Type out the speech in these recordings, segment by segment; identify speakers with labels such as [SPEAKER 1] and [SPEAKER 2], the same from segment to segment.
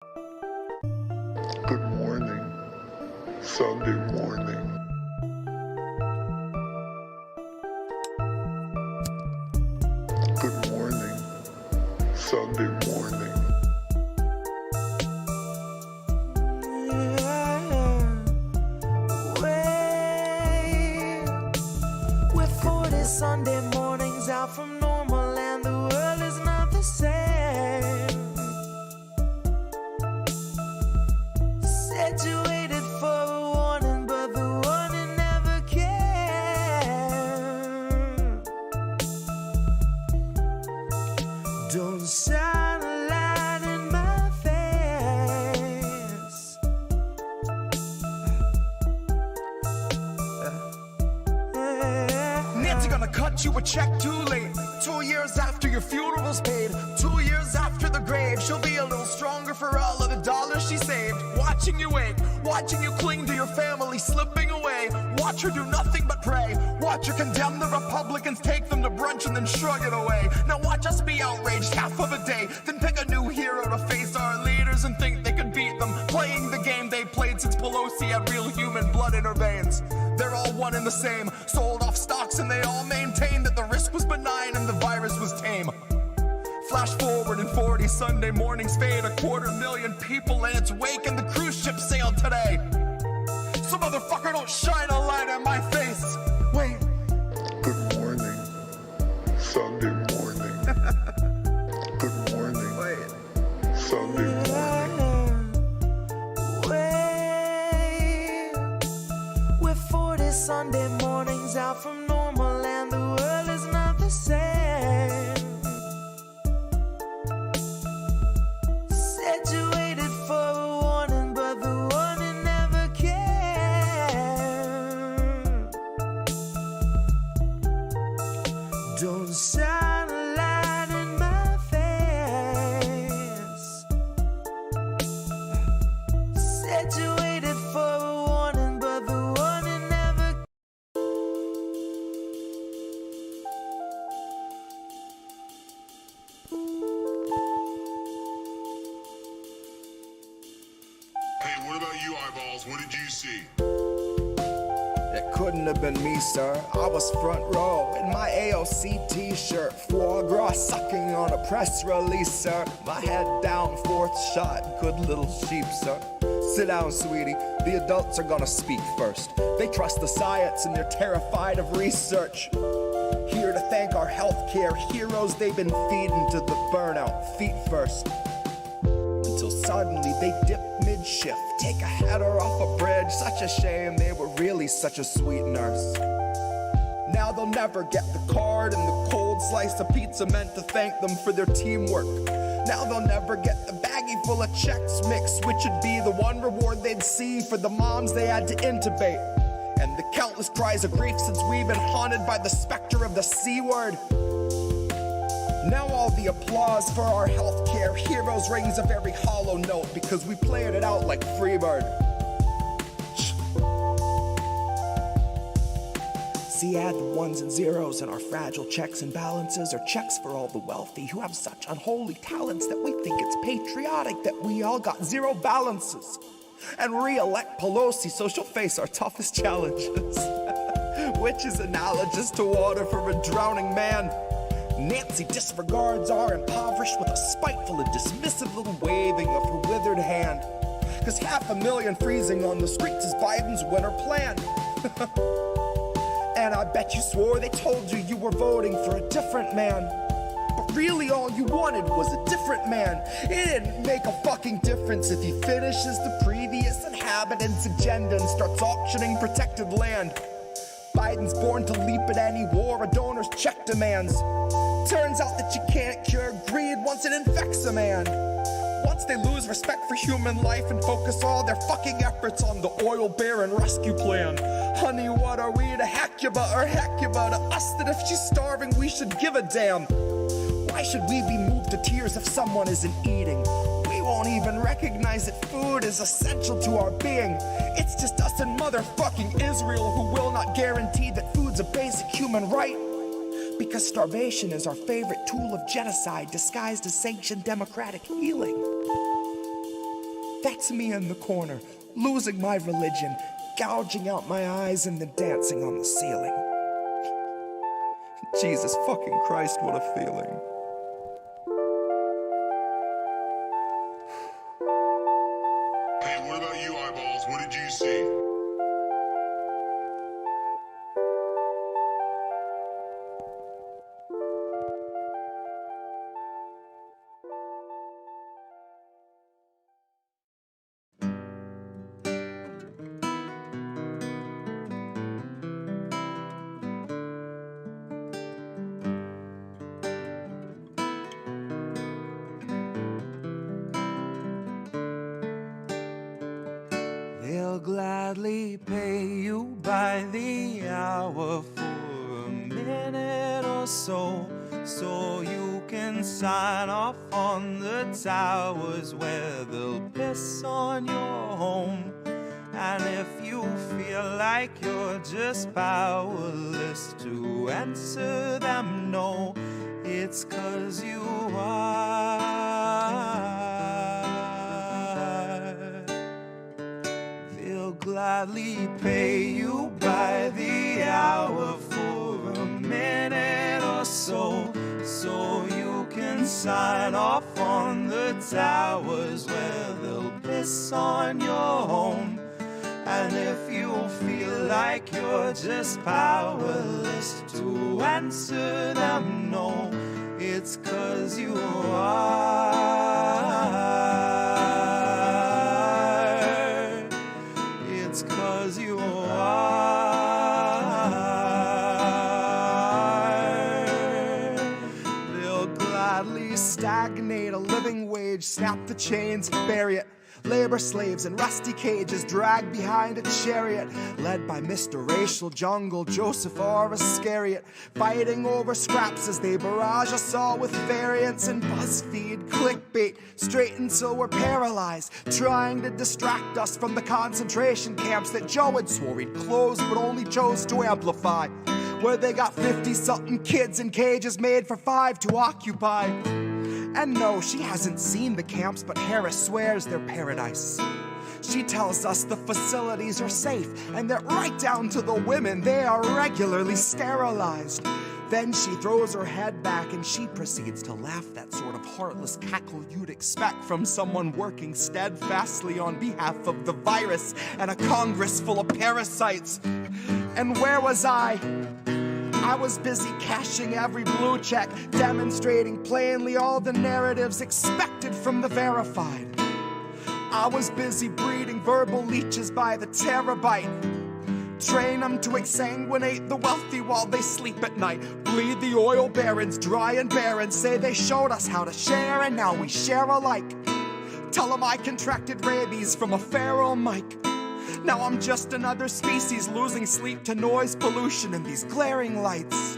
[SPEAKER 1] Good morning, Sunday morning. Good morning, Sunday morning.
[SPEAKER 2] We're 40 Sunday mornings out from normal and the world is not the same. Said you waited for a warning, but the warning never came. Don't shine a light in my face.
[SPEAKER 3] Nancy gonna cut you a check too late. 2 years after your funeral's paid, 2 years after the grave, she'll be a little stronger for all of the dollars she saved. Watching you wake, watching you cling to your family slipping away. Watch her do nothing but pray. Watch her condemn the Republicans, take them to brunch and then shrug it away. Now watch us be outraged half of a day, then pick a new hero to face our leaders and think they could beat them, playing the game they played since Pelosi had real human blood in her veins. They're all one and the same, sold off stocks and they all maintain that the risk was benign and the virus was tame. Flash forward and 40 Sunday mornings fade, 250,000 people in its wake and the cruise ship sailed today. So motherfucker, don't shine a light in my face. Wait.
[SPEAKER 1] Good morning, Sunday morning. Good morning,
[SPEAKER 3] Wait.
[SPEAKER 1] Sunday morning.
[SPEAKER 2] We're 40 Sunday mornings out from normal and the world is not the same. Said you waited for a warning, but the warning never came. Don't shine a light in my face. Said you waited for a warning, but the warning never.
[SPEAKER 4] Hey, what about you, eyeballs? What did you see?
[SPEAKER 5] It couldn't have been me, sir. I was front row in my AOC t-shirt, foie gras sucking on a press release, sir. My head down, fourth shot, good little sheep, sir. Sit down, sweetie. The adults are gonna speak first. They trust the science and they're terrified of research. Here to thank our healthcare heroes, they've been feeding to the burnout, feet first. Until suddenly they dip mid-shift, take a header off a bridge. Such a shame, they were really such a sweet nurse. Now they'll never get the card and the cold slice of pizza meant to thank them for their teamwork. Now they'll never get the baggie full of checks mixed, which would be the one reward they'd see for the moms they had to intubate. And the countless cries of grief since we've been haunted by the specter of the C word. Now all the applause for our healthcare heroes rings a very hollow note because we played it out like Freebird. See, add the ones and zeros in our fragile checks and balances are checks for all the wealthy who have such unholy talents that we think it's patriotic that we all got zero balances. And re-elect Pelosi so she'll face our toughest challenges. Which is analogous to water for a drowning man. Nancy disregards our impoverished with a spiteful and dismissive little waving of her withered hand. Cause 500,000 freezing on the streets is Biden's winter plan. And I bet you swore they told you were voting for a different man. But really all you wanted was a different man. It didn't make a fucking difference if he finishes the previous inhabitant's agenda and starts auctioning protected land. Biden's born to leap at any war a donor's check demands. Turns out that you can't cure greed once it infects a man. Once they lose respect for human life and focus all their fucking efforts on the oil baron rescue plan. Honey, what are we to Hecuba or Hecuba to us that if she's starving we should give a damn? Why should we be moved to tears if someone isn't eating? We won't even recognize that food is essential to our being. It's just us and motherfucking Israel who will not guarantee that food's a basic human right. Because starvation is our favorite tool of genocide disguised as sanctioned democratic healing. That's me in the corner, losing my religion, gouging out my eyes and then dancing on the ceiling. Jesus fucking Christ, what a feeling.
[SPEAKER 4] Hey, what about you eyeballs? What did you see?
[SPEAKER 2] They'll gladly pay you by the hour for a minute or so, so you can sign off on the towers where they'll piss on your home. And if you feel like you're just powerless to answer them no, it's 'cause you are. They'll gladly pay you by the hour for a minute or so, so you can sign off on the towers where they'll piss on your home. And if you feel like you're just powerless to answer them no, it's 'cause you are. It's 'cause you are. They'll gladly stagnate a living wage, snap the chains, bury it. Labor slaves in rusty cages dragged behind a chariot, led by Mr. Racial Jungle, Joseph or Iscariot, fighting over scraps as they barrage us all with variants and BuzzFeed clickbait, straight until we're paralyzed, trying to distract us from the concentration camps that Joe had swore he'd close but only chose to amplify, where they got 50-something kids in cages made for 5 to occupy. And no, she hasn't seen the camps, but Harris swears they're paradise. She tells us the facilities are safe, and that right down to the women, they are regularly sterilized. Then she throws her head back and she proceeds to laugh, that sort of heartless cackle you'd expect from someone working steadfastly on behalf of the virus and a Congress full of parasites. And where was I? I was busy cashing every blue check, demonstrating plainly all the narratives expected from the verified. I was busy breeding verbal leeches by the terabyte. Train them to exsanguinate the wealthy while they sleep at night. Bleed the oil barons dry and barren, say they showed us how to share and now we share alike. Tell them I contracted rabies from a feral mic. Now I'm just another species losing sleep to noise pollution and these glaring lights,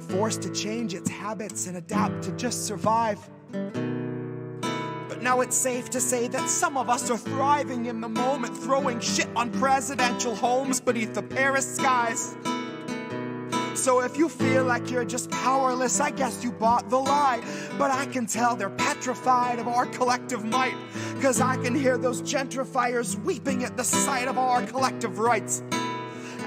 [SPEAKER 2] forced to change its habits and adapt to just survive. But now it's safe to say that some of us are thriving in the moment, throwing shit on presidential homes beneath the Paris skies. So if you feel like you're just powerless, I guess you bought the lie. But I can tell they're petrified of our collective might, 'cause I can hear those gentrifiers weeping at the sight of our collective rights.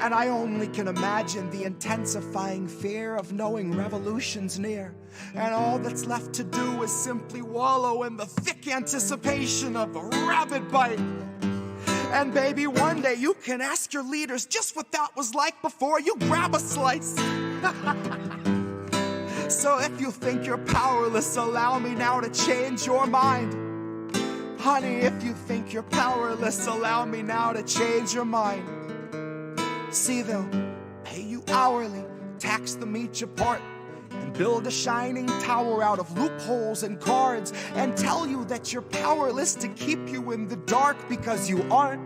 [SPEAKER 2] And I only can imagine the intensifying fear of knowing revolution's near, and all that's left to do is simply wallow in the thick anticipation of a rabid bite. And baby, one day you can ask your leaders just what that was like before you grab a slice. So if you think you're powerless, allow me now to change your mind. Honey, if you think you're powerless, allow me now to change your mind. See, they'll pay you hourly, tax them each apart, and build a shining tower out of loopholes and cards, and tell you that you're powerless to keep you in the dark, because you aren't,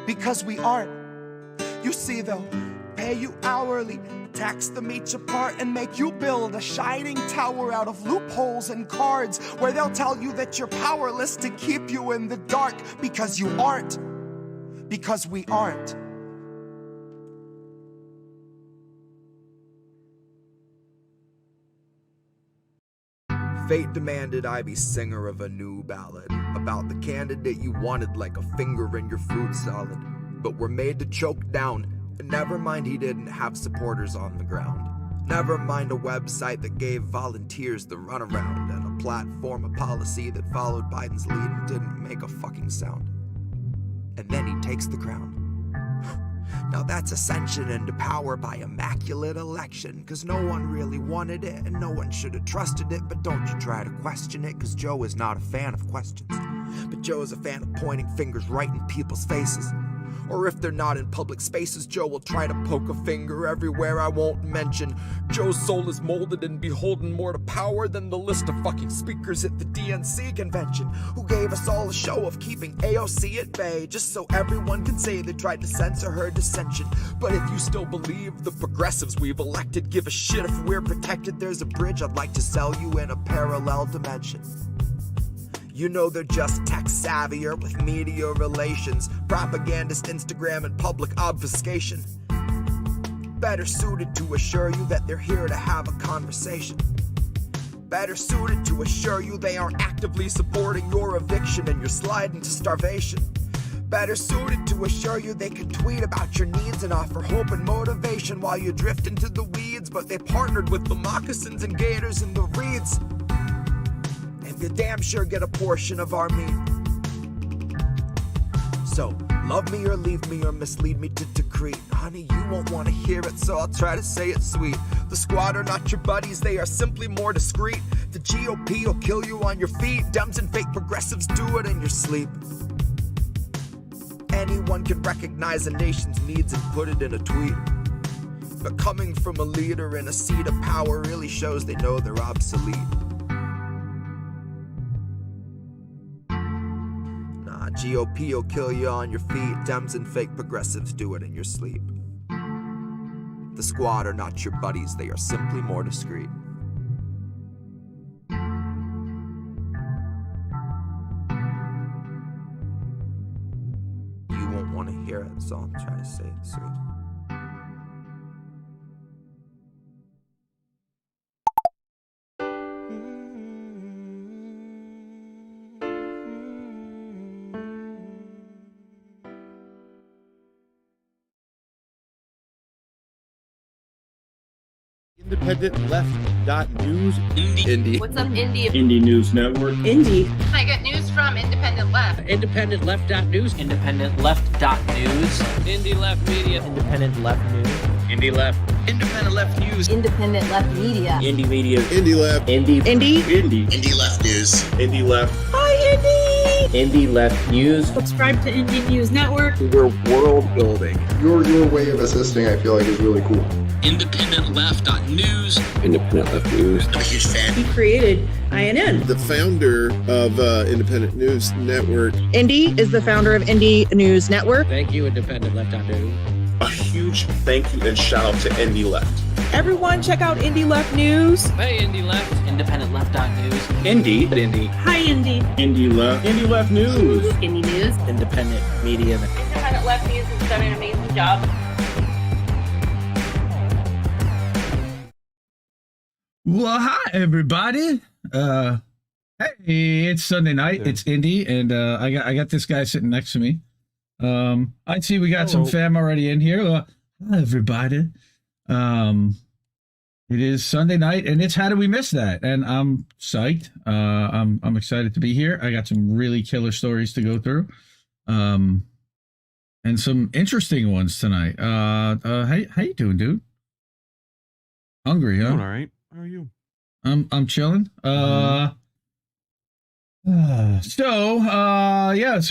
[SPEAKER 2] because we aren't. You see, they'll pay you hourly, tax them each apart, and make you build a shining tower out of loopholes and cards, where they'll tell you that you're powerless to keep you in the dark, because you aren't, because we aren't.
[SPEAKER 5] Fate demanded I be singer of a new ballad about the candidate you wanted like a finger in your fruit salad, but were made to choke down. And never mind he didn't have supporters on the ground. Never mind a website that gave volunteers the runaround, and a platform, a policy that followed Biden's lead and didn't make a fucking sound. And then he takes the crown. Now that's ascension into power by immaculate election, cause no one really wanted it and no one should have trusted it. But don't you try to question it, cause Joe is not a fan of questions, but Joe is a fan of pointing fingers right in people's faces. Or if they're not in public spaces, Joe will try to poke a finger everywhere I won't mention. Joe's soul is molded and beholden more to power than the list of fucking speakers at the DNC convention, who gave us all a show of keeping AOC at bay, just so everyone can say they tried to censor her dissension. But if you still believe the progressives we've elected give a shit if we're protected, there's a bridge I'd like to sell you in a parallel dimension. You know they're just tech savvier with media relations, propagandist Instagram and public obfuscation. Better suited to assure you that they're here to have a conversation. Better suited to assure you they aren't actively supporting your eviction and your slide into starvation. Better suited to assure you they can tweet about your needs and offer hope and motivation while you drift into the weeds, but they partnered with the moccasins and gators and the reeds. You damn sure get a portion of our meat. So, love me or leave me or mislead me to decree. Honey, you won't want to hear it, so I'll try to say it sweet. The squad are not your buddies, they are simply more discreet. The GOP will kill you on your feet. Dems and fake progressives do it in your sleep. Anyone can recognize a nation's needs and put it in a tweet. But coming from a leader in a seat of power really shows they know they're obsolete. GOP will kill you on your feet. Dems and fake progressives do it in your sleep. The squad are not your buddies, they are simply more discreet. You won't want to hear it, so I'll try to say it sweet.
[SPEAKER 6] IndependentLeft.news. Indie.
[SPEAKER 7] What's up, Indie?
[SPEAKER 6] Indie News Network.
[SPEAKER 7] Indie. I get news from Independent Left.
[SPEAKER 6] IndependentLeft.news.
[SPEAKER 8] IndependentLeft.news.
[SPEAKER 9] Indie Left Media.
[SPEAKER 8] Independent Left News.
[SPEAKER 6] Indie Left.
[SPEAKER 9] Independent Left News.
[SPEAKER 7] Independent Left Media.
[SPEAKER 8] Indie Media.
[SPEAKER 6] Indie Left.
[SPEAKER 8] Indie.
[SPEAKER 6] Indie.
[SPEAKER 4] Indie Left News.
[SPEAKER 6] Indie Left.
[SPEAKER 7] Hi, Indie!
[SPEAKER 8] Indie Left News.
[SPEAKER 10] Subscribe to Indie News Network.
[SPEAKER 6] We're world building.
[SPEAKER 1] Your way of assisting, I feel like, is really cool.
[SPEAKER 9] IndependentLeft.news.
[SPEAKER 6] Independent Left News.
[SPEAKER 4] I'm a huge fan.
[SPEAKER 10] He created INN.
[SPEAKER 6] The founder of Independent News Network.
[SPEAKER 10] Indie is the founder of Indie News Network.
[SPEAKER 8] Thank you, IndependentLeft.news.
[SPEAKER 6] A huge thank you and shout out to Indie Left.
[SPEAKER 10] Everyone check out Indie Left News.
[SPEAKER 9] Hey, Indie Left.
[SPEAKER 8] IndependentLeft.news.
[SPEAKER 6] Indie.
[SPEAKER 10] Hi, Indie.
[SPEAKER 6] Indie Left. Indie Left News.
[SPEAKER 7] Indie News.
[SPEAKER 8] Independent Media.
[SPEAKER 10] Independent Left News has done an amazing job.
[SPEAKER 11] Well, hi everybody. Hey, it's Sunday night. It's Indy, and I got this guy sitting next to me. I see we got some fam already in here. Hi everybody. It is Sunday night, and it's How Do We Miss That? And I'm psyched. I'm excited to be here. I got some really killer stories to go through, and some interesting ones tonight. How you doing, dude? Hungry, huh?
[SPEAKER 12] Doing all right. How are you?
[SPEAKER 11] I'm chilling. So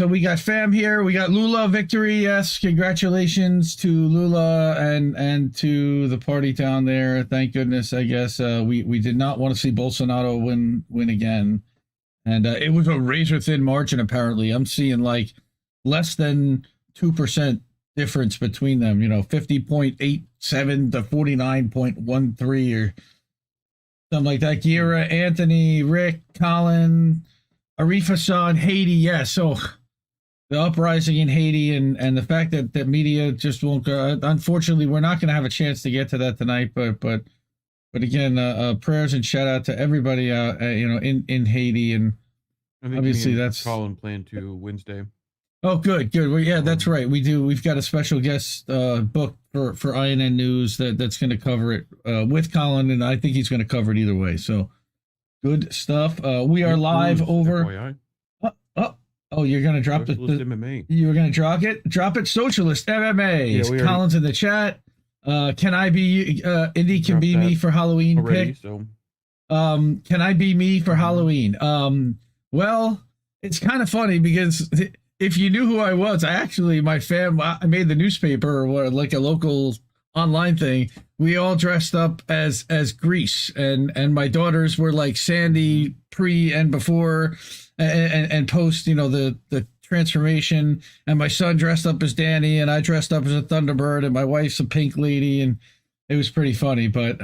[SPEAKER 11] we got fam here. We got Lula victory. Yes, congratulations to Lula and to the party down there. Thank goodness. I guess we did not want to see Bolsonaro win again, and it was a razor thin margin. Apparently, I'm seeing like less than 2% difference between them. 50.87 to 49.13 or something like that. Gira, Anthony, Rick, Colin, Arifa saw in Haiti. Yeah, so the uprising in Haiti and the fact that media just won't go. Unfortunately, we're not going to have a chance to get to that tonight, but But again, prayers and shout out to everybody, in Haiti, and obviously that's
[SPEAKER 12] Colin planned to Wednesday.
[SPEAKER 11] Oh, good. Well, yeah, that's right. We've got a special guest booked for INN News that's going to cover it with Colin, and I think he's going to cover it either way. So good stuff. We are live over. Oh, you're going to drop it.
[SPEAKER 12] MMA.
[SPEAKER 11] You're going to drop it. Socialist MMA.
[SPEAKER 12] Yeah,
[SPEAKER 11] Colin's in the chat. Can I be Indy can be me for Halloween
[SPEAKER 12] already,
[SPEAKER 11] pick?
[SPEAKER 12] So.
[SPEAKER 11] Can I be me for Halloween? Well, it's kind of funny because if you knew who I was, I made the newspaper or like a local online thing. We all dressed up as Grease, and my daughters were like Sandy pre and before and post, the transformation, and my son dressed up as Danny, and I dressed up as a Thunderbird, and my wife's a pink lady, and it was pretty funny. But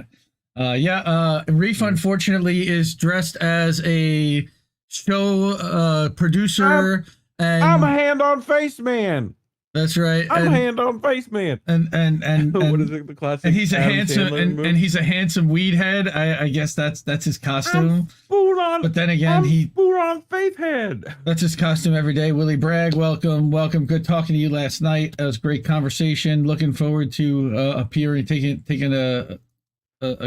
[SPEAKER 11] Reef unfortunately is dressed as a show producer.
[SPEAKER 12] I'm a hand-on face man.
[SPEAKER 11] That's right.
[SPEAKER 12] I'm a hand-on face man.
[SPEAKER 11] And
[SPEAKER 12] what is it? The classic.
[SPEAKER 11] And he's a
[SPEAKER 12] Adam
[SPEAKER 11] handsome
[SPEAKER 12] Sandler
[SPEAKER 11] and he's a handsome weed head. I guess that's his costume. But then again,
[SPEAKER 12] I'm full-on faith head.
[SPEAKER 11] That's his costume every day. Willie Bragg, welcome. Good talking to you last night. That was a great conversation. Looking forward to appearing, taking a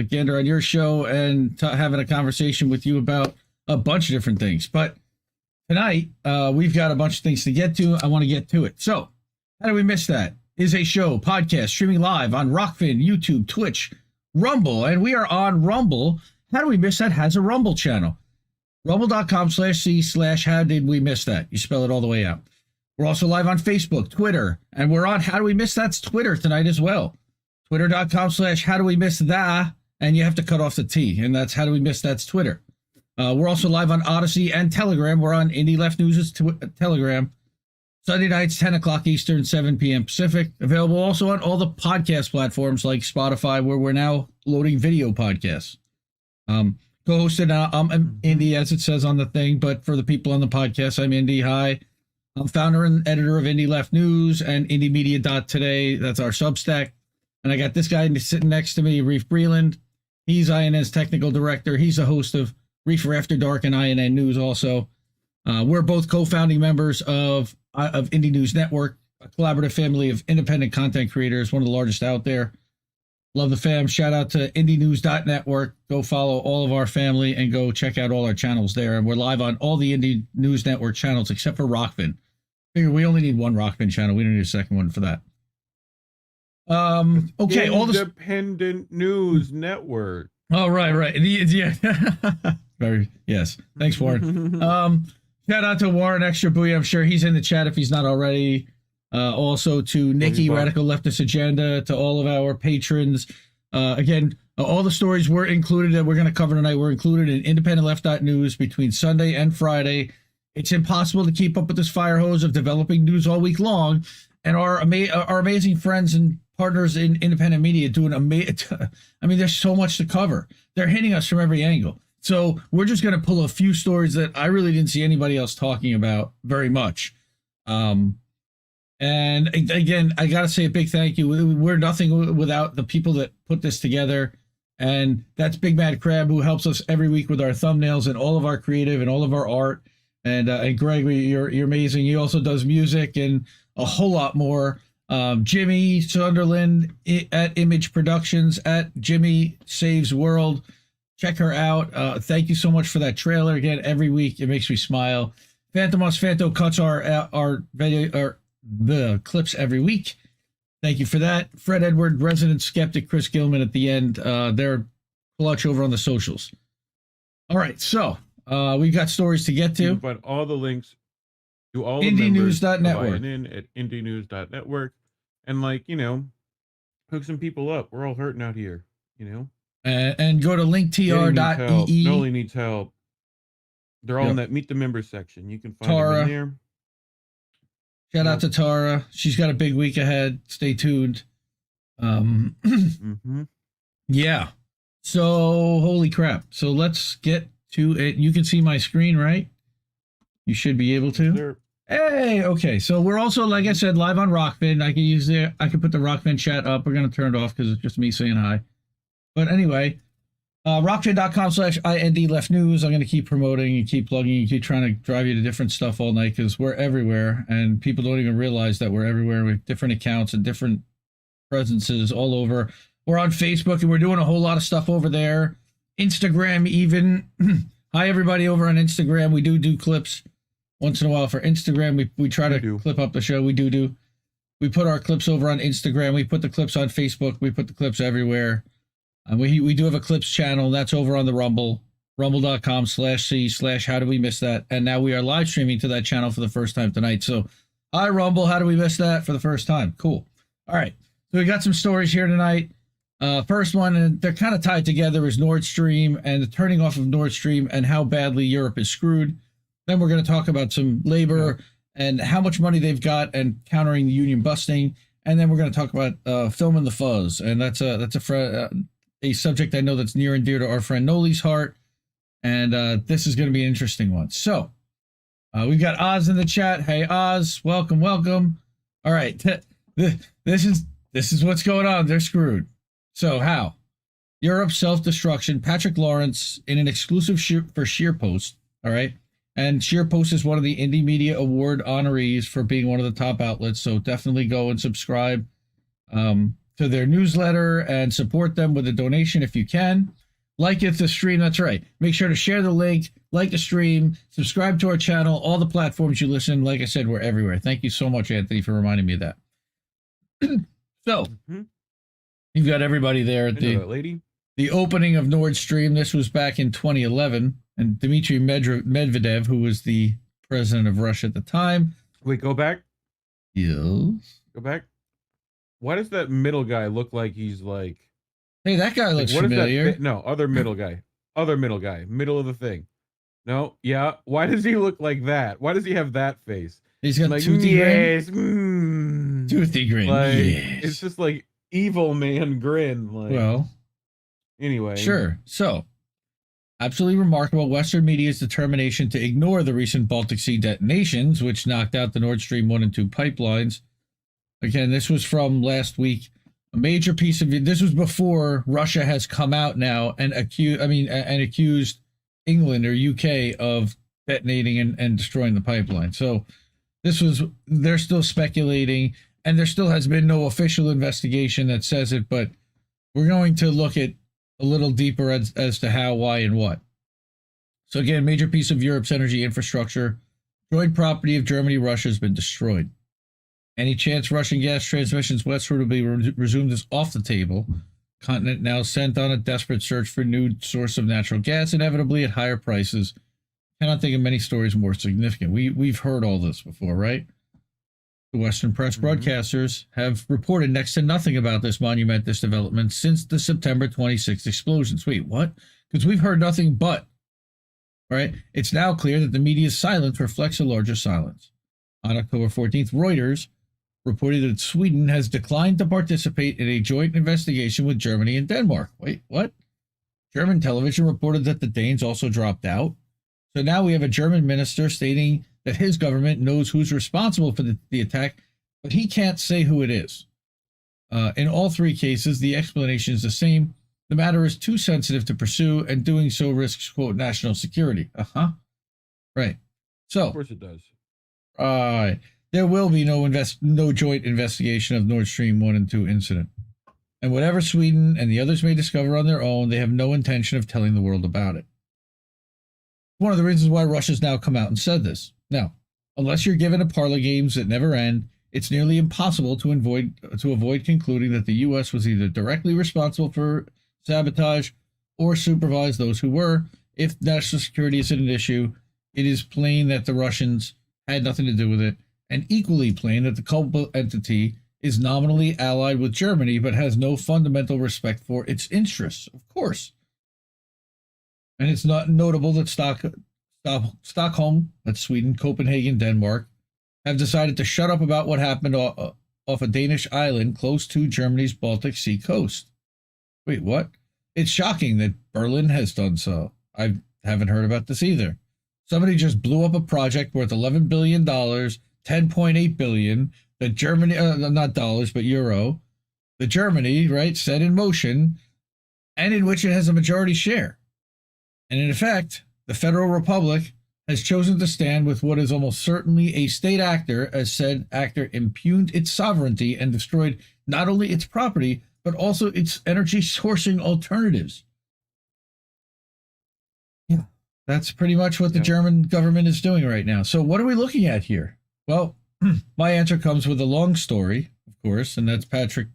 [SPEAKER 11] gander on your show and having a conversation with you about a bunch of different things. But tonight, we've got a bunch of things to get to. I want to get to it. So, how do we miss that? Is a show, podcast, streaming live on Rockfin, YouTube, Twitch, Rumble, and we are on Rumble. How do we miss that? Has a Rumble channel. Rumble.com/c/how did we miss that? You spell it all the way out. We're also live on Facebook, Twitter, and we're on How Do We Miss That's Twitter tonight as well. Twitter.com/how do we miss that? And you have to cut off the T, and that's How Do We Miss That's Twitter. We're also live on Odyssey and Telegram. We're on Indie Left News' Telegram. Sunday nights, 10 o'clock Eastern, 7 p.m. Pacific. Available also on all the podcast platforms like Spotify, where we're now loading video podcasts. Co-hosted, I'm Indy, as it says on the thing, but for the people on the podcast, I'm Indy. Hi. I'm founder and editor of Indie Left News and IndieMedia.today. That's our Substack. And I got this guy sitting next to me, Reef Breland. He's INN's technical director. He's the host of Reefer After Dark and INN News also. We're both co-founding members of Indie News Network, a collaborative family of independent content creators, one of the largest out there. Love the fam. Shout out to indienews.network. Go follow all of our family and go check out all our channels there. And we're live on all the Indie News Network channels except for Rockfin. Figure we only need one Rockfin channel. We don't need a second one for that. Okay, all the
[SPEAKER 12] Independent News Network.
[SPEAKER 11] Oh, right. Yeah. Yes. Thanks, Warren. Shout out to Warren Extra Booyah. I'm sure he's in the chat if he's not already. Also to Nikki, Radical Leftist Agenda, to all of our patrons. Again, all the stories were included that we're going to cover tonight were included in IndependentLeft.news between Sunday and Friday. It's impossible to keep up with this fire hose of developing news all week long. And our amazing friends and partners in independent media doing amazing. I mean, there's so much to cover. They're hitting us from every angle. So we're just going to pull a few stories that I really didn't see anybody else talking about very much. And again, I got to say a big thank you. We're nothing without the people that put this together. And that's Bigmadcrab, who helps us every week with our thumbnails and all of our creative and all of our art. And Greg, you're amazing. He also does music and a whole lot more. Jimi, Sunderland at IMIJ Productions, at Jimi Saves World. Check her out. Thank you so much for that trailer. Again, every week it makes me smile. Phantomos Phanto cuts our video, the clips every week. Thank you for that. Fred Edward, Resident Skeptic, Chris Gilman at the end. They're clutch over on the socials. All right, so we've got stories to get to.
[SPEAKER 12] You can find all the links to all the
[SPEAKER 11] IndieNews.network.
[SPEAKER 12] at IndieNews.network. And hook some people up. We're all hurting out here,
[SPEAKER 11] And go to linktr.ee.
[SPEAKER 12] No only needs help. They're all in that Meet the Members section. You can find them in there.
[SPEAKER 11] Shout out to Tara. She's got a big week ahead. Stay tuned. Yeah. So, holy crap. So let's get to it. You can see my screen, right? You should be able to.
[SPEAKER 12] Sure.
[SPEAKER 11] Hey, okay. So we're also, like I said, live on Rockfin. I can put the Rockfin chat up. We're going to turn it off because it's just me saying hi. But anyway, Rockchain.com/IND left news. I'm going to keep promoting and keep plugging and keep trying to drive you to different stuff all night because we're everywhere and people don't even realize that we're everywhere with different accounts and different presences all over. We're on Facebook and we're doing a whole lot of stuff over there. Instagram even. Hi, everybody over on Instagram. We do clips once in a while for Instagram. We try to clip up the show. We do. We put our clips over on Instagram. We put the clips on Facebook. We put the clips everywhere. We do have a clips channel. That's over on the Rumble, rumble.com/c/how do we miss that. And now we are live streaming to that channel for the first time tonight. So, hi, Rumble. How do we miss that for the first time? Cool. All right. So we got some stories here tonight. First one, and they're kind of tied together, is Nord Stream and the turning off of Nord Stream and how badly Europe is screwed. Then we're going to talk about some labor and how much money they've got and countering the union busting. And then we're going to talk about filming the fuzz. And that's a subject I know that's near and dear to our friend Noli's heart. And this is going to be an interesting one. So we've got Oz in the chat. Hey, Oz, welcome. All right. This is what's going on. They're screwed. So how? Europe's self-destruction. Patrick Lawrence in an exclusive for SheerPost. All right. And SheerPost is one of the Indie Media Award honorees for being one of the top outlets. So definitely go and subscribe to their newsletter and support them with a donation if you can. Like the stream. That's right. Make sure to share the link, like the stream, subscribe to our channel, all the platforms you listen. Like I said, we're everywhere. Thank you so much, Anthony, for reminding me of that. So you've got everybody there at the opening of Nord Stream. This was back in 2011. And Dmitry Medvedev, who was the president of Russia at the time.
[SPEAKER 12] Wait, go back?
[SPEAKER 11] Yes.
[SPEAKER 12] Go back? Why does that middle guy look like he's like...
[SPEAKER 11] Hey, that guy looks familiar.
[SPEAKER 12] No, other middle guy. Middle of the thing. No, yeah. Why does he look like that? Why does he have that face?
[SPEAKER 11] He's got
[SPEAKER 12] like,
[SPEAKER 11] toothy grin. Toothy grin,
[SPEAKER 12] like,
[SPEAKER 11] yes.
[SPEAKER 12] It's just like evil man grin. Like,
[SPEAKER 11] well,
[SPEAKER 12] anyway.
[SPEAKER 11] Sure. So, absolutely remarkable Western media's determination to ignore the recent Baltic Sea detonations, which knocked out the Nord Stream 1 and 2 pipelines. Again, this was from last week. A major piece of this was before Russia has come out now and accused England or UK of detonating and destroying the pipeline. So they're still speculating, and there still has been no official investigation that says it, but we're going to look at a little deeper as to how, why, and what. So again, major piece of Europe's energy infrastructure, joint property of Germany, Russia has been destroyed. Any chance Russian gas transmissions westward will be resumed is off the table. Continent now sent on a desperate search for new source of natural gas, inevitably at higher prices. Cannot think of many stories more significant. We've heard all this before, right? The Western press broadcasters have reported next to nothing about this monumentous development since the September 26th explosions. Wait, what? Because we've heard nothing but, right? It's now clear that the media's silence reflects a larger silence. On October 14th, Reuters reported that Sweden has declined to participate in a joint investigation with Germany and Denmark. Wait, what? German television reported that the Danes also dropped out. So now we have a German minister stating that his government knows who's responsible for the attack, but he can't say who it is. In all three cases, the explanation is the same. The matter is too sensitive to pursue, and doing so risks, quote, national security. Right. So,
[SPEAKER 12] of course it does.
[SPEAKER 11] There will be no joint investigation of Nord Stream 1 and 2 incident. And whatever Sweden and the others may discover on their own, they have no intention of telling the world about it. One of the reasons why Russia's now come out and said this. Now, unless you're given a parlor games that never end, it's nearly impossible to avoid concluding that the U.S. was either directly responsible for sabotage or supervised those who were. If national security isn't an issue, it is plain that the Russians had nothing to do with it, and equally plain that the culpable entity is nominally allied with Germany but has no fundamental respect for its interests, of course. And it's not notable that Stockholm, that's Sweden, Copenhagen, Denmark, have decided to shut up about what happened off a Danish island close to Germany's Baltic Sea coast. Wait, what? It's shocking that Berlin has done so. I haven't heard about this either. Somebody just blew up a project worth $11 billion, $10.8 billion, that Germany, not dollars, but euro, the Germany, right, set in motion, and in which it has a majority share. And in effect, the Federal Republic has chosen to stand with what is almost certainly a state actor, as said actor impugned its sovereignty and destroyed not only its property, but also its energy sourcing alternatives. Yeah, that's pretty much what the German government is doing right now. So what are we looking at here? Well, my answer comes with a long story, of course, and that's Patrick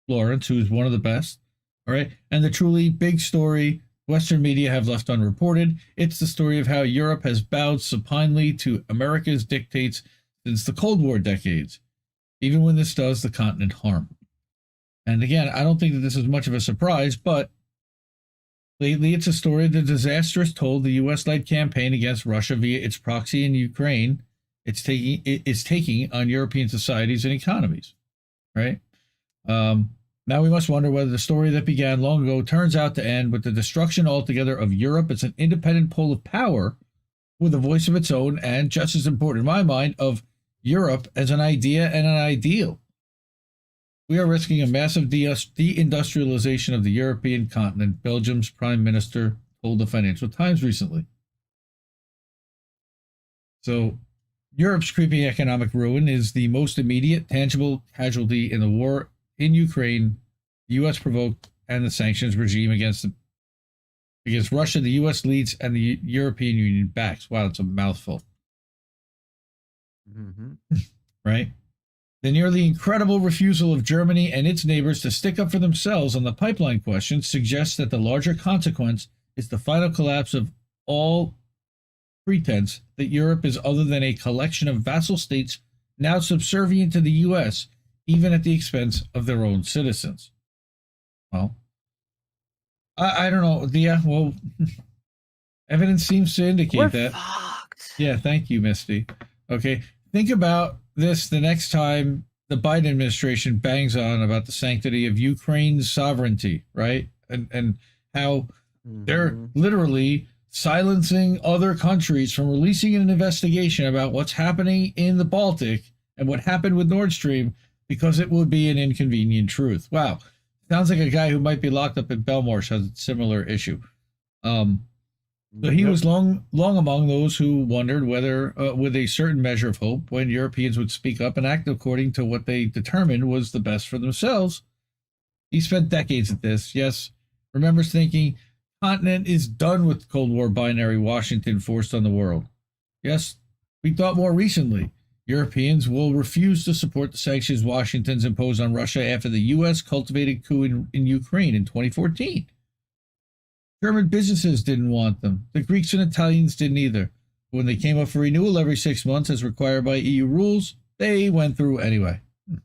[SPEAKER 11] Lawrence, who's one of the best. All right. And the truly big story Western media have left unreported. It's the story of how Europe has bowed supinely to America's dictates since the Cold War decades, even when this does the continent harm. And again, I don't think that this is much of a surprise, but lately it's a story of the disastrous toll the U.S.-led campaign against Russia via its proxy in Ukraine is taking on European societies and economies, right? Now we must wonder whether the story that began long ago turns out to end with the destruction altogether of Europe as an independent pole of power with a voice of its own, and just as important in my mind, of Europe as an idea and an ideal. We are risking a massive deindustrialization of the European continent, Belgium's Prime Minister told the Financial Times recently. So, Europe's creeping economic ruin is the most immediate, tangible casualty in the war in Ukraine, the U.S. provoked, and the sanctions regime against Russia, the U.S. leads, and the European Union backs. Wow, that's a mouthful. Right? The nearly incredible refusal of Germany and its neighbors to stick up for themselves on the pipeline question suggests that the larger consequence is the final collapse of all pretense that Europe is other than a collection of vassal states now subservient to the U.S., even at the expense of their own citizens. Well, I don't know. Well, evidence seems to indicate
[SPEAKER 7] We're
[SPEAKER 11] that.
[SPEAKER 7] fucked.
[SPEAKER 11] Yeah, thank you, Misty. Okay, think about this the next time the Biden administration bangs on about the sanctity of Ukraine's sovereignty, right? And how they're literally silencing other countries from releasing an investigation about what's happening in the Baltic and what happened with Nord Stream, because it would be an inconvenient truth. Wow. Sounds like a guy who might be locked up in Belmarsh has a similar issue. So he was long among those who wondered whether, with a certain measure of hope, when Europeans would speak up and act according to what they determined was the best for themselves. He spent decades at this. Yes, remembers thinking, continent is done with Cold War binary Washington forced on the world. Yes, we thought more recently, Europeans will refuse to support the sanctions Washington's imposed on Russia after the U.S. cultivated coup in Ukraine in 2014. German businesses didn't want them. The Greeks and Italians didn't either. When they came up for renewal every 6 months as required by EU rules, they went through anyway. How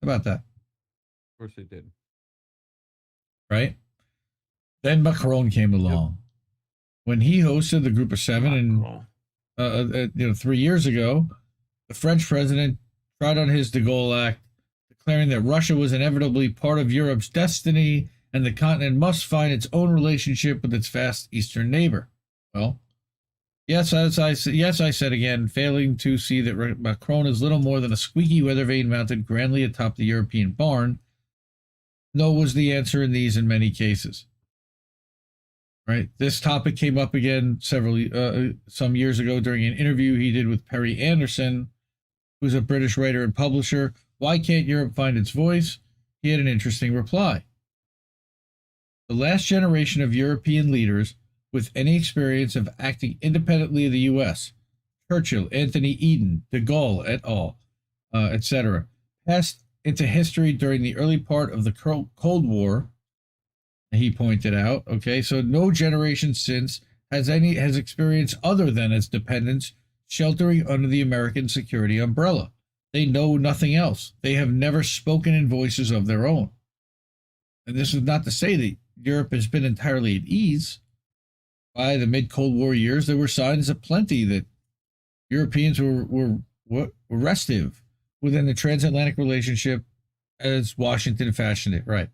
[SPEAKER 11] about that?
[SPEAKER 12] Of course they did.
[SPEAKER 11] Right? Then Macron came along. When he hosted the Group of Seven 3 years ago, the French president tried on his de Gaulle Act, declaring that Russia was inevitably part of Europe's destiny and the continent must find its own relationship with its vast eastern neighbor. Well, yes, I said again, failing to see that Macron is little more than a squeaky weather vane mounted grandly atop the European barn. No was the answer in these in many cases. Right. This topic came up again some years ago during an interview he did with Perry Anderson, who's a British writer and publisher. Why can't Europe find its voice? He had an interesting reply. The last generation of European leaders with any experience of acting independently of the U.S., Churchill, Anthony Eden, de Gaulle et al., etc., passed into history during the early part of the Cold War, he pointed out. Okay, so no generation since has experience other than its dependents sheltering under the American security umbrella. They know nothing else. They have never spoken in voices of their own. And this is not to say that Europe has been entirely at ease. By the mid-Cold War years, there were signs aplenty that Europeans were restive within the transatlantic relationship as Washington fashioned it. Right.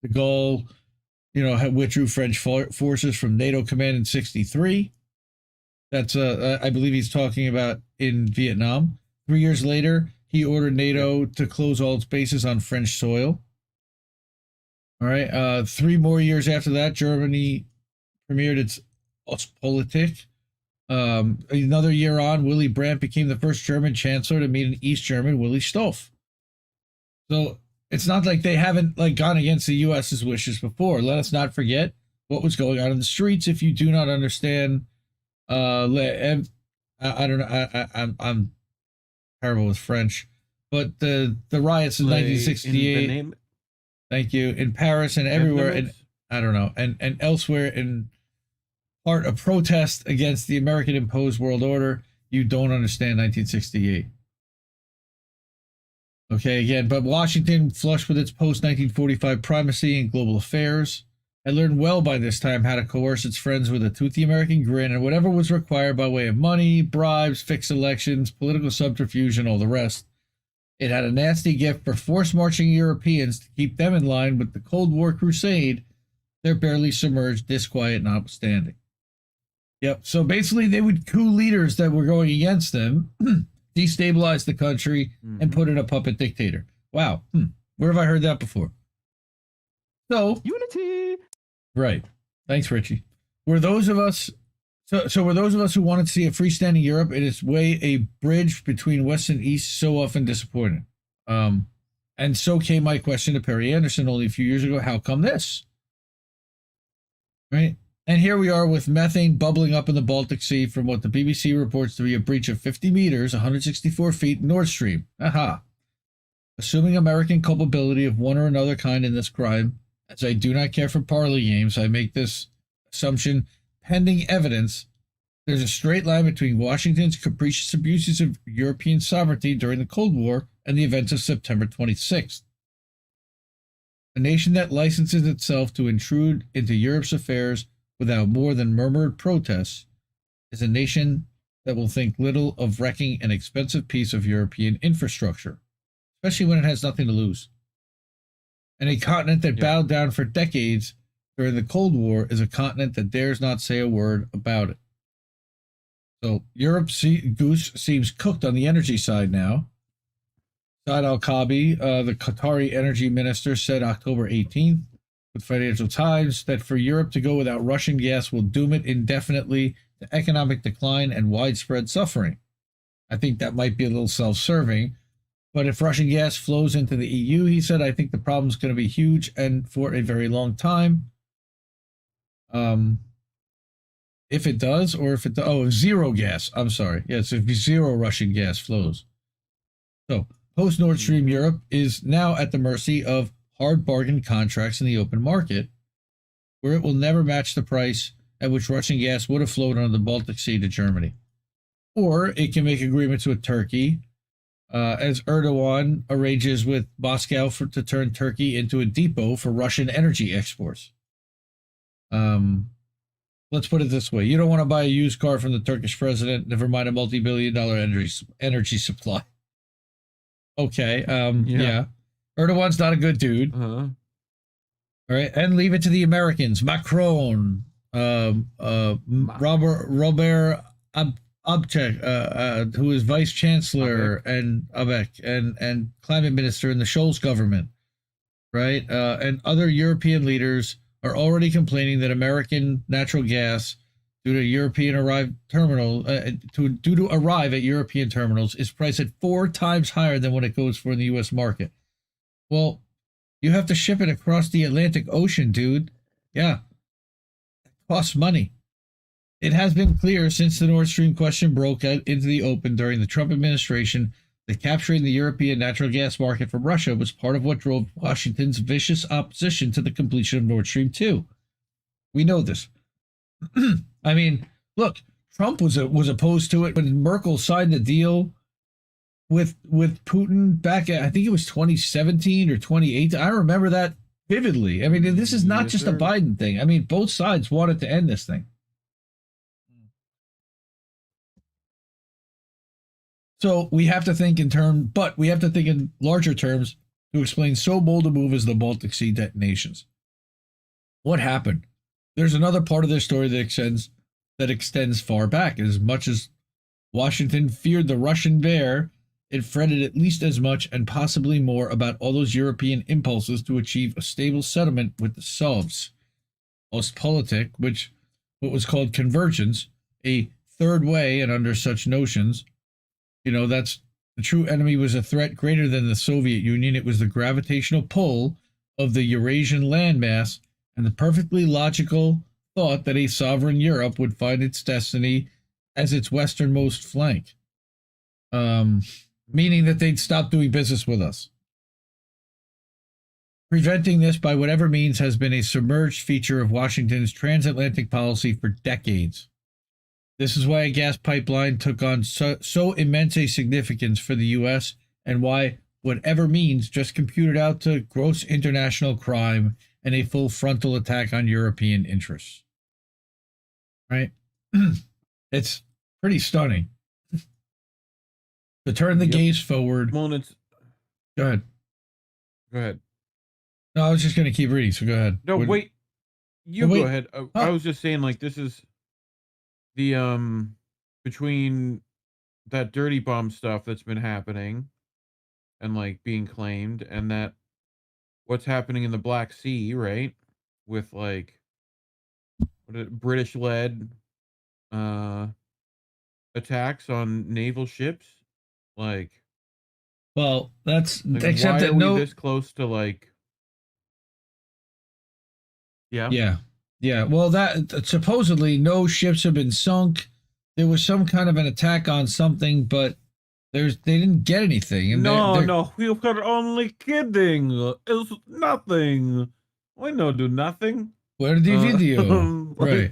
[SPEAKER 11] De Gaulle, withdrew French forces from NATO command in 1963. That's, I believe he's talking about in Vietnam. 3 years later, he ordered NATO to close all its bases on French soil. All right. 3 more years after that, Germany premiered its Ostpolitik. Another year on, Willy Brandt became the first German chancellor to meet an East German, Willy Stoph. So it's not like they haven't like gone against the U.S.'s wishes before. Let us not forget what was going on in the streets. If you do not understand, I don't know. I'm terrible with French, but the riots in 1968. Thank you. In Paris and everywhere, and I don't know, and elsewhere in part of protest against the American imposed world order. You don't understand 1968. Okay, again, but Washington, flush with its post-1945 primacy in global affairs, had learned well by this time how to coerce its friends with a toothy American grin and whatever was required by way of money, bribes, fixed elections, political subterfuge, and all the rest. It had a nasty gift for force-marching Europeans to keep them in line with the Cold War crusade, their barely submerged disquiet notwithstanding. Yep, so basically they would coup leaders that were going against them, destabilize the country, and put in a puppet dictator. Wow, where have I heard that before? So
[SPEAKER 12] unity,
[SPEAKER 11] right? Thanks, Richie. Were those of us were those of us who wanted to see a freestanding Europe in its way a bridge between West and East so often disappointed? And so came my question to Perry Anderson only a few years ago: how come this? Right. And here we are with methane bubbling up in the Baltic Sea from what the BBC reports to be a breach of 50 meters, 164 feet, Nord Stream. Aha. Assuming American culpability of one or another kind in this crime, as I do not care for parley games, I make this assumption pending evidence. There's a straight line between Washington's capricious abuses of European sovereignty during the Cold War and the events of September 26th. A nation that licenses itself to intrude into Europe's affairs without more than murmured protests is a nation that will think little of wrecking an expensive piece of European infrastructure, especially when it has nothing to lose. And a continent that bowed down for decades during the Cold War is a continent that dares not say a word about it. So Europe's goose seems cooked on the energy side now. Saad Al-Kabi, the Qatari energy minister, said October 18th, with Financial Times, that for Europe to go without Russian gas will doom it indefinitely to economic decline and widespread suffering. I think that might be a little self-serving, but if Russian gas flows into the EU, he said, I think the problem's going to be huge and for a very long time. If it does, or if it zero gas. I'm sorry. Yes, if zero Russian gas flows. So post Nord Stream Europe is now at the mercy of hard bargain contracts in the open market, where it will never match the price at which Russian gas would have flowed on the Baltic Sea to Germany. Or it can make agreements with Turkey, as Erdogan arranges with Moscow to turn Turkey into a depot for Russian energy exports. Let's put it this way. You don't want to buy a used car from the Turkish president, never mind a multi-billion-dollar energy supply. Okay, yeah. Erdogan's not a good dude. All right, and leave it to the Americans. Macron, Robert Abchek, who is vice chancellor and climate minister in the Scholz government, right? And other European leaders are already complaining that American natural gas, due to arrive at European terminals, is priced at 4 times higher than what it goes for in the U.S. market. Well, you have to ship it across the Atlantic Ocean, dude. Yeah. It costs money. It has been clear since the Nord Stream question broke out into the open during the Trump administration that capturing the European natural gas market from Russia was part of what drove Washington's vicious opposition to the completion of Nord Stream 2. We know this. I mean, look, Trump was opposed to it when Merkel signed the deal with Putin back at, I think it was 2017 or 2018. I remember that vividly. I mean, this is not just a Biden thing. I mean, both sides wanted to end this thing. So we have to think in larger terms to explain so bold a move as the Baltic Sea detonations. What happened? There's another part of this story that extends far back. As much as Washington feared the Russian bear it fretted at least as much and possibly more about all those European impulses to achieve a stable settlement with the Sovs. Ostpolitik, which what was called convergence, a third way, and under such notions, that's the true enemy was a threat greater than the Soviet Union. It was the gravitational pull of the Eurasian landmass and the perfectly logical thought that a sovereign Europe would find its destiny as its westernmost flank, meaning that they'd stop doing business with us. Preventing this by whatever means has been a submerged feature of Washington's transatlantic policy for decades. This is why a gas pipeline took on so immense a significance for the U.S. and why whatever means just computed out to gross international crime and a full frontal attack on European interests. Right? It's pretty stunning. To turn the gaze forward.
[SPEAKER 12] Well,
[SPEAKER 11] Go ahead.
[SPEAKER 12] Go ahead.
[SPEAKER 11] No, I was just going to keep reading, so go ahead.
[SPEAKER 12] No, wait. You go ahead. I was just saying, like, this is the, between that dirty bomb stuff that's been happening and, like, being claimed, and that what's happening in the Black Sea, right? With, like, British-led attacks on naval ships. Like,
[SPEAKER 11] well, that's
[SPEAKER 12] like,
[SPEAKER 11] except
[SPEAKER 12] why
[SPEAKER 11] that
[SPEAKER 12] are we this close to, like, yeah. Well,
[SPEAKER 11] that supposedly no ships have been sunk. There was some kind of an attack on something, but they didn't get anything. And
[SPEAKER 12] no, we were only kidding. It's nothing. We don't do nothing.
[SPEAKER 11] Where's the video?
[SPEAKER 12] Like,
[SPEAKER 11] right.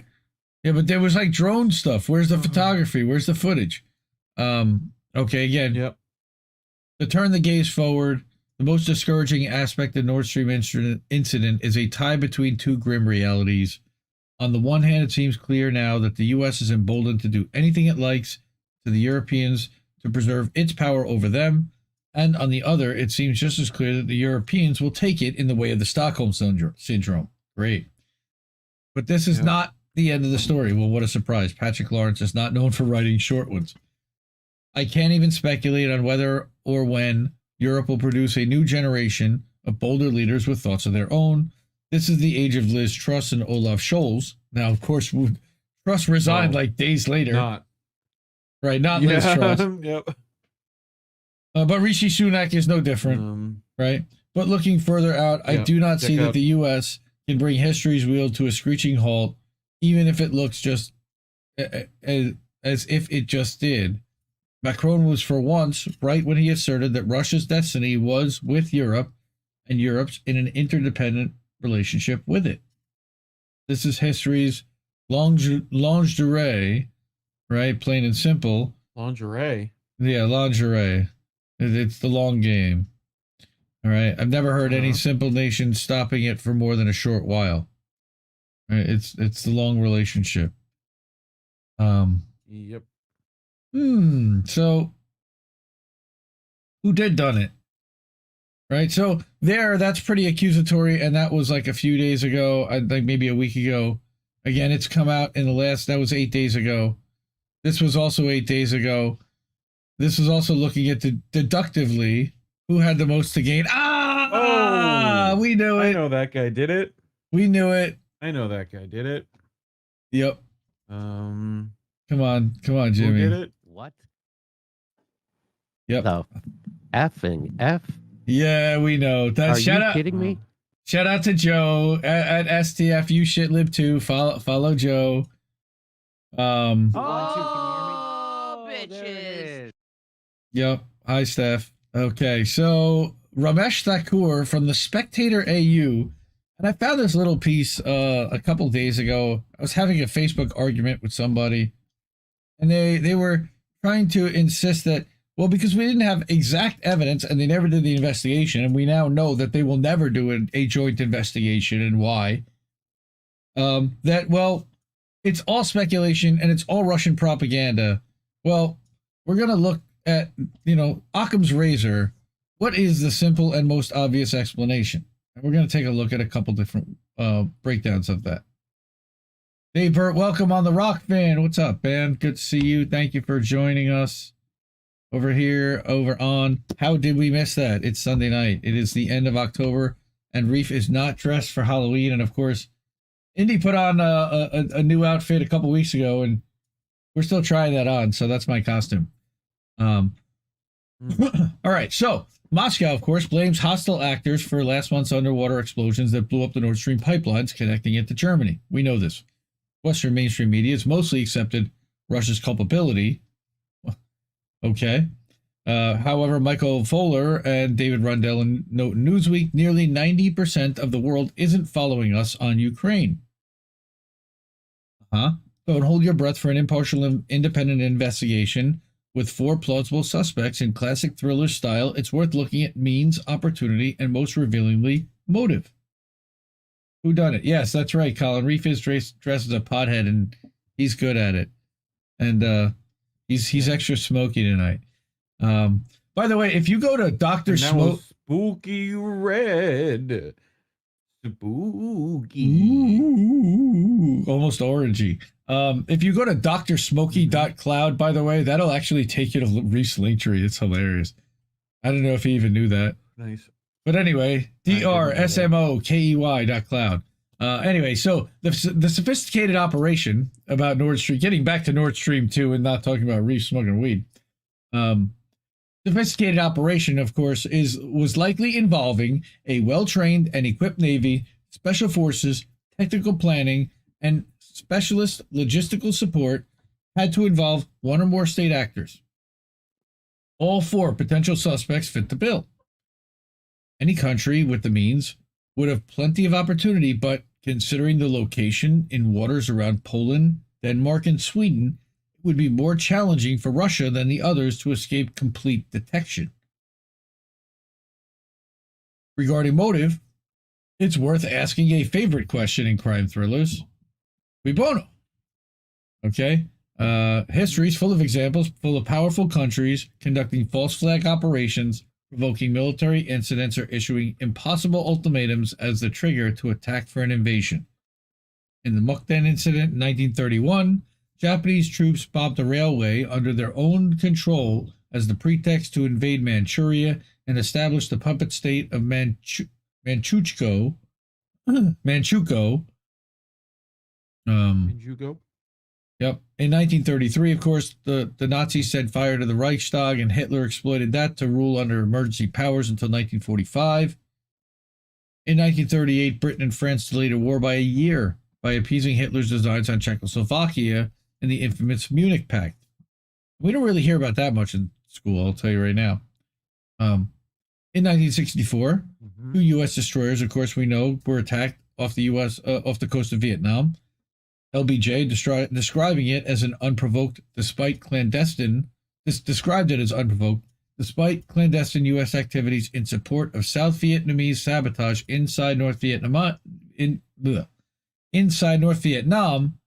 [SPEAKER 11] Yeah, but there was like drone stuff. Where's the photography? Where's the footage? Okay, again.
[SPEAKER 12] Yep.
[SPEAKER 11] To turn the gaze forward, the most discouraging aspect of Nord Stream incident is a tie between two grim realities. On the one hand, it seems clear now that the U.S. is emboldened to do anything it likes to the Europeans to preserve its power over them. And on the other, it seems just as clear that the Europeans will take it in the way of the Stockholm Syndrome. Great. But this is not the end of the story. Well, what a surprise. Patrick Lawrence is not known for writing short ones. I can't even speculate on whether or when Europe will produce a new generation of bolder leaders with thoughts of their own. This is the age of Liz Truss and Olaf Scholz. Now, of course, Truss resigned like days later.
[SPEAKER 12] Not
[SPEAKER 11] Liz Truss.
[SPEAKER 12] Yep.
[SPEAKER 11] But Rishi Sunak is no different, right? But looking further out, I do not see that the U.S. can bring history's wheel to a screeching halt, even if it looks just as if it just did. Macron was for once right when he asserted that Russia's destiny was with Europe and Europe's in an interdependent relationship with it. This is history's lingerie, right? Plain and simple.
[SPEAKER 12] Lingerie?
[SPEAKER 11] Yeah, lingerie. It's the long game. All right. I've never heard any simple nation stopping it for more than a short while. All right? It's the long relationship.
[SPEAKER 12] Yep.
[SPEAKER 11] So who did done it? Right. So that's pretty accusatory. And that was like a few days ago. I think maybe a week ago. Again, it's come out in that was 8 days ago. This was also 8 days ago. This was also looking at deductively who had the most to gain. We knew it.
[SPEAKER 12] I know that guy did it.
[SPEAKER 11] We knew it.
[SPEAKER 12] I know that guy did it.
[SPEAKER 11] Yep. Come on, Jimmy.
[SPEAKER 12] Who did it?
[SPEAKER 8] What?
[SPEAKER 11] Yep.
[SPEAKER 8] No. Effing F.
[SPEAKER 11] Yeah, we know.
[SPEAKER 8] Are you kidding me?
[SPEAKER 11] Shout out to Joe at STFU shitlib too. Follow Joe.
[SPEAKER 7] Bitches.
[SPEAKER 11] Yep. Hi, Steph. Okay, so Ramesh Thakur from the Spectator.au, and I found this little piece a couple days ago. I was having a Facebook argument with somebody, and they were trying to insist that, well, because we didn't have exact evidence and they never did the investigation, and we now know that they will never do a joint investigation, and why, it's all speculation and it's all Russian propaganda. Well, we're going to look at, Occam's razor. What is the simple and most obvious explanation? And we're going to take a look at a couple different breakdowns of that. Dave Burt, welcome on the Rock Fan. What's up, man? Good to see you. Thank you for joining us. over here, over on How Did We Miss That? It's Sunday night. It is the end of October, and Reef is not dressed for Halloween. And of course, Indy put on a new outfit a couple weeks ago, and we're still trying that on. So that's my costume. All right. So Moscow, of course, blames hostile actors for last month's underwater explosions that blew up the Nord Stream pipelines connecting it to Germany. We know this. Western mainstream media has mostly accepted Russia's culpability. Okay. However, Michael Fowler and David Rundell note in Newsweek, nearly 90% of the world isn't following us on Ukraine. Don't hold your breath for an impartial and independent investigation with 4 plausible suspects in classic thriller style. It's worth looking at means, opportunity, and most revealingly, motive. Who done it? Yes, that's right, Colin. Reef is dressed as a pothead, and he's good at it. And he's extra smoky tonight. By the way, if you go to Dr. Smoke,
[SPEAKER 12] spooky red, spooky,
[SPEAKER 11] almost orangey. If you go to drsmokey.cloud, by the way, that'll actually take you to Reef's link tree. It's hilarious. I don't know if you even knew that.
[SPEAKER 12] Nice.
[SPEAKER 11] But anyway, drsmokey.cloud. Anyway, so the sophisticated operation about Nord Stream, getting back to Nord Stream 2 and not talking about Reef smoking weed. Sophisticated operation, of course, was likely involving a well-trained and equipped Navy, special forces, technical planning, and specialist logistical support, had to involve one or more state actors. All 4 potential suspects fit the bill. Any country with the means would have plenty of opportunity, but considering the location in waters around Poland, Denmark, and Sweden, it would be more challenging for Russia than the others to escape complete detection. Regarding motive, it's worth asking a favorite question in crime thrillers. Cui bono? Okay? History is full of examples, full of powerful countries conducting false flag operations, provoking military incidents, or issuing impossible ultimatums as the trigger to attack for an invasion. In the Mukden incident in 1931, Japanese troops bombed a railway under their own control as the pretext to invade Manchuria and establish the puppet state of Manchukuo. Yep. In 1933, of course, the Nazis set fire to the Reichstag, and Hitler exploited that to rule under emergency powers until 1945. In 1938, Britain and France delayed a war by a year by appeasing Hitler's designs on Czechoslovakia in the infamous Munich Pact. We don't really hear about that much in school, I'll tell you right now. In 1964, 2 U.S. destroyers, of course, we know, were attacked off the coast of Vietnam. LBJ describing it as an unprovoked, described it as unprovoked, despite clandestine U.S. activities in support of South Vietnamese sabotage inside North Vietnam,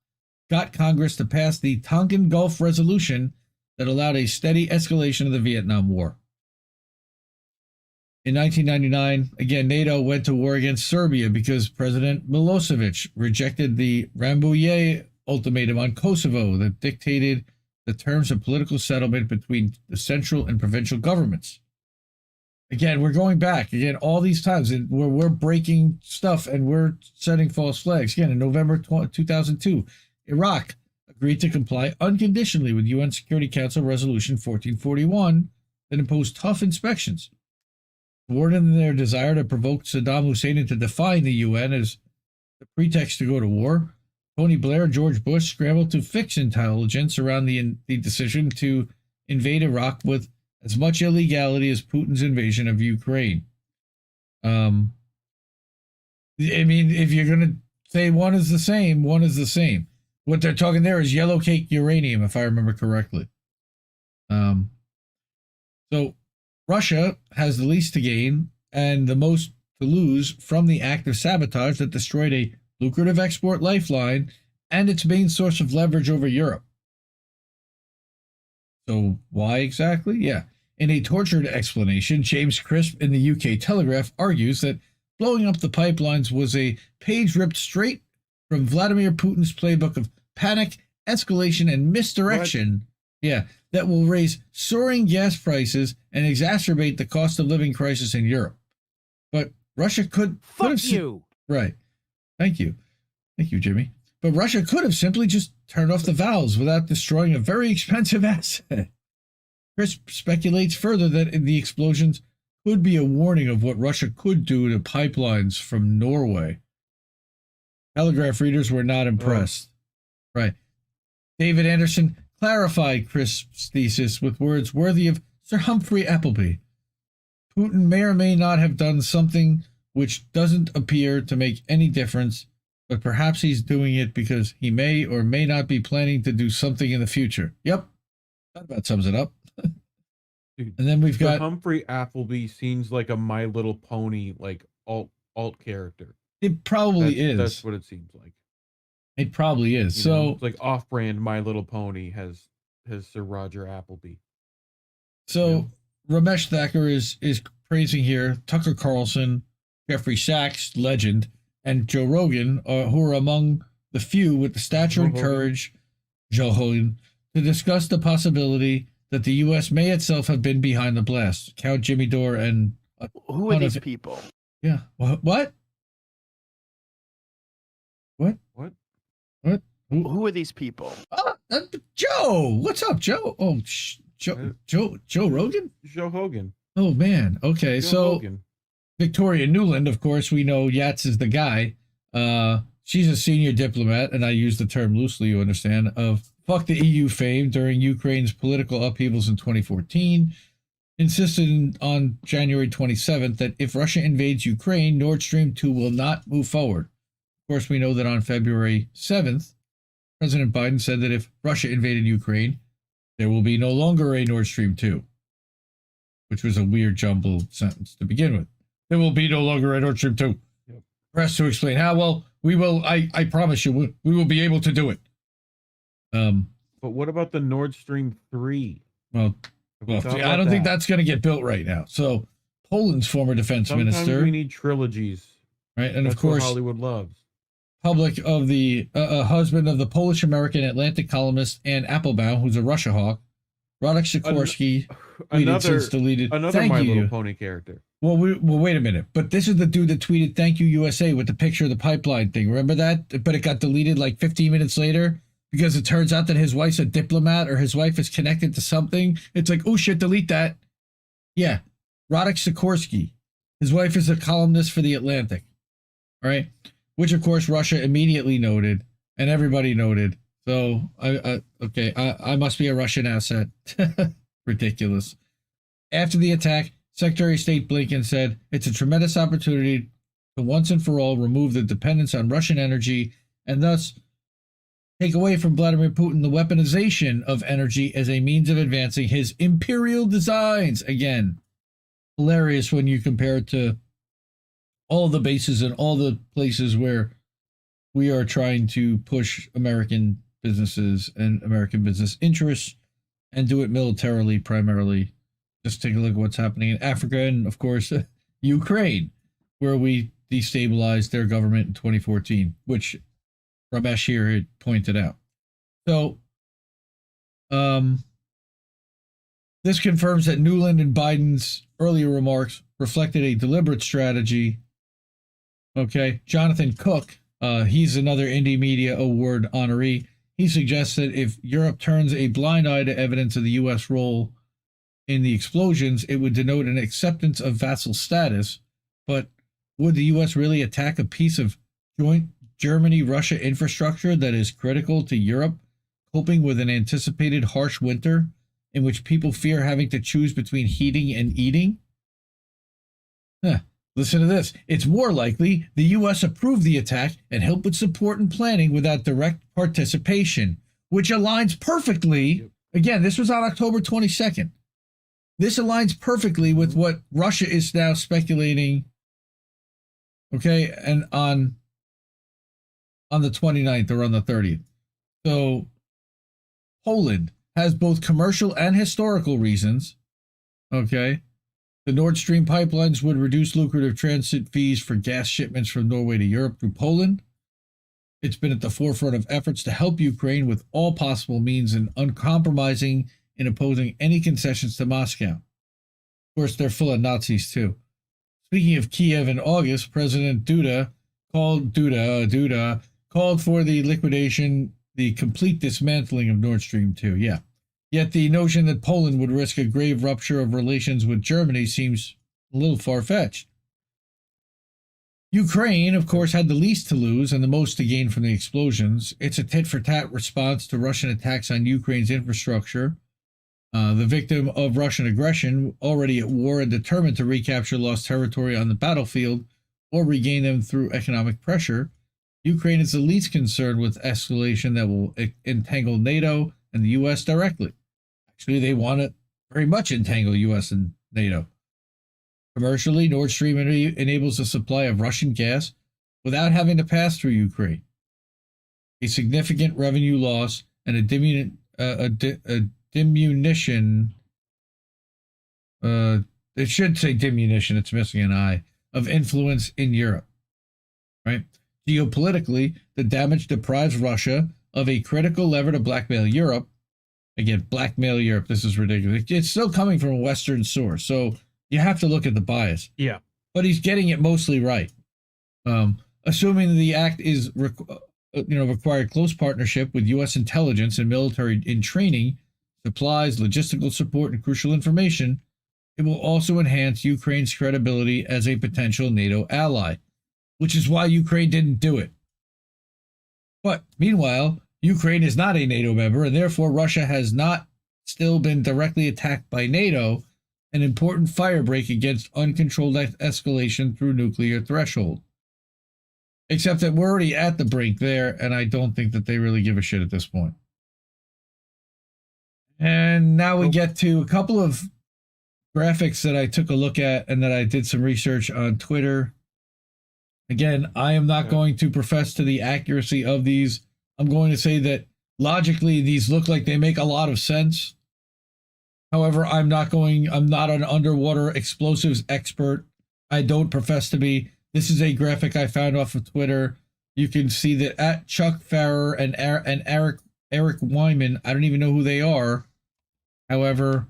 [SPEAKER 11] got Congress to pass the Tonkin Gulf Resolution that allowed a steady escalation of the Vietnam War. In 1999, again, NATO went to war against Serbia because President Milosevic rejected the Rambouillet ultimatum on Kosovo that dictated the terms of political settlement between the central and provincial governments. Again, we're going back, all these times where we're breaking stuff and we're setting false flags. Again, in November 2002, Iraq agreed to comply unconditionally with UN Security Council Resolution 1441 that imposed tough inspections. Thwarted in their desire to provoke Saddam Hussein into defying the UN as the pretext to go to war, Tony Blair and George Bush scrambled to fix intelligence around the decision to invade Iraq with as much illegality as Putin's invasion of Ukraine. I mean, if you're going to say one is the same, one is the same. What they're talking there is yellow cake uranium, if I remember correctly. So Russia has the least to gain and the most to lose from the act of sabotage that destroyed a lucrative export lifeline and its main source of leverage over Europe. So why exactly? Yeah. In a tortured explanation, James Crisp in the UK Telegraph argues that blowing up the pipelines was a page ripped straight from Vladimir Putin's playbook of panic, escalation, and misdirection Yeah, that will raise soaring gas prices and exacerbate the cost of living crisis in Europe. But Russia could have
[SPEAKER 8] you.
[SPEAKER 11] Right. Thank you, Jimmy. But Russia could have simply just turned off the valves without destroying a very expensive asset. Chris speculates further that the explosions could be a warning of what Russia could do to pipelines from Norway. Telegraph readers were not impressed. Right. David Anderson clarified Chris' thesis with words worthy of Sir Humphrey Appleby. Putin may or may not have done something which doesn't appear to make any difference, but perhaps he's doing it because he may or may not be planning to do something in the future. Yep. That about sums it up.
[SPEAKER 12] Dude,
[SPEAKER 11] and then we've got
[SPEAKER 12] Humphrey Appleby seems like a My Little Pony like alt character.
[SPEAKER 11] It probably is.
[SPEAKER 12] That's what it seems like.
[SPEAKER 11] It probably is.
[SPEAKER 12] You
[SPEAKER 11] so
[SPEAKER 12] know, it's like off-brand My Little Pony has Sir Roger Appleby.
[SPEAKER 11] So Ramesh Thakur is praising here Tucker Carlson, Jeffrey Sachs, legend, and Joe Rogan, who are among the few with the stature and courage, Joe Rogan, to discuss the possibility that the U.S. may itself have been behind the blast. Count Jimmy Dore and
[SPEAKER 13] who are these people?
[SPEAKER 11] Yeah. What?
[SPEAKER 13] Who are these people?
[SPEAKER 11] Joe. What's up, Joe? Oh, Joe Rogan?
[SPEAKER 12] Joe Hogan.
[SPEAKER 11] Oh, man. Okay, so
[SPEAKER 12] Hogan.
[SPEAKER 11] Victoria Newland, of course, we know Yats is the guy. She's a senior diplomat, and I use the term loosely, you understand, of fuck the EU fame during Ukraine's political upheavals in 2014, insisted on January 27th that if Russia invades Ukraine, Nord Stream 2 will not move forward. Of course, we know that on February 7th, President Biden said that if Russia invaded Ukraine, there will be no longer a Nord Stream 2, which was a weird jumbled sentence to begin with. There will be no longer a Nord Stream 2. Yep. Press to explain how. Well, we will, I promise you, we will be able to do it.
[SPEAKER 12] But what about the Nord Stream 3?
[SPEAKER 11] Well, I don't think that's going to get built right now. So Poland's former defense minister.
[SPEAKER 12] We need trilogies.
[SPEAKER 11] Right, and
[SPEAKER 12] that's
[SPEAKER 11] of course,
[SPEAKER 12] what Hollywood loves.
[SPEAKER 11] Public of the husband of the Polish-American Atlantic columnist Anne Applebaum, who's a Russia hawk, Radek Sikorski,
[SPEAKER 12] another My Little Pony character.
[SPEAKER 11] Well, wait a minute. But this is the dude that tweeted "Thank you USA" with the picture of the pipeline thing. Remember that? But it got deleted like 15 minutes later because it turns out that his wife's a diplomat or his wife is connected to something. It's like, oh shit, delete that. Yeah, Radek Sikorski. His wife is a columnist for the Atlantic. All right. Which, of course, Russia immediately noted, and everybody noted. So, I must be a Russian asset. Ridiculous. After the attack, Secretary of State Blinken said, it's a tremendous opportunity to once and for all remove the dependence on Russian energy and thus take away from Vladimir Putin the weaponization of energy as a means of advancing his imperial designs. Again, hilarious when you compare it to all the bases and all the places where we are trying to push American businesses and American business interests and do it militarily primarily. Just take a look at what's happening in Africa and, of course, Ukraine, where we destabilized their government in 2014, which Ramesh here had pointed out. So, this confirms that Newland and Biden's earlier remarks reflected a deliberate strategy. Okay, Jonathan Cook, he's another Indie Media Award honoree. He suggests that if Europe turns a blind eye to evidence of the U.S. role in the explosions, it would denote an acceptance of vassal status. But would the U.S. really attack a piece of joint Germany-Russia infrastructure that is critical to Europe, coping with an anticipated harsh winter in which people fear having to choose between heating and eating? Listen to this. It's more likely the U.S. approved the attack and helped with support and planning without direct participation, which aligns perfectly. Again, this was on October 22nd. This aligns perfectly with what Russia is now speculating. Okay, and on the 29th or on the 30th. So Poland has both commercial and historical reasons. Okay. The Nord Stream pipelines would reduce lucrative transit fees for gas shipments from Norway to Europe through Poland. It's been at the forefront of efforts to help Ukraine with all possible means and uncompromising in opposing any concessions to Moscow. Of course, they're full of Nazis too. Speaking of Kiev in August, President Duda called for the liquidation, the complete dismantling of Nord Stream 2. Yeah. Yet the notion that Poland would risk a grave rupture of relations with Germany seems a little far-fetched. Ukraine, of course, had the least to lose and the most to gain from the explosions. It's a tit-for-tat response to Russian attacks on Ukraine's infrastructure. The victim of Russian aggression, already at war and determined to recapture lost territory on the battlefield or regain them through economic pressure, Ukraine is the least concerned with escalation that will entangle NATO and the U.S. directly. Actually, they want to very much entangle U.S. and NATO. Commercially, Nord Stream enables the supply of Russian gas without having to pass through Ukraine. A significant revenue loss and a diminution. It should say diminution. It's missing an I of influence in Europe. Right. Geopolitically, the damage deprives Russia of a critical lever to blackmail Europe. Again, blackmail Europe. This is ridiculous. It's still coming from a Western source, so you have to look at the bias.
[SPEAKER 12] Yeah.
[SPEAKER 11] But he's getting it mostly right. Assuming the act is required close partnership with U.S. intelligence and military in training, supplies, logistical support, and crucial information, it will also enhance Ukraine's credibility as a potential NATO ally, which is why Ukraine didn't do it. But meanwhile, Ukraine is not a NATO member, and therefore Russia has not still been directly attacked by NATO, an important firebreak against uncontrolled escalation through nuclear threshold. Except that we're already at the brink there, and I don't think that they really give a shit at this point. And now we get to a couple of graphics that I took a look at and that I did some research on Twitter. Again, I am not going to profess to the accuracy of these. I'm going to say that logically these look like they make a lot of sense. However, I'm not an underwater explosives expert. I don't profess to be. This is a graphic I found off of Twitter. You can see that at Chuck Farrer and Eric Wyman, I don't even know who they are. However,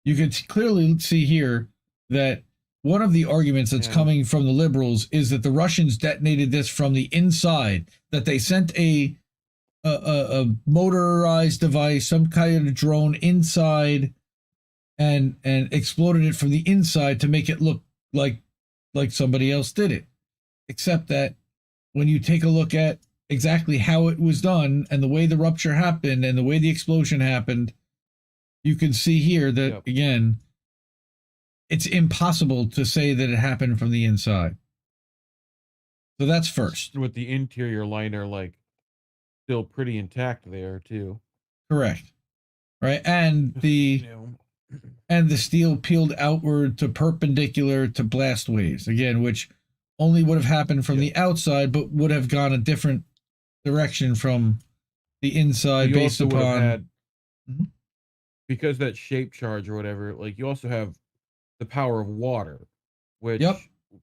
[SPEAKER 11] you can clearly see here that one of the arguments that's coming from the liberals is that the Russians detonated this from the inside, that they sent a motorized device, some kind of drone inside and exploded it from the inside to make it look like somebody else did it. Except that when you take a look at exactly how it was done and the way the rupture happened and the way the explosion happened, you can see here that, again, it's impossible to say that it happened from the inside. So that's first.
[SPEAKER 12] With the interior liner, still pretty intact there, too.
[SPEAKER 11] Correct. Right. And the steel peeled outward to perpendicular to blast waves, again, which only would have happened from the outside, but would have gone a different direction from the inside based upon...
[SPEAKER 12] Because that shape charge or whatever, you also have the power of water, which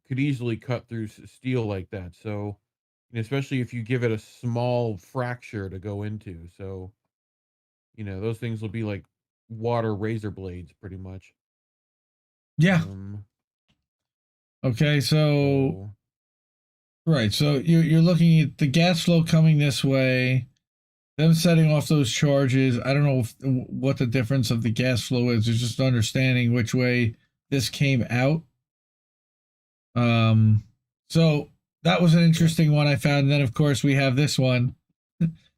[SPEAKER 12] could easily cut through steel like that. So, especially if you give it a small fracture to go into. So, those things will be like water razor blades pretty much.
[SPEAKER 11] Yeah. Okay, so... Right, so you're looking at the gas flow coming this way, them setting off those charges. I don't know what the difference of the gas flow is. It's just understanding which way this came out. So that was an interesting one I found. And then, of course, we have this one.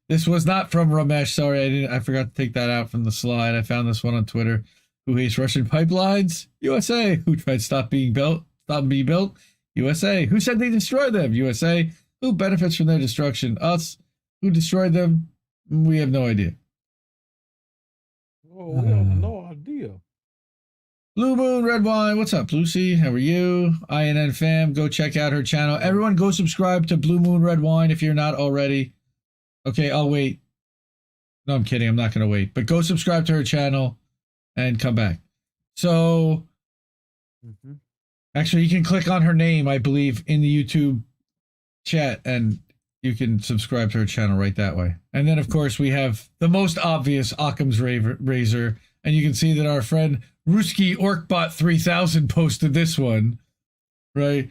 [SPEAKER 11] This was not from Ramesh. Sorry, I forgot to take that out from the slide. I found this one on Twitter. Who hates Russian pipelines? USA. Who tried to stop being built? USA. Who said they destroyed them? USA. Who benefits from their destruction? Us. Who destroyed them? We have no idea.
[SPEAKER 12] Oh, we have no idea.
[SPEAKER 11] Blue Moon Red Wine. What's up, Lucy? How are you? INN fam, go check out her channel. Everyone go subscribe to Blue Moon Red Wine if you're not already. Okay, I'll wait. No, I'm kidding. I'm not going to wait. But go subscribe to her channel and come back. So, actually, you can click on her name, I believe, in the YouTube chat, and you can subscribe to our channel right that way. And then, of course, we have the most obvious Occam's razor. And you can see that our friend Ruski Orkbot 3000 posted this one, right?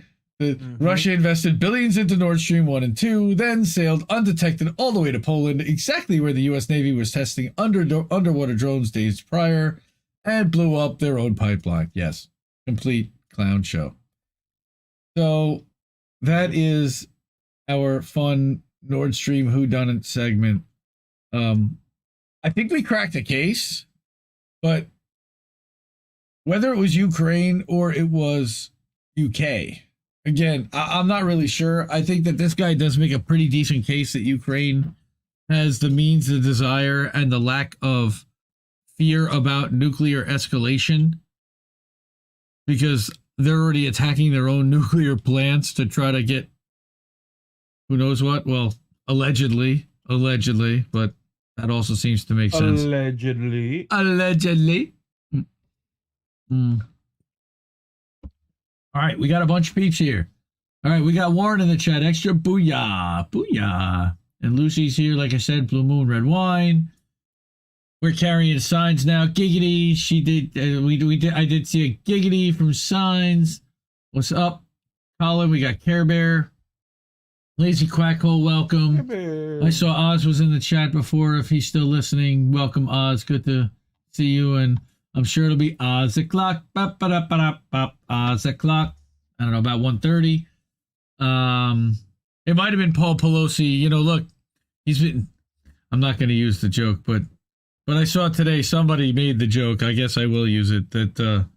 [SPEAKER 11] Russia invested billions into Nord Stream 1 and 2, then sailed undetected all the way to Poland, exactly where the U.S. Navy was testing underwater drones days prior, and blew up their own pipeline. Yes, complete clown show. So that is our fun Nord Stream whodunit segment. I think we cracked a case, but whether it was Ukraine or it was UK, again, I'm not really sure. I think that this guy does make a pretty decent case that Ukraine has the means, the desire, and the lack of fear about nuclear escalation, because they're already attacking their own nuclear plants to try to get who knows what. Well, allegedly, but that also seems to make sense.
[SPEAKER 12] Allegedly.
[SPEAKER 11] All right, we got a bunch of peeps here. All right, we got Warren in the chat. Extra booyah, booyah. And Lucy's here, like I said, Blue Moon, Red Wine. We're carrying signs now. Giggity, she did. I did see a giggity from Signs. What's up, Colin? We got Care Bear. Lazy Quackhole, welcome. I saw Oz was in the chat before. If he's still listening, welcome, Oz. Good to see you. And I'm sure it'll be Oz o'clock. Oz o'clock. I don't know, about 1:30. It might have been Paul Pelosi. You know, look, he's been. I'm not going to use the joke, but I saw today somebody made the joke. I guess I will use it. That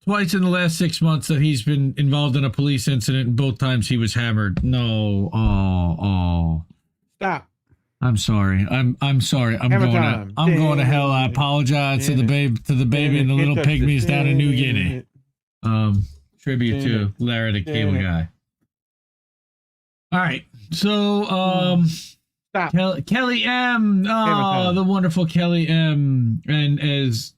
[SPEAKER 11] twice in the last 6 months that he's been involved in a police incident, and both times he was hammered. No,
[SPEAKER 12] Stop.
[SPEAKER 11] I'm sorry. I'm sorry. I'm going to hell. I apologize to the baby and the little pygmies down in New Guinea. Tribute to Larry the Cable Guy. All right. So Kelly M. Oh, the wonderful Kelly M. And as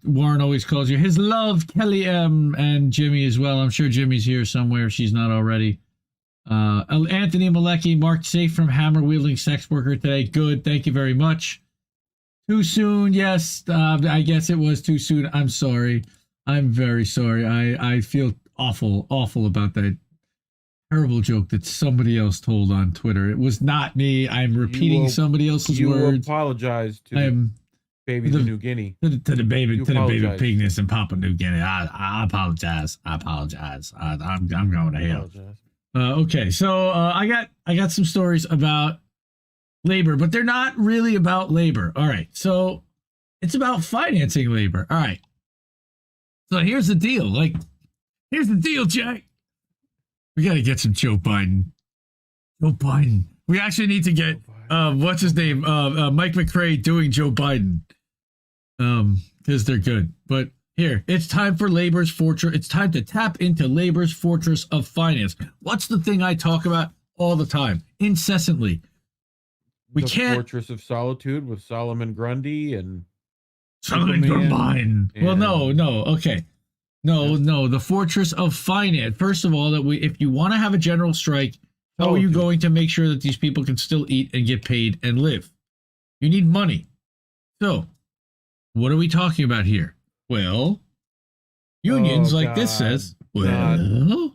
[SPEAKER 11] Warren always calls you his love, Kelly M. and Jimmy as well. I'm sure Jimmy's here somewhere if she's not already. Anthony Malecki marked safe from hammer-wielding sex worker today. Good. Thank you very much. Too soon. Yes. I guess it was too soon. I'm sorry. I'm very sorry. I feel awful about that terrible joke that somebody else told on Twitter. It was not me. I'm repeating somebody else's words.
[SPEAKER 12] You apologize to baby the New Guinea. To the baby pigness in Papua New Guinea. I apologize. I'm going to hell.
[SPEAKER 11] Okay, so I got some stories about labor, but they're not really about labor. All right, so it's about financing labor. All right, so here's the deal. Here's the deal, Jack. We got to get some Joe Biden. We actually need to get what's his name, Mike McRae doing Joe Biden, because they're good. But here, it's time for labor's fortress. It's time to tap into labor's fortress of finance. What's the thing I talk about all the time, incessantly? The
[SPEAKER 12] Fortress of Solitude with Solomon Grundy and
[SPEAKER 11] Solomon Grundy. Well, no, okay. No, the fortress of finance. First of all, if you want to have a general strike, how are you going to make sure that these people can still eat and get paid and live? You need money. So, what are we talking about here? Well, unions this says, no.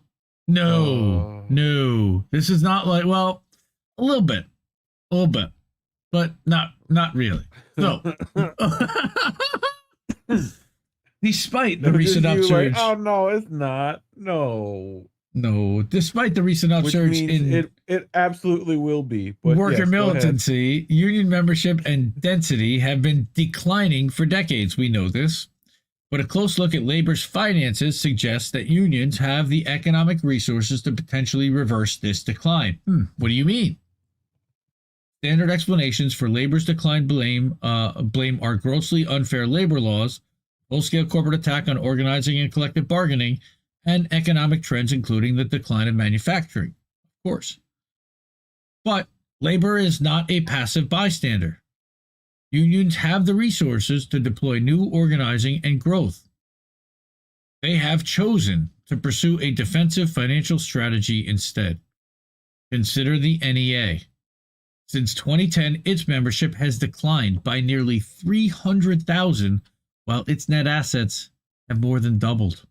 [SPEAKER 11] This is not like, well, a little bit, but not really. So, despite the recent upsurge.
[SPEAKER 12] Oh, no, it's not. No,
[SPEAKER 11] despite the recent upsurge
[SPEAKER 12] it absolutely will be. But
[SPEAKER 11] worker militancy, union membership, and density have been declining for decades. We know this. But a close look at labor's finances suggests that unions have the economic resources to potentially reverse this decline. What do you mean? Standard explanations for labor's decline blame are grossly unfair labor laws, full-scale corporate attack on organizing and collective bargaining, and economic trends, including the decline of manufacturing, of course. But labor is not a passive bystander. Unions have the resources to deploy new organizing and growth. They have chosen to pursue a defensive financial strategy instead. Consider the NEA. Since 2010, its membership has declined by nearly 300,000, while its net assets have more than doubled.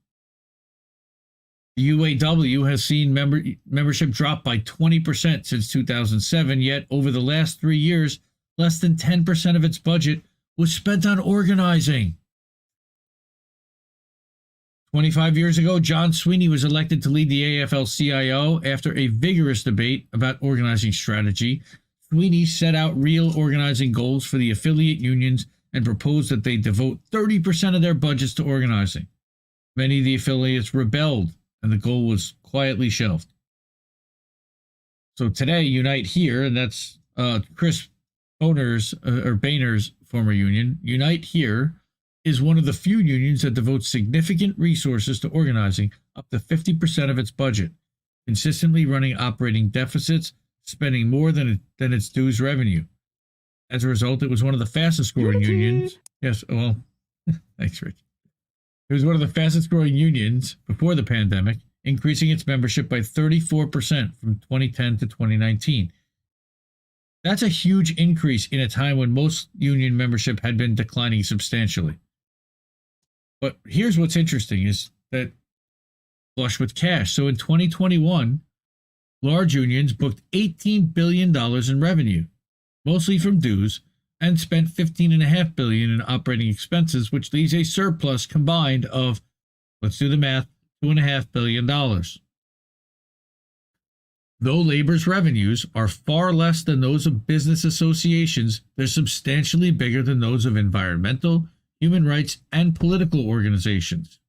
[SPEAKER 11] The UAW has seen membership drop by 20% since 2007, yet over the last 3 years, less than 10% of its budget was spent on organizing. 25 years ago, John Sweeney was elected to lead the AFL-CIO after a vigorous debate about organizing strategy. Sweeney set out real organizing goals for the affiliate unions and proposed that they devote 30% of their budgets to organizing. Many of the affiliates rebelled, and the goal was quietly shelved. So today, Unite Here, and that's Chris Boehner's former union, Unite Here is one of the few unions that devotes significant resources to organizing, up to 50% of its budget, consistently running operating deficits, spending more than its dues revenue. As a result, it was one of the fastest growing unions. Yes, well, thanks, Rich. It was one of the fastest growing unions before the pandemic, increasing its membership by 34% from 2010 to 2019. That's a huge increase in a time when most union membership had been declining substantially. But here's what's interesting is that flush with cash. So in 2021, large unions booked $18 billion in revenue, mostly from dues, and spent $15.5 billion in operating expenses, which leaves a surplus combined of, let's do the math, $2.5 billion. Though labor's revenues are far less than those of business associations, they're substantially bigger than those of environmental, human rights, and political organizations.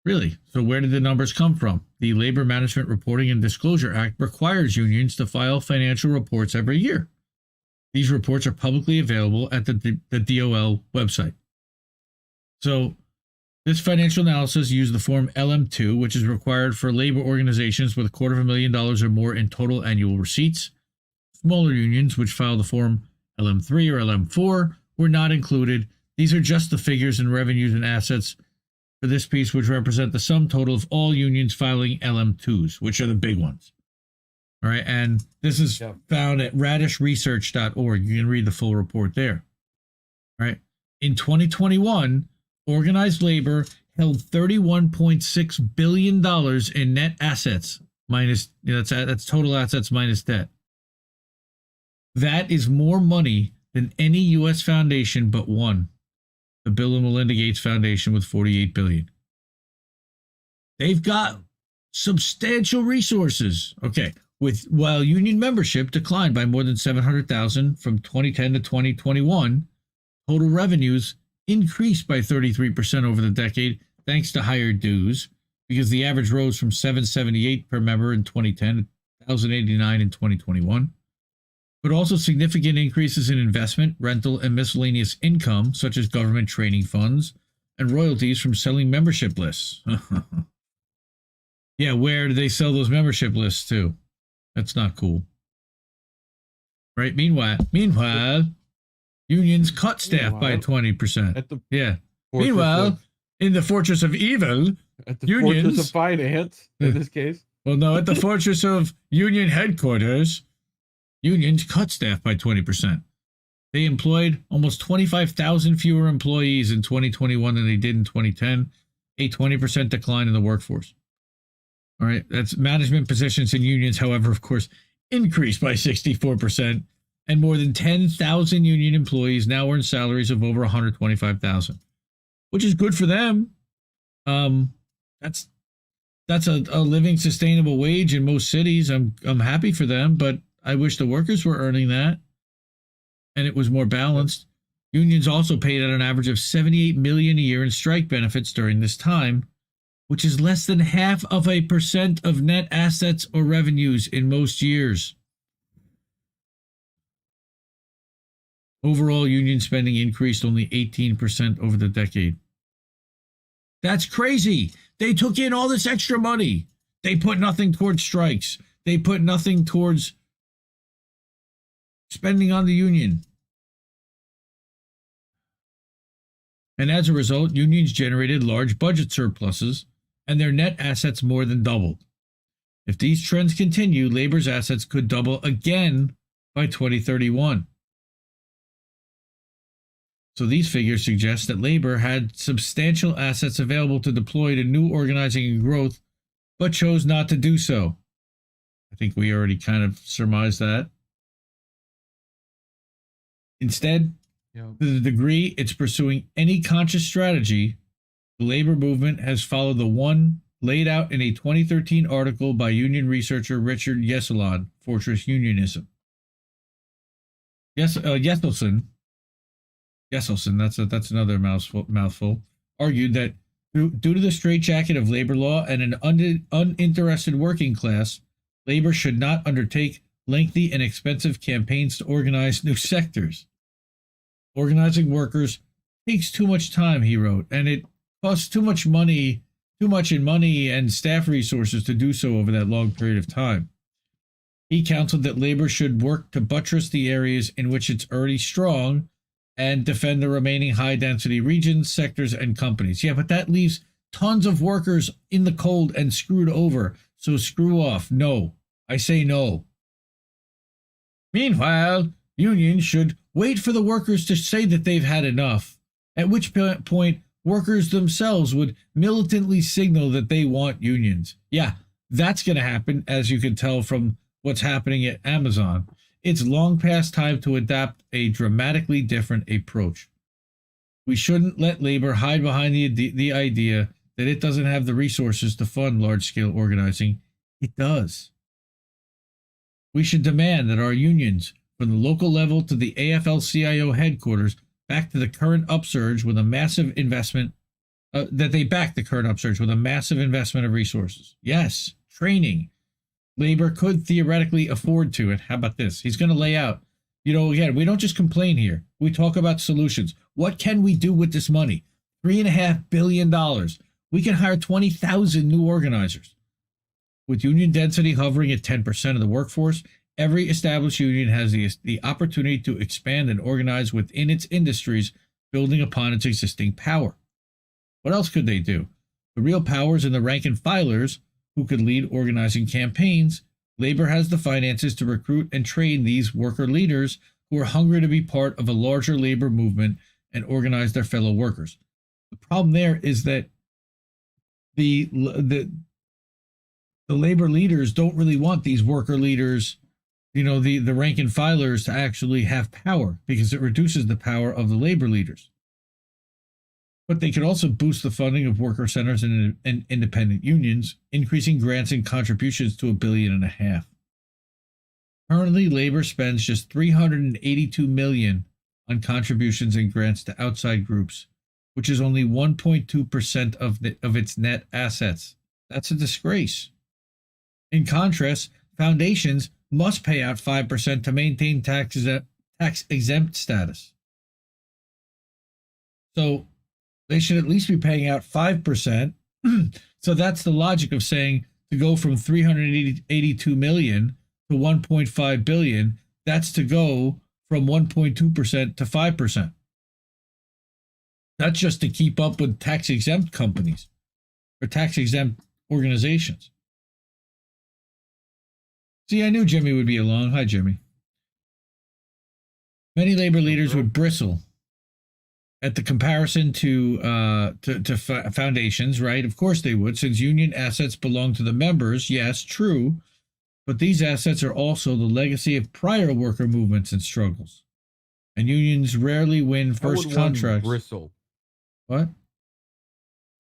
[SPEAKER 11] Really? So where did the numbers come from? The Labor Management Reporting and Disclosure Act requires unions to file financial reports every year. These reports are publicly available at the DOL website. So this financial analysis used the form LM2, which is required for labor organizations with $250,000 or more in total annual receipts. Smaller unions, which file the form LM3 or LM4, were not included. These are just the figures and revenues and assets for this piece, which represent the sum total of all unions filing LM2s, which are the big ones. All right, and this is found at radishresearch.org. You can read the full report there. All right, in 2021, organized labor held $31.6 billion in net assets, minus, that's total assets minus debt. That is more money than any U.S. foundation but one, the Bill and Melinda Gates Foundation, with $48 billion. They've got substantial resources. Okay, while union membership declined by more than 700,000 from 2010 to 2021, total revenues increased by 33% over the decade, thanks to higher dues, because the average rose from $778 per member in 2010 to $1,089 in 2021. But also significant increases in investment, rental, and miscellaneous income, such as government training funds and royalties from selling membership lists. Yeah, where do they sell those membership lists to? That's not cool. Right? Meanwhile, unions cut staff by 20%. Meanwhile, in the Fortress of Evil,
[SPEAKER 12] at the
[SPEAKER 11] unions,
[SPEAKER 12] Fortress of Finance, in this case.
[SPEAKER 11] Well, no, at the Fortress of Union Headquarters, unions cut staff by 20%. They employed almost 25,000 fewer employees in 2021 than they did in 2010, a 20% decline in the workforce. All right, that's management positions in unions, however, of course, increased by 64%, and more than 10,000 union employees now earn salaries of over $125,000, which is good for them. That's a living sustainable wage in most cities. I'm happy for them, but I wish the workers were earning that and it was more balanced. Unions also paid out an average of $78 million a year in strike benefits during this time, which is less than 0.5% of net assets or revenues in most years. Overall, union spending increased only 18% over the decade. That's crazy. They took in all this extra money. They put nothing towards strikes. They put nothing towards spending on the union. And as a result, unions generated large budget surpluses, and their net assets more than doubled. If these trends continue, labor's assets could double again by 2031. So these figures suggest that labor had substantial assets available to deploy to new organizing and growth, but chose not to do so. I think we already kind of surmised that. Instead, to the degree it's pursuing any conscious strategy, the labor movement has followed the one laid out in a 2013 article by union researcher Richard Yeselon, Fortress Unionism. Yeselson, that's another mouthful, argued that due to the straitjacket of labor law and an uninterested working class, labor should not undertake lengthy and expensive campaigns to organize new sectors. Organizing workers takes too much time, he wrote, and it costs too much in money and staff resources to do so over that long period of time. He counseled that labor should work to buttress the areas in which it's already strong and defend the remaining high-density regions, sectors, and companies. Yeah, but that leaves tons of workers in the cold and screwed over, so screw off. No. I say no. Meanwhile, unions should wait for the workers to say that they've had enough, at which point workers themselves would militantly signal that they want unions. Yeah, that's going to happen, as you can tell from what's happening at Amazon. It's long past time to adopt a dramatically different approach. We shouldn't let labor hide behind the idea that it doesn't have the resources to fund large-scale organizing. It does. We should demand that our unions, from the local level to the AFL-CIO headquarters, back to the current upsurge with a massive investment, that they back the current upsurge with a massive investment of resources. Yes, training. Labor could theoretically afford to it. How about this? He's going to lay out, again, we don't just complain here. We talk about solutions. What can we do with this money? $3.5 billion. We can hire 20,000 new organizers. With union density hovering at 10% of the workforce, every established union has the opportunity to expand and organize within its industries, building upon its existing power. What else could they do? The real power is in the rank and filers who could lead organizing campaigns. Labor has the finances to recruit and train these worker leaders who are hungry to be part of a larger labor movement and organize their fellow workers. The problem there is that the labor leaders don't really want these worker leaders, the rank and filers, to actually have power, because it reduces the power of the labor leaders. But they could also boost the funding of worker centers and independent unions, increasing grants and contributions to $1.5 billion. Currently, labor spends just $382 million on contributions and grants to outside groups, which is only 1.2% of its net assets. That's a disgrace. In contrast, foundations must pay out 5% to maintain tax-exempt status. So they should at least be paying out 5%. So that's the logic of saying to go from $382 million to $1.5 billion, that's to go from 1.2% to 5%. That's just to keep up with tax-exempt companies or tax-exempt organizations. See, I knew Jimmy would be along. Hi, Jimmy. Many labor leaders would bristle at the comparison to foundations, right? Of course they would, since union assets belong to the members. Yes, true. But these assets are also the legacy of prior worker movements and struggles. And unions rarely win first contracts.
[SPEAKER 12] Bristle.
[SPEAKER 11] What?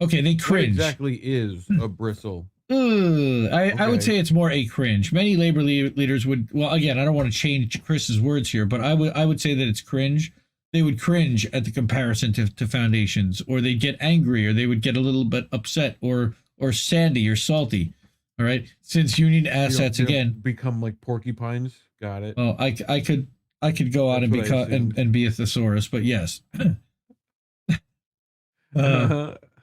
[SPEAKER 11] Okay, they cringe.
[SPEAKER 12] What exactly is a bristle?
[SPEAKER 11] I would say it's more a cringe. Many labor leaders would, well, again, I don't want to change Chris's words here, but I would say that it's cringe. They would cringe at the comparison to foundations, or they'd get angry, or they would get a little bit upset, or sandy or salty. All right, since union assets again
[SPEAKER 12] become like porcupines. Got it.
[SPEAKER 11] Oh, I could go out and be a thesaurus, but yes.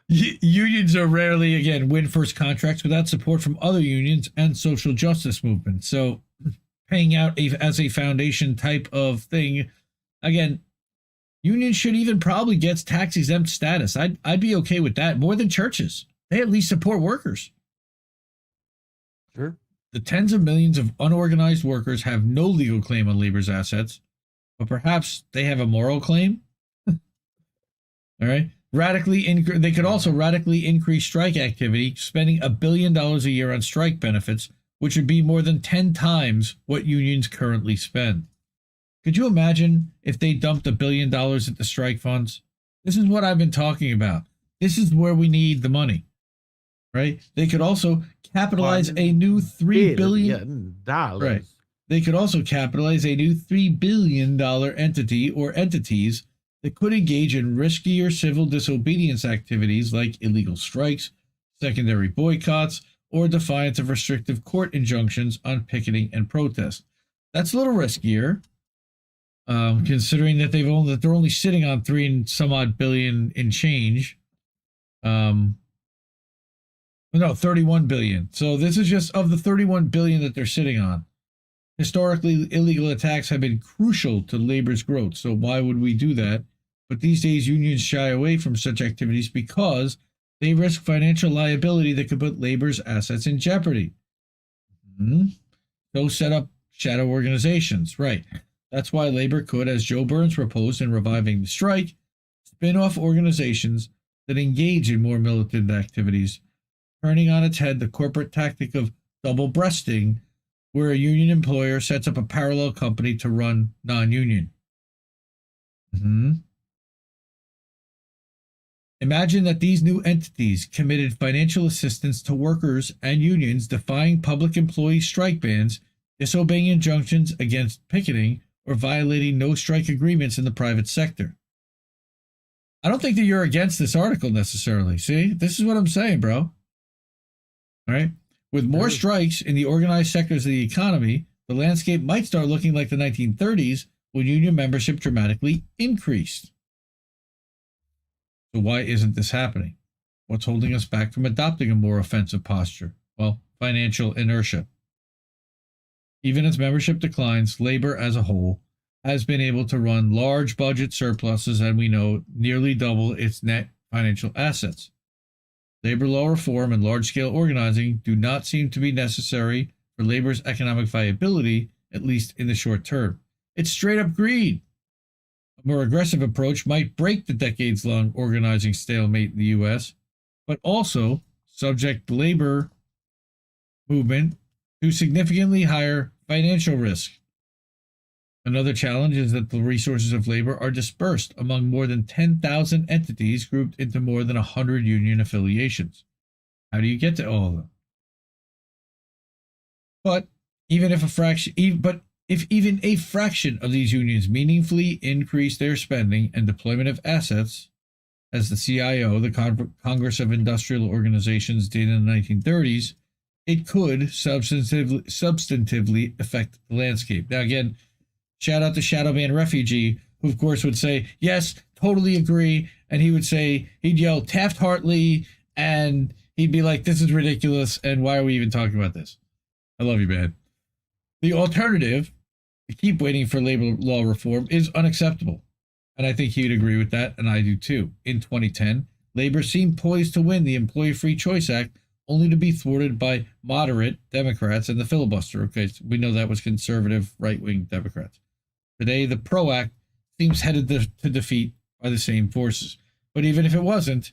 [SPEAKER 11] Unions are rarely, again, win first contracts without support from other unions and social justice movements. So paying out as a foundation type of thing, again, unions should even probably get tax exempt status. I'd be okay with that more than churches. They at least support workers.
[SPEAKER 12] Sure.
[SPEAKER 11] The tens of millions of unorganized workers have no legal claim on labor's assets, but perhaps they have a moral claim. All right. They could also radically increase strike activity, spending $1 billion a year on strike benefits, which would be more than 10 times what unions currently spend. Could you imagine if they dumped $1 billion at the strike funds? This is what I've been talking about. This is where we need the money, right? They could also capitalize a new $3 billion. Right. They could also capitalize a new $3 billion entity or entities that could engage in riskier civil disobedience activities like illegal strikes, secondary boycotts, or defiance of restrictive court injunctions on picketing and protest. That's a little riskier, considering that they're only sitting on $3 and some odd billion in change. No, $31 billion. So this is just of the $31 billion that they're sitting on. Historically, illegal attacks have been crucial to labor's growth. So why would we do that? But these days, unions shy away from such activities because they risk financial liability that could put labor's assets in jeopardy. So set up shadow organizations. Right. That's why labor could, as Joe Burns proposed in reviving the strike, spin off organizations that engage in more militant activities, turning on its head the corporate tactic of double-breasting, where a union employer sets up a parallel company to run non-union. Imagine that these new entities committed financial assistance to workers and unions defying public employee strike bans, disobeying injunctions against picketing, or violating no-strike agreements in the private sector. I don't think that you're against this article necessarily. See, this is what I'm saying, bro. All right. With more strikes in the organized sectors of the economy, the landscape might start looking like the 1930s when union membership dramatically increased. So why isn't this happening? What's holding us back from adopting a more offensive posture? Well, financial inertia. Even as membership declines, labor as a whole has been able to run large budget surpluses, and we know nearly double its net financial assets. Labor law reform and large-scale organizing do not seem to be necessary for labor's economic viability, at least in the short term. It's straight-up greed. A more aggressive approach might break the decades-long organizing stalemate in the U.S., but also subject the labor movement to significantly higher financial risk. Another challenge is that the resources of labor are dispersed among more than 10,000 entities grouped into more than 100 union affiliations. How do you get to all of them? But even if even a fraction of these unions meaningfully increase their spending and deployment of assets, as the CIO, the Congress of Industrial Organizations, did in the 1930s, it could substantively affect the landscape. Now, again, shout out to Shadowban Refugee, who of course would say, yes, totally agree. And he would say, he'd yell Taft-Hartley, and he'd be like, this is ridiculous, and why are we even talking about this? I love you, man. The alternative, to keep waiting for labor law reform, is unacceptable. And I think he'd agree with that, and I do too. In 2010, labor seemed poised to win the Employee Free Choice Act, only to be thwarted by moderate Democrats and the filibuster. Okay, so we know that was conservative, right-wing Democrats. Today, the PRO Act seems headed to defeat by the same forces. But even if it wasn't,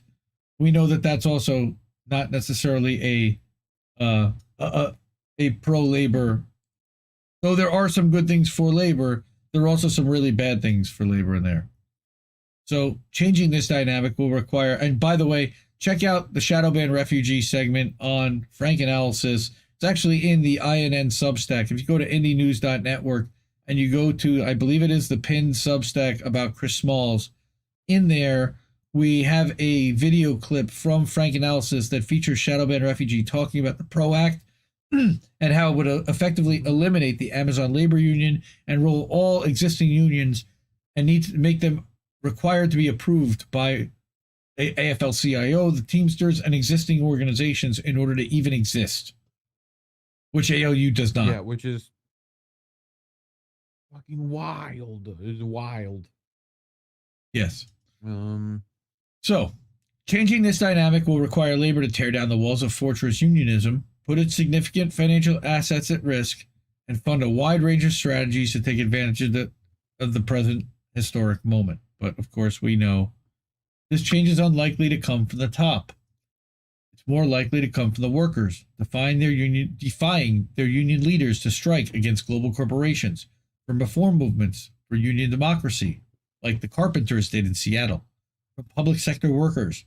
[SPEAKER 11] we know that that's also not necessarily a pro-labor. Though there are some good things for labor, there are also some really bad things for labor in there. So changing this dynamic will require, and by the way, check out the Shadowban Refugee segment on Frank Analysis. It's actually in the INN Substack. If you go to indienews.network and you go to, I believe it is the pinned Substack about Chris Smalls, in there we have a video clip from Frank Analysis that features Shadowban Refugee talking about the PRO Act and how it would effectively eliminate the Amazon Labor Union and roll all existing unions and need to make them required to be approved by AFL-CIO, the Teamsters, and existing organizations in order to even exist, which ALU does not.
[SPEAKER 12] Yeah, which is fucking wild. It's wild.
[SPEAKER 11] Yes. So, changing this dynamic will require labor to tear down the walls of fortress unionism put its significant financial assets at risk, and fund a wide range of strategies to take advantage of the present historic moment. But of course, we know this change is unlikely to come from the top. It's more likely to come from the workers, defying their union leaders to strike against global corporations, from reform movements for union democracy, like the carpenters did in Seattle, from public sector workers,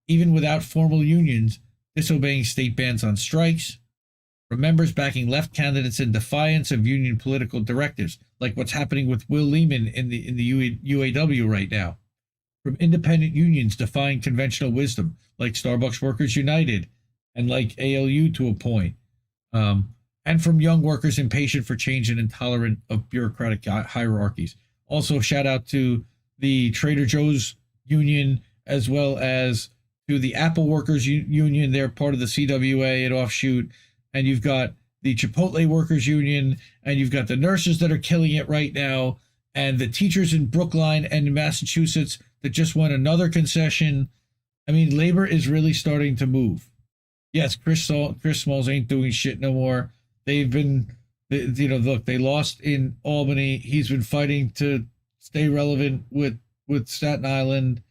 [SPEAKER 11] even without formal unions, disobeying state bans on strikes, from members backing left candidates in defiance of union political directives, like what's happening with Will Lehman in the UAW right now, from independent unions defying conventional wisdom, like Starbucks Workers United and like ALU to a point, and from young workers impatient for change and intolerant of bureaucratic hierarchies. Also, shout out to the Trader Joe's union, as well as to the Apple Workers Union. They're part of the CWA, an offshoot. And you've got the Chipotle Workers Union, and you've got the nurses that are killing it right now, and the teachers in Brookline and in Massachusetts that just won another concession. I mean, labor is really starting to move. Yes, Chris Smalls ain't doing shit no more. They've been, look, they lost in Albany. He's been fighting to stay relevant with Staten Island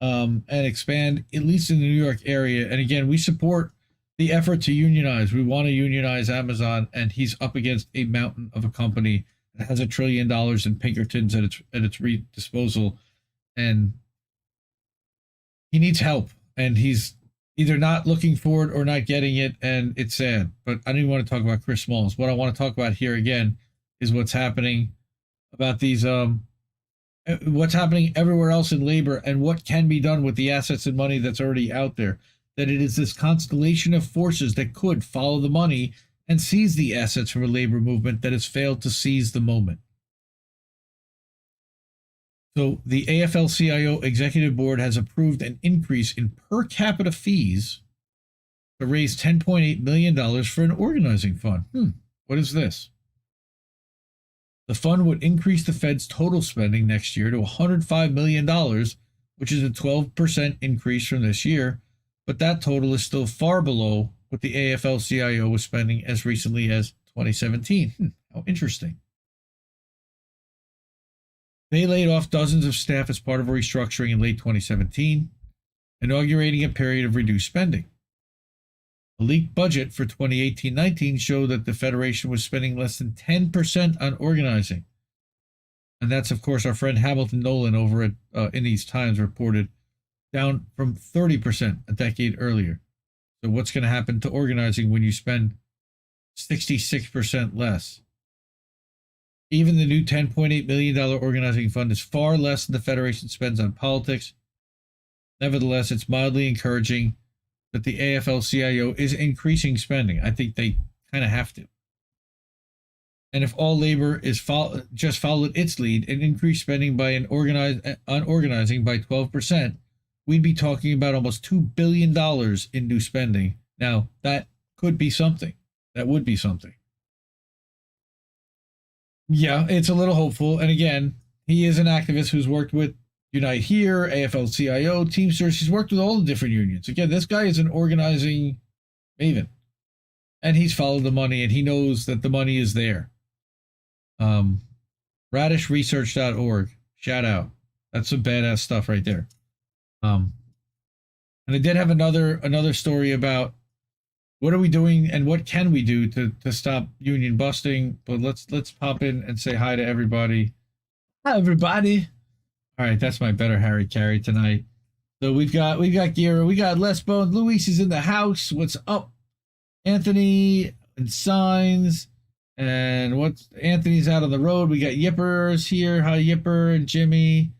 [SPEAKER 11] and expand, at least in the New York area. And again, we support the effort to unionize. We want to unionize Amazon, and he's up against a mountain of a company that has $1 trillion in Pinkertons at its disposal, and he needs help. And he's either not looking for it or not getting it, and it's sad. But I don't even want to talk about Chris Smalls. What I want to talk about here again is what's happening about these what's happening everywhere else in labor, and what can be done with the assets and money that's already out there. That it is this constellation of forces that could follow the money and seize the assets from a labor movement that has failed to seize the moment. So the AFL-CIO Executive Board has approved an increase in per capita fees to raise $10.8 million for an organizing fund. What is this? The fund would increase the Fed's total spending next year to $105 million, which is a 12% increase from this year. But that total is still far below what the AFL-CIO was spending as recently as 2017. How interesting. They laid off dozens of staff as part of a restructuring in late 2017, inaugurating a period of reduced spending. A leaked budget for 2018-19 showed that the Federation was spending less than 10% on organizing. And that's, of course, our friend Hamilton Nolan over at In These Times reported, down from 30% a decade earlier. So what's going to happen to organizing when you spend 66% less? Even the new $10.8 million organizing fund is far less than the Federation spends on politics. Nevertheless, it's mildly encouraging that the AFL-CIO is increasing spending. I think they kind of have to. And if all labor is just followed its lead and increased spending by on organizing by 12%, we'd be talking about almost $2 billion in new spending. Now, that could be something. That would be something. Yeah, it's a little hopeful. And again, he is an activist who's worked with Unite Here, AFL-CIO, Teamsters. He's worked with all the different unions. Again, this guy is an organizing maven. And he's followed the money, and he knows that the money is there. Radishresearch.org. Shout out. That's some badass stuff right there. And I did have another story about what are we doing and what can we do to stop union busting. But let's pop in and say hi to everybody. Hi everybody. All right, that's my better Harry Carey tonight. So we've got Gira, we got Les Bones, Luis is in the house. What's up? Anthony and Signs, and Anthony's out on the road. We got Yippers here. Hi Yipper and Jimmy.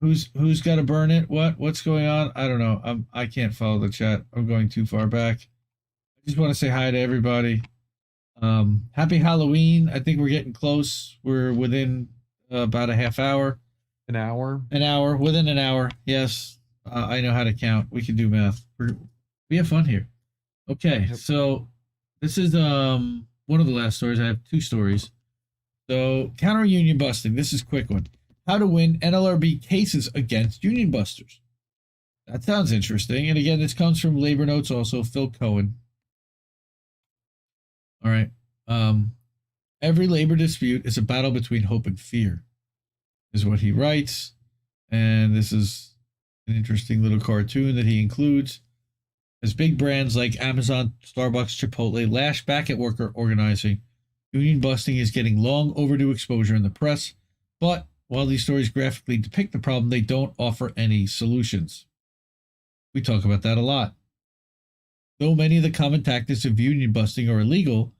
[SPEAKER 11] Who's got to burn it? What's going on? I don't know. I can't follow the chat. I'm going too far back. I just want to say hi to everybody. Happy Halloween. I think we're getting close. We're within about a half hour.
[SPEAKER 12] An hour?
[SPEAKER 11] Within an hour. Yes. I know how to count. We can do math. We have fun here. Okay. So this is one of the last stories. I have two stories. So counter union busting. This is a quick one. How to win NLRB cases against union busters. That sounds interesting. And again, this comes from Labor Notes, also Phil Cohen. All right. Every labor dispute is a battle between hope and fear, is what he writes. And this is an interesting little cartoon that he includes. As big brands like Amazon, Starbucks, Chipotle lash back at worker organizing, union busting is getting long overdue exposure in the press. But while these stories graphically depict the problem, they don't offer any solutions. We talk about that a lot. Though many of the common tactics of union busting are illegal,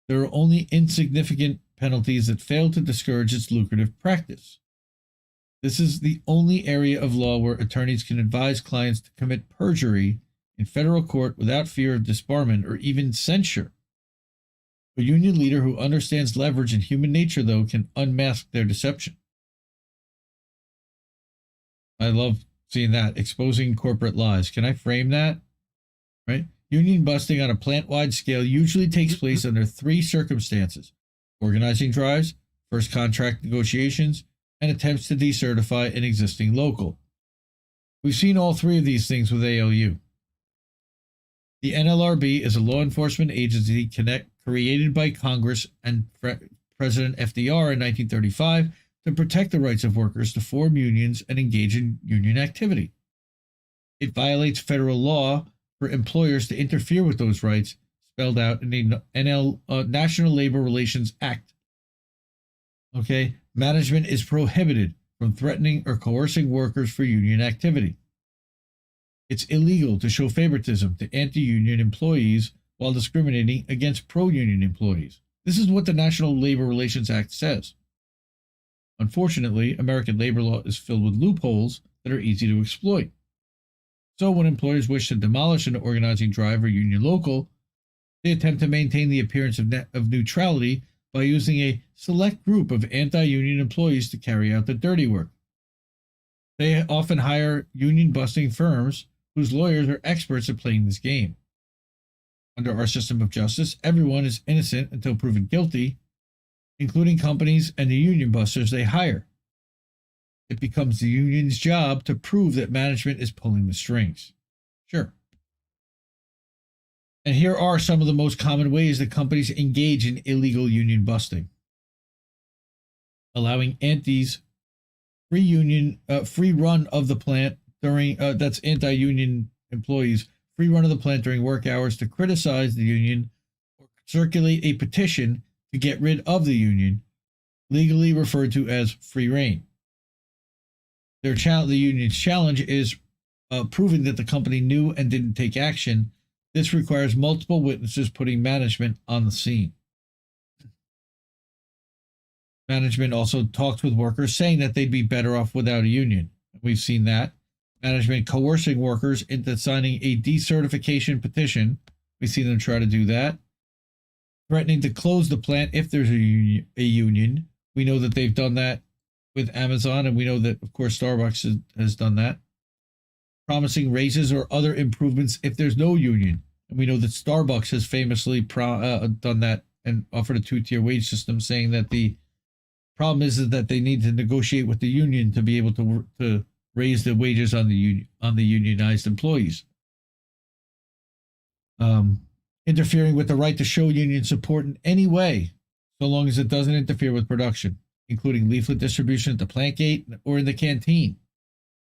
[SPEAKER 11] there are only insignificant penalties that fail to discourage its lucrative practice. This is the only area of law where attorneys can advise clients to commit perjury in federal court without fear of disbarment or even censure. A union leader who understands leverage and human nature, though, can unmask their deception. I love seeing that, exposing corporate lies. Can I frame that? Right? Union busting on a plant-wide scale usually takes place under three circumstances: organizing drives, first contract negotiations, and attempts to decertify an existing local. We've seen all three of these things with ALU. The NLRB is a law enforcement agency created by Congress and President FDR in 1935 to protect the rights of workers to form unions and engage in union activity. It violates federal law for employers to interfere with those rights spelled out in the National Labor Relations Act. Okay, management is prohibited from threatening or coercing workers for union activity. It's illegal to show favoritism to anti-union employees while discriminating against pro-union employees. This is what the National Labor Relations Act says. Unfortunately, American labor law is filled with loopholes that are easy to exploit. So when employers wish to demolish an organizing drive or union local, they attempt to maintain the appearance of neutrality by using a select group of anti-union employees to carry out the dirty work. They often hire union-busting firms whose lawyers are experts at playing this game. Under our system of justice, everyone is innocent until proven guilty, including companies and the union busters they hire. It becomes the union's job to prove that management is pulling the strings. Sure. And here are some of the most common ways that companies engage in illegal union busting. Allowing antis free run of the plant during, that's anti-union employees, free run of the plant during work hours to criticize the union or circulate a petition to get rid of the union, legally referred to as free rein. The union's challenge is proving that the company knew and didn't take action. This requires multiple witnesses putting management on the scene. Management also talks with workers, saying that they'd be better off without a union. We've seen that. Management coercing workers into signing a decertification petition. We see them try to do that. Threatening to close the plant if there's a union. We know that they've done that with Amazon, and we know that, of course, Starbucks has done that. Promising raises or other improvements if there's no union. And we know that Starbucks has famously done that and offered a two-tier wage system, saying that the problem is that they need to negotiate with the union to be able to raise the wages on the unionized employees. Interfering with the right to show union support in any way, so long as it doesn't interfere with production, including leaflet distribution at the plant gate or in the canteen,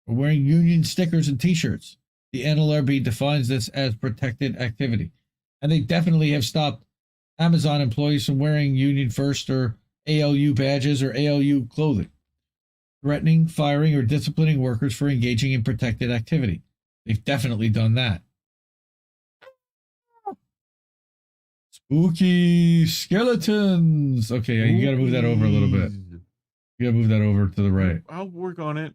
[SPEAKER 11] or wearing union stickers and t-shirts. The NLRB defines this as protected activity, and they definitely have stopped Amazon employees from wearing Union First or ALU badges or ALU clothing. Threatening, firing, or disciplining workers for engaging in protected activity. They've definitely done that. Spooky skeletons. Okay, you gotta move that over a little bit. You gotta move that over to the right.
[SPEAKER 12] I'll work on it.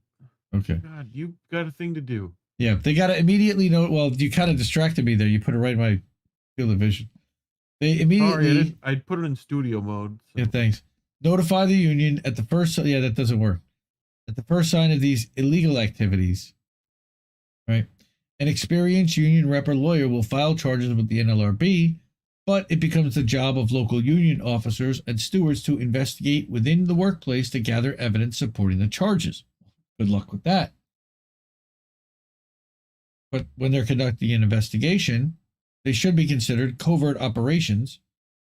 [SPEAKER 11] Okay.
[SPEAKER 12] God, you got a thing to do.
[SPEAKER 11] Yeah, they gotta immediately know. Well, you kind of distracted me there. You put it right in my field of vision. They immediately.
[SPEAKER 12] Sorry, I'd put it in studio mode. So.
[SPEAKER 11] Yeah, thanks. Notify the union at the first. Yeah, that doesn't work. At the first sign of these illegal activities, right? An experienced union rep or lawyer will file charges with the NLRB, but it becomes the job of local union officers and stewards to investigate within the workplace to gather evidence supporting the charges. Good luck with that. But when they're conducting an investigation, they should be considered covert operations.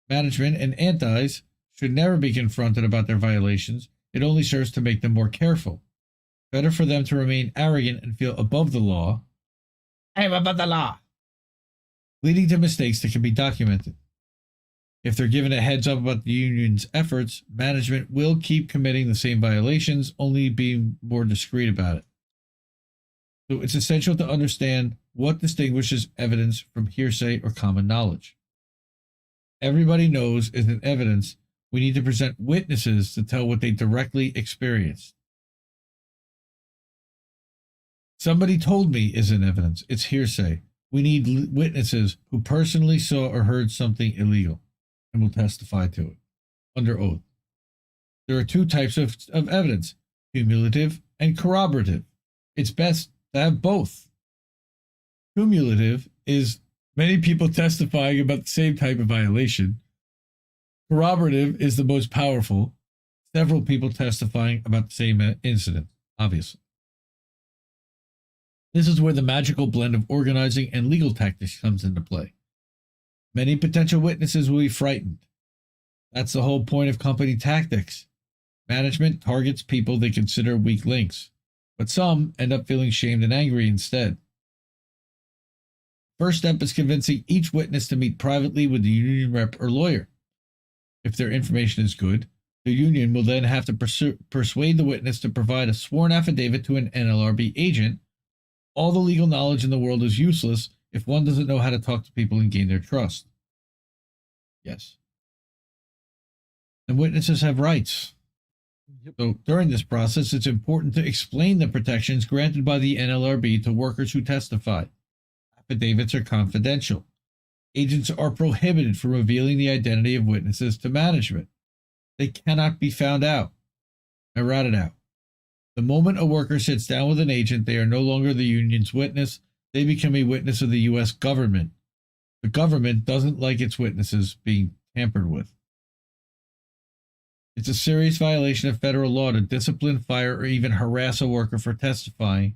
[SPEAKER 11] Management and antis should never be confronted about their violations. It only serves to make them more careful. Better for them to remain arrogant and feel above the law. I am above the law. Leading to mistakes that can be documented. If they're given a heads up about the union's efforts, management will keep committing the same violations, only being more discreet about it. So it's essential to understand what distinguishes evidence from hearsay or common knowledge. Everybody knows isn't evidence. We need to present witnesses to tell what they directly experienced. Somebody told me isn't evidence. It's hearsay. We need witnesses who personally saw or heard something illegal and will testify to it under oath. There are two types of evidence, cumulative and corroborative. It's best to have both. Cumulative is many people testifying about the same type of violation. Corroborative is the most powerful, several people testifying about the same incident, obviously. This is where the magical blend of organizing and legal tactics comes into play. Many potential witnesses will be frightened. That's the whole point of company tactics. Management targets people they consider weak links, but some end up feeling shamed and angry instead. First step is convincing each witness to meet privately with the union rep or lawyer. If their information is good, the union will then have to persuade the witness to provide a sworn affidavit to an NLRB agent. All the legal knowledge in the world is useless if one doesn't know how to talk to people and gain their trust. Yes. And witnesses have rights. Yep. So during this process, it's important to explain the protections granted by the NLRB to workers who testify. Affidavits are confidential. Agents are prohibited from revealing the identity of witnesses to management. They cannot be found out. I rat it out. The moment a worker sits down with an agent, they are no longer the union's witness. They become a witness of the U.S. government. The government doesn't like its witnesses being tampered with. It's a serious violation of federal law to discipline, fire, or even harass a worker for testifying.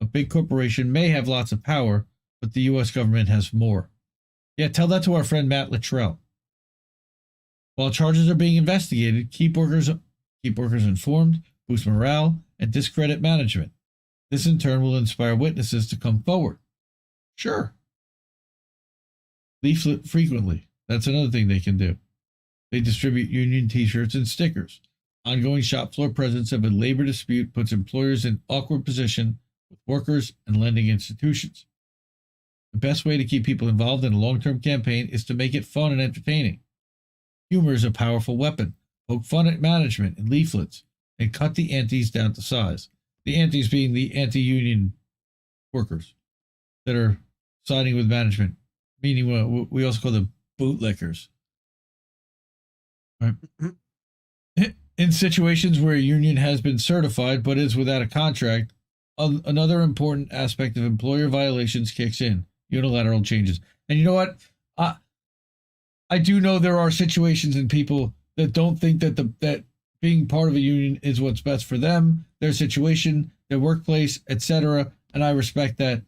[SPEAKER 11] A big corporation may have lots of power, but the U.S. government has more. Yeah, tell that to our friend Matt Luttrell. While charges are being investigated, keep workers informed, boost morale, and discredit management. This in turn will inspire witnesses to come forward. Sure. Leaflet frequently. That's another thing they can do. They distribute union t-shirts and stickers. Ongoing shop floor presence of a labor dispute puts employers in awkward position with workers and lending institutions. The best way to keep people involved in a long-term campaign is to make it fun and entertaining. Humor is a powerful weapon. Poke fun at management in leaflets and cut the antis down to size. The antis being the anti-union workers that are siding with management, meaning what we also call them bootlickers. Right. In situations where a union has been certified but is without a contract, another important aspect of employer violations kicks in: unilateral changes. And you know what? I do know there are situations and people that don't think that that being part of a union is what's best for them, their situation, their workplace, etc. And I respect that.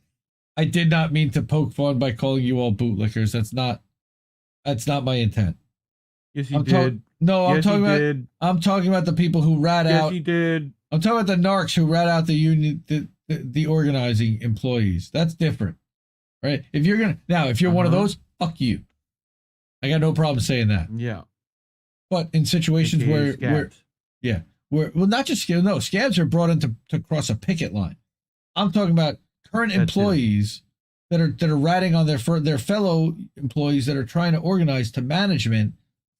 [SPEAKER 11] I did not mean to poke fun by calling you all bootlickers. That's not my intent.
[SPEAKER 12] Yes, you did.
[SPEAKER 11] I'm talking about the people who rat out.
[SPEAKER 12] Yes, you did.
[SPEAKER 11] I'm talking about the narcs who rat out the union, the organizing employees. That's different, right? If you're one of those, fuck you. I got no problem saying that.
[SPEAKER 12] Yeah.
[SPEAKER 11] But in situations where not just scabs. No, scabs are brought in to cross a picket line. I'm talking about current employees that are ratting on their fellow employees that are trying to organize to management,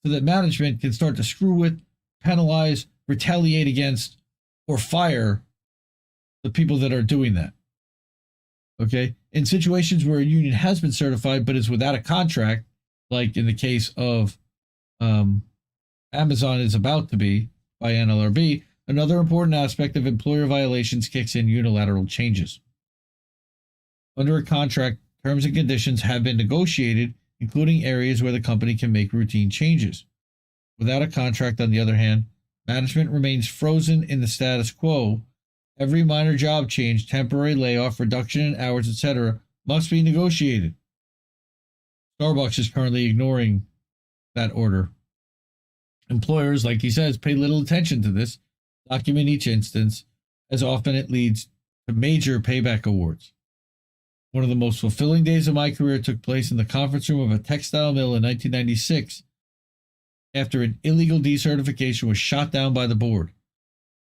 [SPEAKER 11] so that management can start to screw with, penalize, retaliate against, or fire the people that are doing that. Okay? In situations where a union has been certified but is without a contract, like in the case of Amazon is about to be by NLRB, another important aspect of employer violations kicks in: unilateral changes. Under a contract, terms and conditions have been negotiated, including areas where the company can make routine changes. Without a contract, on the other hand, management remains frozen in the status quo Every minor job change, temporary layoff, reduction in hours, etc., must be negotiated. Starbucks is currently ignoring that order. Employers, like he says, pay little attention to this, document each instance, as often it leads to major payback awards. One of the most fulfilling days of my career took place in the conference room of a textile mill in 1996 after an illegal decertification was shot down by the board.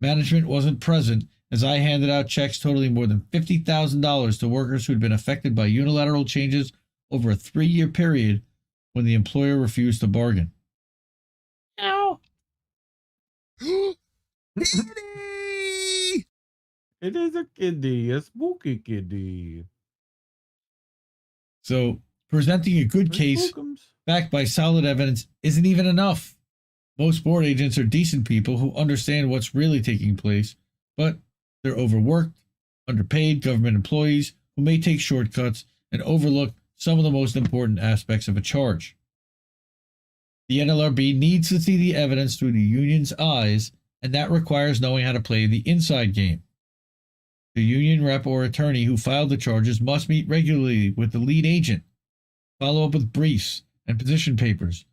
[SPEAKER 11] Management wasn't present as I handed out checks totaling more than $50,000 to workers who had been affected by unilateral changes over a 3-year period when the employer refused to bargain.
[SPEAKER 12] Ow. It is a kiddie, a spooky kiddie.
[SPEAKER 11] So, presenting a good case backed by solid evidence isn't even enough. Most board agents are decent people who understand what's really taking place, but they're overworked, underpaid government employees who may take shortcuts and overlook some of the most important aspects of a charge. The NLRB needs to see the evidence through the union's eyes, and that requires knowing how to play the inside game. The union rep or attorney who filed the charges must meet regularly with the lead agent, follow up with briefs and position papers,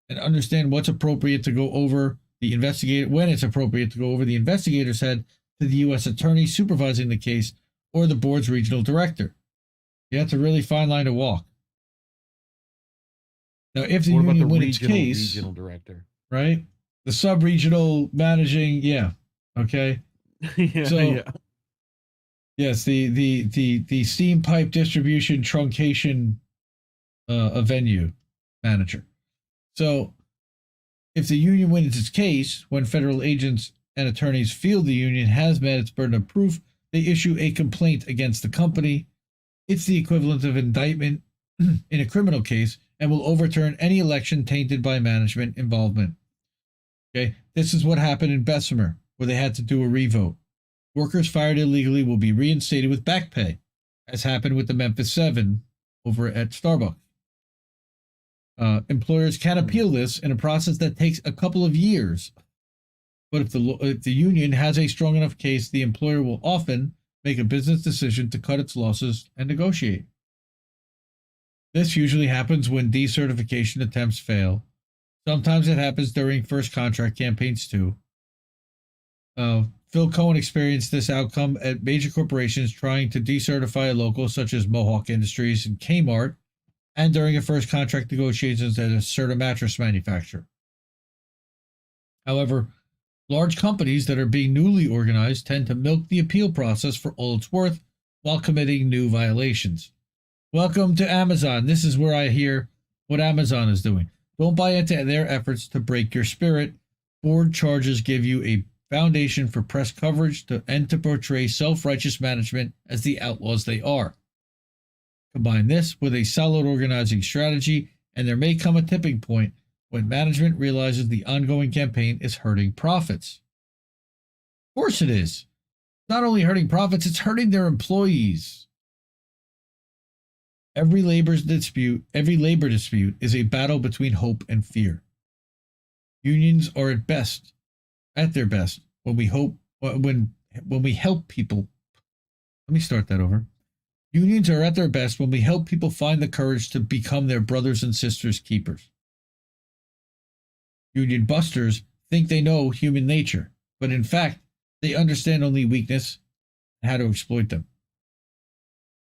[SPEAKER 11] and understand what's appropriate to go over the investigator when it's appropriate to go over the investigator's head to the U.S. attorney supervising the case or the board's regional director. You have to really fine line to walk. Now, if the union wins its case,
[SPEAKER 12] regional director,
[SPEAKER 11] right? The sub-regional managing, okay. Yes, the steam pipe distribution truncation a venue manager. So, if the union wins its case, when federal agents and attorneys feel the union has met its burden of proof, they issue a complaint against the company. It's the equivalent of indictment in a criminal case and will overturn any election tainted by management involvement. Okay, this is what happened in Bessemer, where they had to do a revote. Workers fired illegally will be reinstated with back pay, as happened with the Memphis 7 over at Starbucks. Employers can appeal this in a process that takes a couple of years. But if the union has a strong enough case, the employer will often make a business decision to cut its losses and negotiate. This usually happens when decertification attempts fail. Sometimes it happens during first contract campaigns too. Phil Cohen experienced this outcome at major corporations trying to decertify a local such as Mohawk Industries and Kmart, and during a first contract negotiations at a Serta mattress manufacturer. However, large companies that are being newly organized tend to milk the appeal process for all it's worth while committing new violations. Welcome to Amazon. This is where I hear what Amazon is doing. Don't buy into their efforts to break your spirit. Board charges give you a foundation for press coverage and to portray self-righteous management as the outlaws they are. Combine this with a solid organizing strategy, and there may come a tipping point when management realizes the ongoing campaign is hurting profits. Of course it is. Not only hurting profits, it's hurting their employees. Every labor dispute is a battle between hope and fear. Unions are at their best when we help people. Let me start that over. Unions are at their best when we help people find the courage to become their brothers and sisters' keepers. Union busters think they know human nature, but in fact, they understand only weakness and how to exploit them.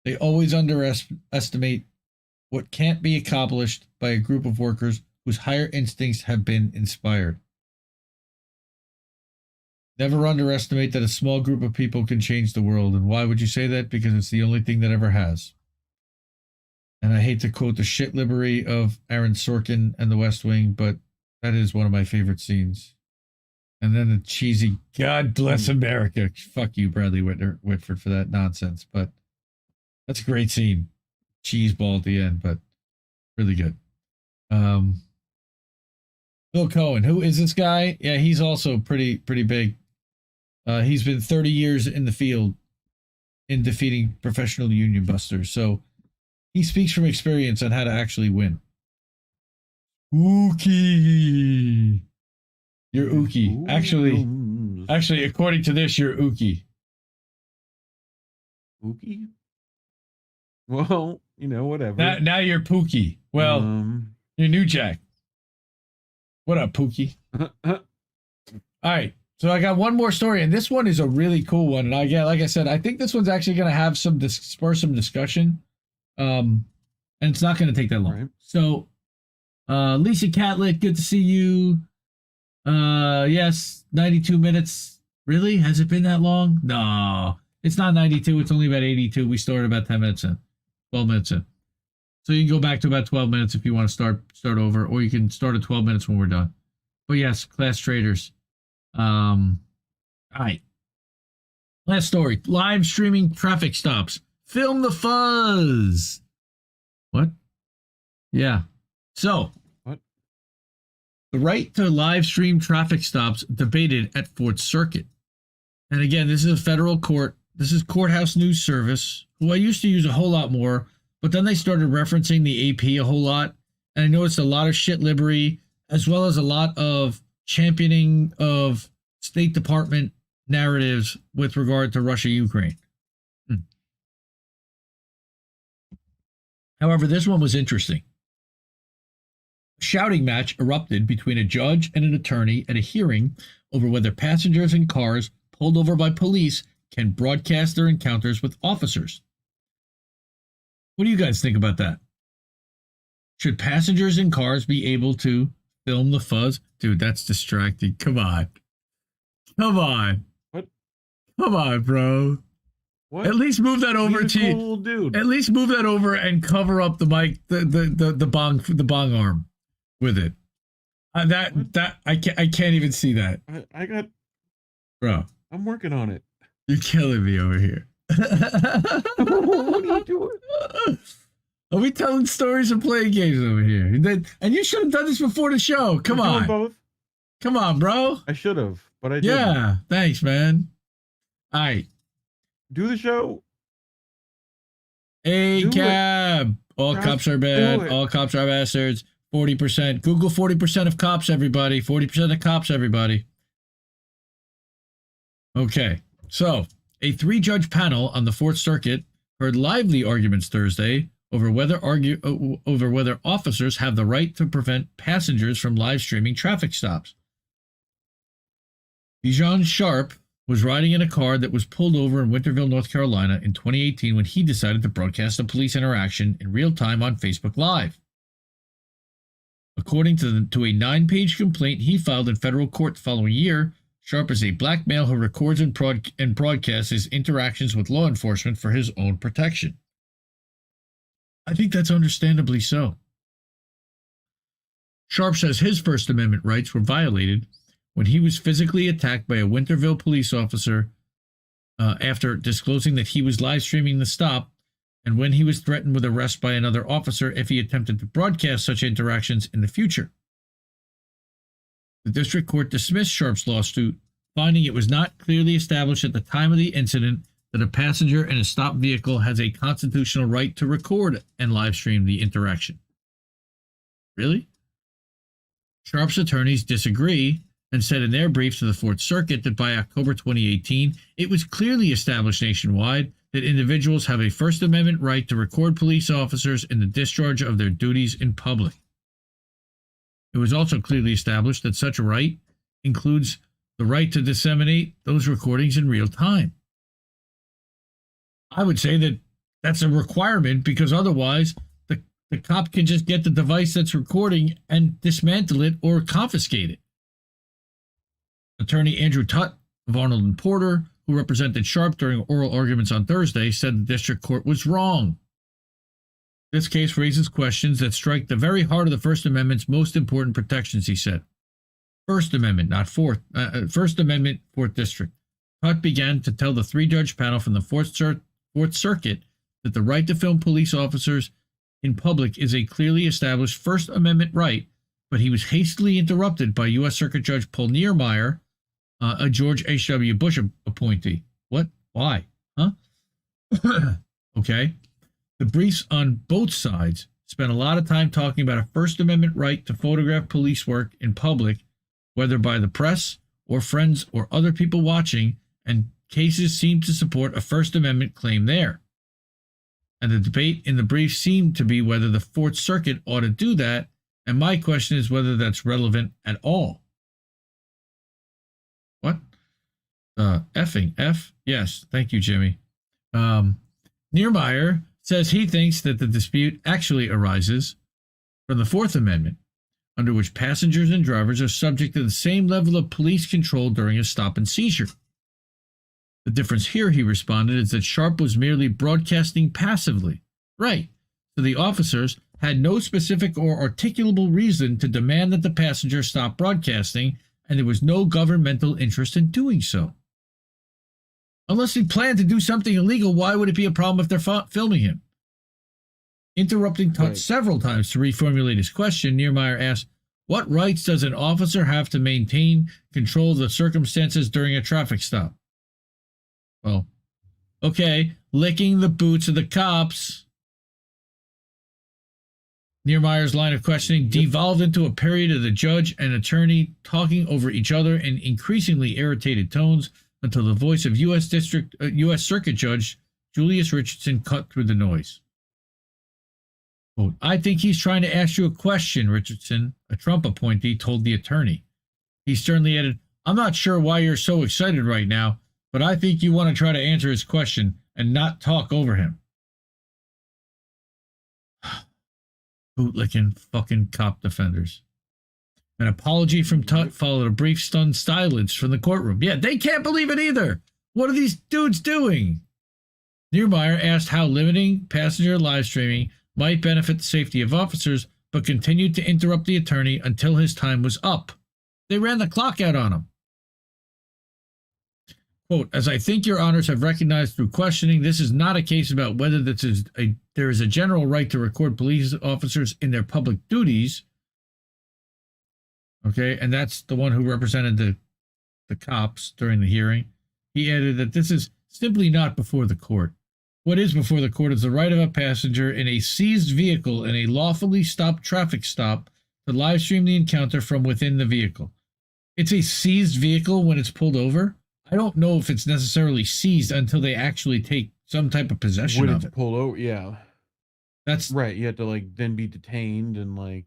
[SPEAKER 11] They always underestimate what can't be accomplished by a group of workers whose higher instincts have been inspired. Never underestimate that a small group of people can change the world. And why would you say that? Because it's the only thing that ever has. And I hate to quote the shit livery of Aaron Sorkin and The West Wing, but that is one of my favorite scenes. And then the cheesy, God bless America. Fuck you, Bradley Whitford, for that nonsense. But that's a great scene. Cheese ball at the end, but really good. Phil Cohen, who is this guy? Yeah, he's also pretty big. He's been 30 years in the field in defeating professional union busters. So he speaks from experience on how to actually win. Ookie. You're Ookie. Actually, according to this, you're Ookie.
[SPEAKER 12] Pookie? Well, whatever.
[SPEAKER 11] Now you're Pookie. Well, you're New Jack. What up, Pookie? All right. So I got one more story, and this one is a really cool one. And like I said, I think this one's actually going to have spur some discussion. And it's not going to take that long. Right. So, Lisa Catlett, good to see you. Yes, 92 minutes. Really? Has it been that long? No, it's not 92. It's only about 82. We started about 10 minutes in, 12 minutes in. So you can go back to about 12 minutes if you want to start over, or you can start at 12 minutes when we're done. But yes, class traders. All right. Last story. Live streaming traffic stops. Film the fuzz. What? Yeah. So,
[SPEAKER 12] what?
[SPEAKER 11] The right to live stream traffic stops debated at Fourth Circuit. And again, this is a federal court. This is Courthouse News Service, who I used to use a whole lot more, but then they started referencing the AP a whole lot. And I noticed a lot of shit libbery, as well as a lot of championing of State Department narratives with regard to Russia-Ukraine. However, this one was interesting. A shouting match erupted between a judge and an attorney at a hearing over whether passengers in cars pulled over by police can broadcast their encounters with officers. What do you guys think about that? Should passengers in cars be able to film the fuzz? Dude, that's distracting. Come on. Come on.
[SPEAKER 12] What?
[SPEAKER 11] Come on, bro.
[SPEAKER 12] What?
[SPEAKER 11] At least move that over
[SPEAKER 12] to you. Dude.
[SPEAKER 11] At least move that over and cover up the mic, the bong arm with it. I can't even see that.
[SPEAKER 12] I got,
[SPEAKER 11] bro.
[SPEAKER 12] I'm working on it.
[SPEAKER 11] You're killing me over here.
[SPEAKER 12] What are you doing?
[SPEAKER 11] Are we telling stories and playing games over here? And you should have done this before the show. Come on.
[SPEAKER 12] Both.
[SPEAKER 11] Come on, bro.
[SPEAKER 12] I should have, but I didn't.
[SPEAKER 11] Yeah, thanks, man. All right.
[SPEAKER 12] Do the show.
[SPEAKER 11] A cab. All cops are bad. All cops are bastards. 40%. Google 40% of cops, everybody. 40% of cops, everybody. Okay. So, a 3-judge panel on the Fourth Circuit heard lively arguments Thursday over whether officers have the right to prevent passengers from live streaming traffic stops. Bijan Sharp was riding in a car that was pulled over in Winterville, North Carolina in 2018 when he decided to broadcast a police interaction in real time on Facebook Live. According to a 9-page complaint he filed in federal court the following year, Sharp is a black male who records and broadcasts his interactions with law enforcement for his own protection. I think that's understandably so. Sharp says his First Amendment rights were violated when he was physically attacked by a Winterville police officer after disclosing that he was live streaming the stop, and when he was threatened with arrest by another officer if he attempted to broadcast such interactions in the future. The district court dismissed Sharp's lawsuit, finding it was not clearly established at the time of the incident that a passenger in a stopped vehicle has a constitutional right to record and live stream the interaction. Really? Sharp's attorneys disagree and said in their brief to the Fourth Circuit that by October 2018, it was clearly established nationwide that individuals have a First Amendment right to record police officers in the discharge of their duties in public. It was also clearly established that such a right includes the right to disseminate those recordings in real time. I would say that that's a requirement because otherwise the cop can just get the device that's recording and dismantle it or confiscate it. Attorney Andrew Tutt of Arnold and Porter, who represented Sharp during oral arguments on Thursday, said the district court was wrong. This case raises questions that strike the very heart of the First Amendment's most important protections, he said. First Amendment, not Fourth. First Amendment, Fourth District. Tutt began to tell the 3-judge panel from the Fourth Circuit that the right to film police officers in public is a clearly established First Amendment right, but he was hastily interrupted by U.S. Circuit Judge Paul Niermeyer, a George H.W. Bush appointee. What? Why? Huh? Okay. The briefs on both sides spent a lot of time talking about a First Amendment right to photograph police work in public, whether by the press or friends or other people watching, and cases seem to support a First Amendment claim there. And the debate in the brief seemed to be whether the Fourth Circuit ought to do that, and my question is whether that's relevant at all. What? Effing F? Yes, thank you, Jimmy. Niermeyer says he thinks that the dispute actually arises from the Fourth Amendment, under which passengers and drivers are subject to the same level of police control during a stop and seizure. The difference here, he responded, is that Sharp was merely broadcasting passively. Right. So the officers had no specific or articulable reason to demand that the passenger stop broadcasting, and there was no governmental interest in doing so. Unless he planned to do something illegal, why would it be a problem if they're filming him? Interrupting Tut several times to reformulate his question, Niermeyer asked, what rights does an officer have to maintain control of the circumstances during a traffic stop? Well, okay, licking the boots of the cops. Niermeyer's line of questioning devolved into a period of the judge and attorney talking over each other in increasingly irritated tones until the voice of U.S. Circuit Judge Julius Richardson cut through the noise. Quote, I think he's trying to ask you a question, Richardson, a Trump appointee told the attorney. He sternly added, I'm not sure why you're so excited right now, but I think you want to try to answer his question and not talk over him. Bootlicking fucking cop defenders. An apology from Tut followed a brief stunned silence from the courtroom. Yeah, they can't believe it either. What are these dudes doing? Niermeyer asked how limiting passenger live streaming might benefit the safety of officers, but continued to interrupt the attorney until his time was up. They ran the clock out on him. Quote, as I think your honors have recognized through questioning, this is not a case about whether there is a general right to record police officers in their public duties. Okay, and that's the one who represented the cops during the hearing. He added that this is simply not before the court. What is before the court is the right of a passenger in a seized vehicle in a lawfully stopped traffic stop to live stream the encounter from within the vehicle. It's a seized vehicle when it's pulled over. I don't know if it's necessarily seized until they actually take some type of possession
[SPEAKER 12] when
[SPEAKER 11] of
[SPEAKER 12] it's
[SPEAKER 11] it.
[SPEAKER 12] pulled over, yeah.
[SPEAKER 11] That's
[SPEAKER 12] right. You have to then be detained and
[SPEAKER 11] right.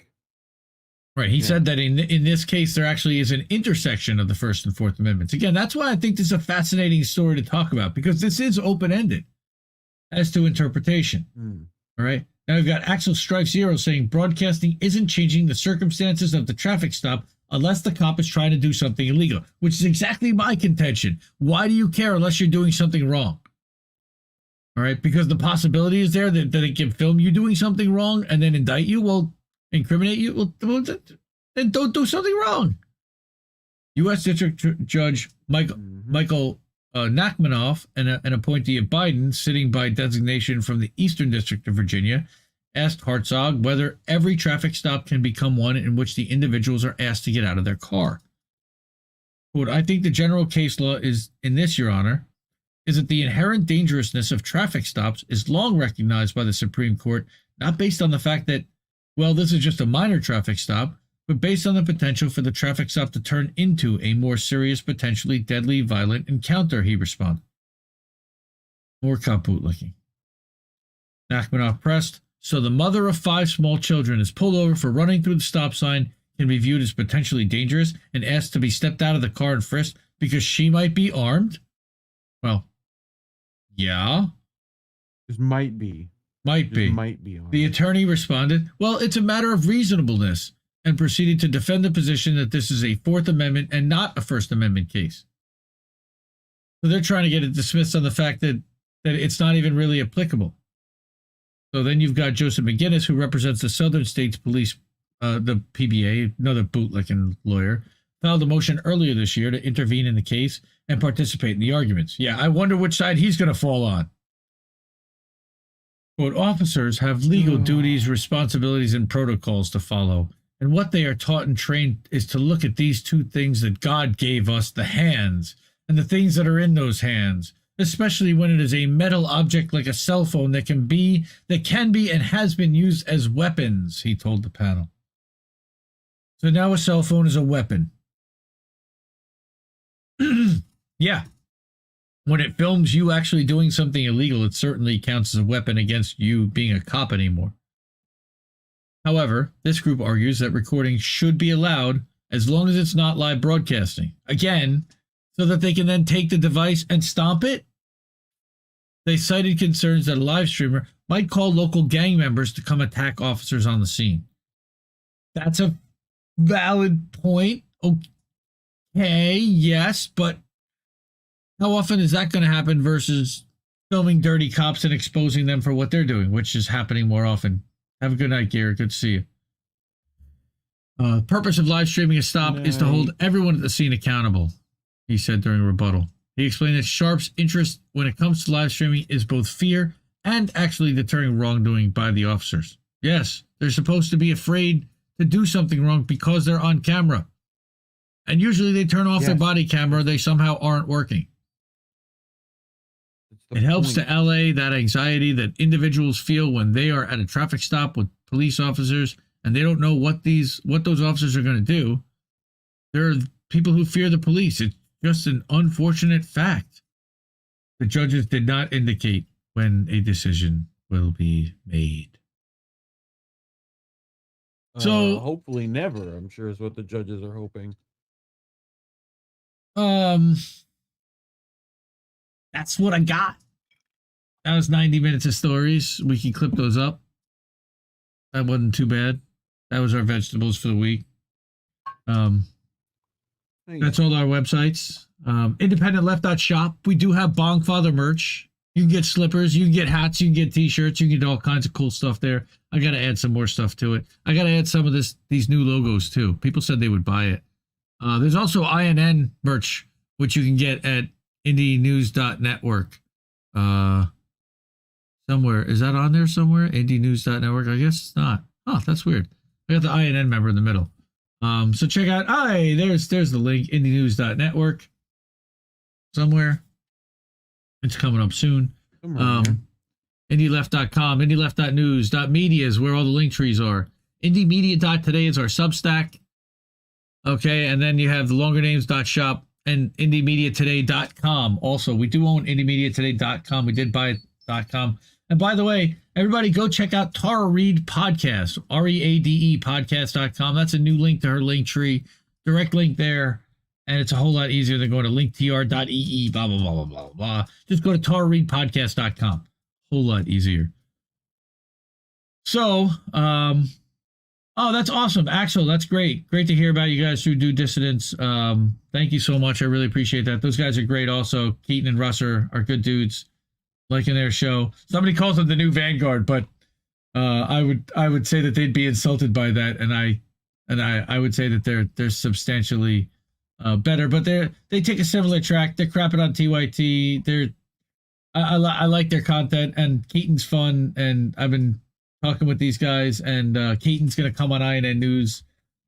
[SPEAKER 11] He said that in this case, there actually is an intersection of the First and Fourth Amendments. Again, that's why I think this is a fascinating story to talk about, because this is open-ended as to interpretation. All right. Now we've got Axel Strife Zero saying broadcasting isn't changing the circumstances of the traffic stop unless the cop is trying to do something illegal, which is exactly my contention. Why do you care unless you're doing something wrong? All right. Because the possibility is there that it can film you doing something wrong and then indict you. Well, incriminate you. Well, then don't do something wrong. U.S. District Judge Michael Nachmanoff, an appointee of Biden, sitting by designation from the Eastern District of Virginia, asked Hartzog whether every traffic stop can become one in which the individuals are asked to get out of their car. Quote, I think the general case law is, in this, Your Honor, is that the inherent dangerousness of traffic stops is long recognized by the Supreme Court, not based on the fact that, well, this is just a minor traffic stop, but based on the potential for the traffic stop to turn into a more serious, potentially deadly, violent encounter, he responded. More cop bootlicking. Nachmanoff pressed, so the mother of 5 small children is pulled over for running through the stop sign, can be viewed as potentially dangerous, and asked to be stepped out of the car and frisked because she might be armed? Well, yeah.
[SPEAKER 12] Just might be.
[SPEAKER 11] Might be.
[SPEAKER 12] Might be armed.
[SPEAKER 11] The attorney responded, well, it's a matter of reasonableness, and proceeded to defend the position that this is a Fourth Amendment and not a First Amendment case. So they're trying to get it dismissed on the fact that it's not even really applicable. So then you've got Joseph McGinnis, who represents the Southern States Police, the PBA, another bootlicking lawyer, filed a motion earlier this year to intervene in the case and participate in the arguments. Yeah, I wonder which side he's going to fall on. Quote, officers have legal duties, responsibilities, and protocols to follow. And what they are taught and trained is to look at these two things that God gave us, the hands, and the things that are in those hands, especially when it is a metal object like a cell phone that can be and has been used as weapons, he told the panel. So now a cell phone is a weapon. Yeah. when it films you actually doing something illegal, it certainly counts as a weapon against you being a cop anymore. However, this group argues that recording should be allowed as long as it's not live broadcasting. Again, so that they can then take the device and stomp it. They cited concerns that a live streamer might call local gang members to come attack officers on the scene. That's a valid point. Okay, yes, but how often is that going to happen versus filming dirty cops and exposing them for what they're doing, which is happening more often? Have a good night, Garrett. Good to see you. The purpose of live streaming a stop is to hold everyone at the scene accountable, he said during a rebuttal. He explained that Sharp's interest when it comes to live streaming is both fear and actually deterring wrongdoing by the officers. Yes, they're supposed to be afraid to do something wrong because they're on camera. And usually they turn off their body camera, they somehow aren't working. It helps to allay that anxiety that individuals feel when they are at a traffic stop with police officers and they don't know what those officers are going to do. There are people who fear the police. It's just an unfortunate fact. The judges did not indicate when a decision will be made. So
[SPEAKER 12] hopefully never, I'm sure is what the judges are hoping.
[SPEAKER 11] That's what I got. That was 90 minutes of stories. We can clip those up. That wasn't too bad. That was our vegetables for the week. That's all our websites. Independentleft.shop. We do have Bongfather merch. You can get slippers, you can get hats, you can get t-shirts, you can get all kinds of cool stuff there. I got to add some more stuff to it. I got to add some of these new logos too. People said they would buy it. There's also INN merch, which you can get at indienews.network. Somewhere. Is that on there somewhere? indienews.network? I guess it's not. Oh, that's weird. I got the INN member in the middle. So check out, there's the link, indienews.network. Somewhere. It's coming up soon. Indieleft.com, indieleft.news.media is where all the link trees are. Indiemedia.today is our Substack. Okay, and then you have the longernames.shop and indiemediatoday.com. Also, we do own indiemediatoday.com. We did buy it.com. And by the way, everybody go check out Tara Reid Podcast, READE podcast.com. That's a new link to her link tree. Direct link there. And it's a whole lot easier than going to linktr.ee, blah, blah, blah, blah, blah, blah. Just go to tarareidpodcast.com. Whole lot easier. So, oh, that's awesome. Axel, that's great. Great to hear about you guys who do Dissidents. Thank you so much. I really appreciate that. Those guys are great also. Keaton and Russ are good dudes. Liking their show. Somebody calls them the new Vanguard, but I would say that they'd be insulted by that, and I would say that they're substantially better, but they take a similar track. They're crapping on TYT. I like their content, and Keaton's fun, and I've been talking with these guys, and Keaton's going to come on INN News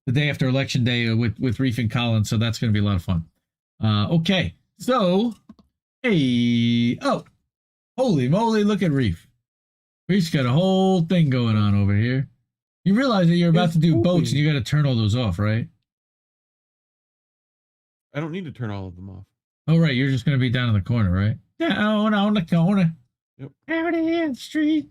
[SPEAKER 11] the day after Election Day with Reef and Collins, so that's going to be a lot of fun. Okay, so, holy moly, look at Reef. Reef's got a whole thing going on over here. You realize that you're about to do boats, and you got to turn all those off, right?
[SPEAKER 12] I don't need to turn all of them off.
[SPEAKER 11] Oh, right. You're just going to be down in the corner, right? Down on the corner.
[SPEAKER 12] Yep.
[SPEAKER 11] Out in the street.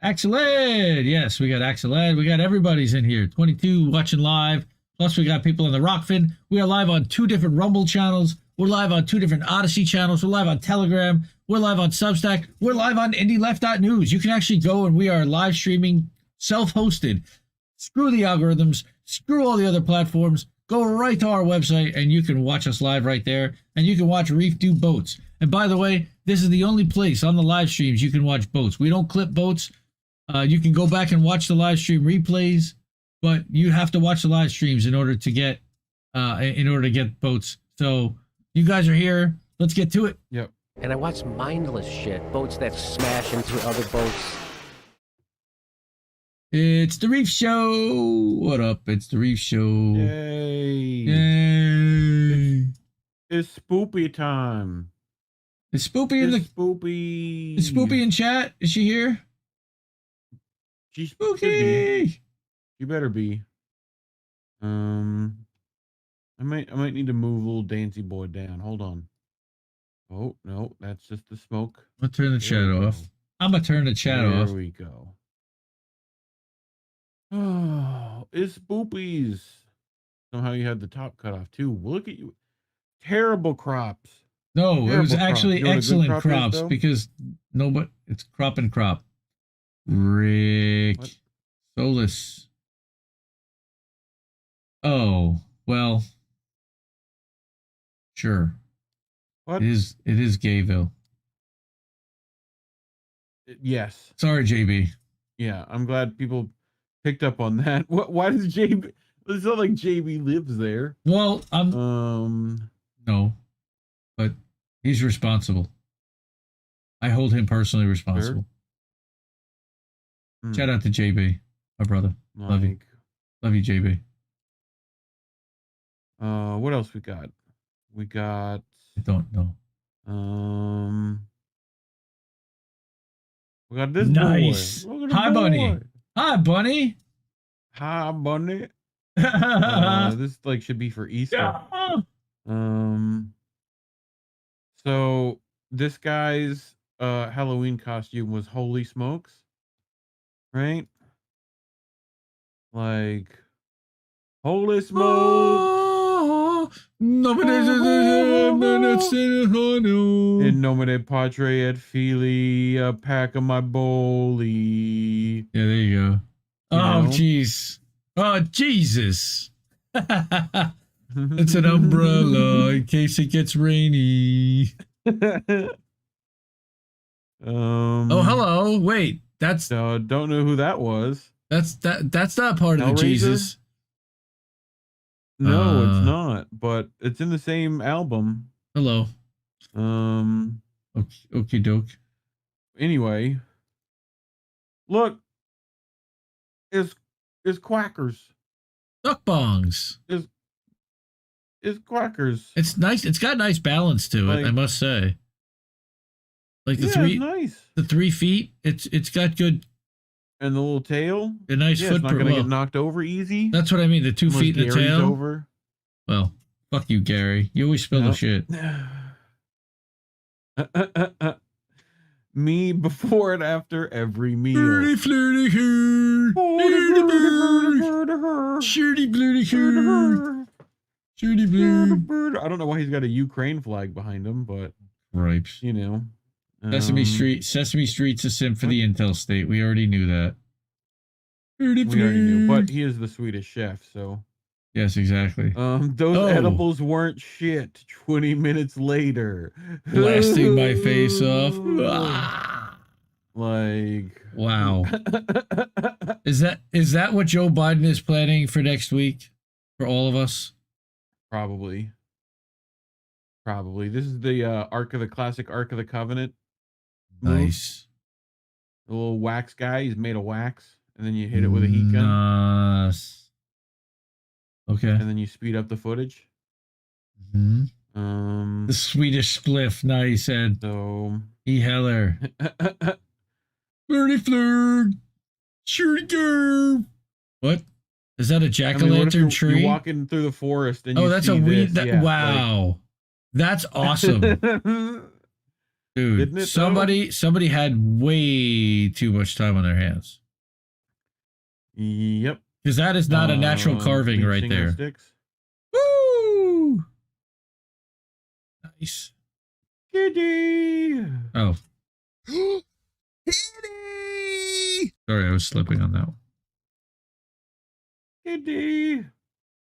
[SPEAKER 11] Axel Ed. Yes, we got Axel Ed. We got everybody's in here. 22 watching live. Plus, we got people on the Rockfin. We are live on 2 different Rumble channels. We're live on 2 different Odyssey channels. We're live on Telegram. We're live on Substack. We're live on IndieLeft.news. You can actually go and we are live streaming, self-hosted. Screw the algorithms. Screw all the other platforms. Go right to our website and you can watch us live right there. And you can watch Reef do boats. And by the way, this is the only place on the live streams you can watch boats. We don't clip boats. You can go back and watch the live stream replays, but you have to watch the live streams in order to get boats. So you guys are here. Let's get to it.
[SPEAKER 12] Yep.
[SPEAKER 8] And I watch mindless shit. Boats that smash into other boats.
[SPEAKER 11] It's the Reef Show. What up? It's the Reef Show.
[SPEAKER 12] Yay.
[SPEAKER 11] Yay.
[SPEAKER 12] It's spoopy time.
[SPEAKER 11] Is Spoopy in the
[SPEAKER 12] Spoopy?
[SPEAKER 11] Is Spoopy in chat? Is she here?
[SPEAKER 12] She's
[SPEAKER 11] Spooky.
[SPEAKER 12] You better be. I might need to move little Dancy boy down. Hold on. Oh, no, that's just the smoke.
[SPEAKER 11] I'm going to turn the chat off. I'm going to turn the chat off.
[SPEAKER 12] There we go. Oh, it's boopies. Somehow you had the top cut off too. Look at you. Terrible crops.
[SPEAKER 11] No,
[SPEAKER 12] Terrible
[SPEAKER 11] it was
[SPEAKER 12] crops.
[SPEAKER 11] actually
[SPEAKER 12] You know what a good
[SPEAKER 11] excellent
[SPEAKER 12] crop is,
[SPEAKER 11] crops
[SPEAKER 12] though?
[SPEAKER 11] because nobody, it's crop and crop. Rick.
[SPEAKER 12] What?
[SPEAKER 11] Solus. Oh, well. Sure.
[SPEAKER 12] What?
[SPEAKER 11] It is Gayville.
[SPEAKER 12] Yes.
[SPEAKER 11] Sorry, JB.
[SPEAKER 12] Yeah, I'm glad people picked up on that. Why does JB? It's not like JB lives there.
[SPEAKER 11] Well, no, but he's responsible. I hold him personally responsible.
[SPEAKER 12] Sure.
[SPEAKER 11] Shout out to JB, my brother. Love you. Love you, JB.
[SPEAKER 12] What else we got? We got.
[SPEAKER 11] I don't know.
[SPEAKER 12] We got this
[SPEAKER 11] nice.
[SPEAKER 12] boy. Look at
[SPEAKER 11] Hi,
[SPEAKER 12] the
[SPEAKER 11] Bunny.
[SPEAKER 12] boy.
[SPEAKER 11] Hi, Bunny.
[SPEAKER 12] Hi, Bunny. This like should be for Easter. So this guy's Halloween costume was Holy Smokes, right? Like Holy Smokes. In nomine Patre et Filii, a pack of my bully.
[SPEAKER 11] Yeah, there you go. Oh, jeez. Oh, Jesus. It's an umbrella in case it gets rainy. Oh, hello. Wait, that's
[SPEAKER 12] don't know who that was.
[SPEAKER 11] That's not part of the
[SPEAKER 12] Hellraiser?
[SPEAKER 11] Jesus.
[SPEAKER 12] No, it's not, but it's in the same album.
[SPEAKER 11] Hello. Okie doke.
[SPEAKER 12] Anyway, look, it's quackers.
[SPEAKER 11] Duck bongs.
[SPEAKER 12] It's quackers.
[SPEAKER 11] It's nice. It's got nice balance to it, I must say. Like
[SPEAKER 12] It's nice.
[SPEAKER 11] The 3 feet. It's got good.
[SPEAKER 12] And the little tail.
[SPEAKER 11] A nice
[SPEAKER 12] It's not
[SPEAKER 11] footprint.
[SPEAKER 12] gonna get knocked over easy.
[SPEAKER 11] That's what I mean. The 2
[SPEAKER 12] Unless
[SPEAKER 11] feet in the
[SPEAKER 12] Gary's
[SPEAKER 11] tail.
[SPEAKER 12] over.
[SPEAKER 11] Well, fuck you, Gary. You always spill the shit.
[SPEAKER 12] Me before and after every meal.
[SPEAKER 11] Flirty, flirty, shirty, blurty, shirty, blue.
[SPEAKER 12] I don't know why he's got a Ukraine flag behind him, but
[SPEAKER 11] Ripes.
[SPEAKER 12] you know.
[SPEAKER 11] Sesame Street's a sim for the Intel state. We already knew that.
[SPEAKER 12] We already knew, but he is the Swedish chef, so.
[SPEAKER 11] Yes, exactly.
[SPEAKER 12] Those edibles weren't shit. 20 minutes later,
[SPEAKER 11] Blasting my face off.
[SPEAKER 12] Like,
[SPEAKER 11] wow. Is that what Joe Biden is planning for next week for all of us?
[SPEAKER 12] Probably. This is the classic Ark of the Covenant.
[SPEAKER 11] Nice.
[SPEAKER 12] The little wax guy. He's made of wax, and then you hit it with a heat gun.
[SPEAKER 11] Nice. Okay.
[SPEAKER 12] And then you speed up the footage.
[SPEAKER 11] Mm-hmm. The Swedish spliff. Nice, Ed.
[SPEAKER 12] So.
[SPEAKER 11] E. Heller. Flirty flirg. Shooty girl. What? Is that a jack-o'-lantern tree?
[SPEAKER 12] You're walking through the forest and you
[SPEAKER 11] that's
[SPEAKER 12] see
[SPEAKER 11] a weed.
[SPEAKER 12] this. Yeah,
[SPEAKER 11] wow. That's awesome. Dude,
[SPEAKER 12] Isn't it,
[SPEAKER 11] somebody had way too much time on their hands.
[SPEAKER 12] Yep.
[SPEAKER 11] Because that is not a natural carving right there.
[SPEAKER 12] Sticks.
[SPEAKER 11] Woo! Nice.
[SPEAKER 12] Kitty.
[SPEAKER 11] Oh.
[SPEAKER 2] Kitty!
[SPEAKER 11] Sorry, I was slipping on that one.
[SPEAKER 12] Kitty.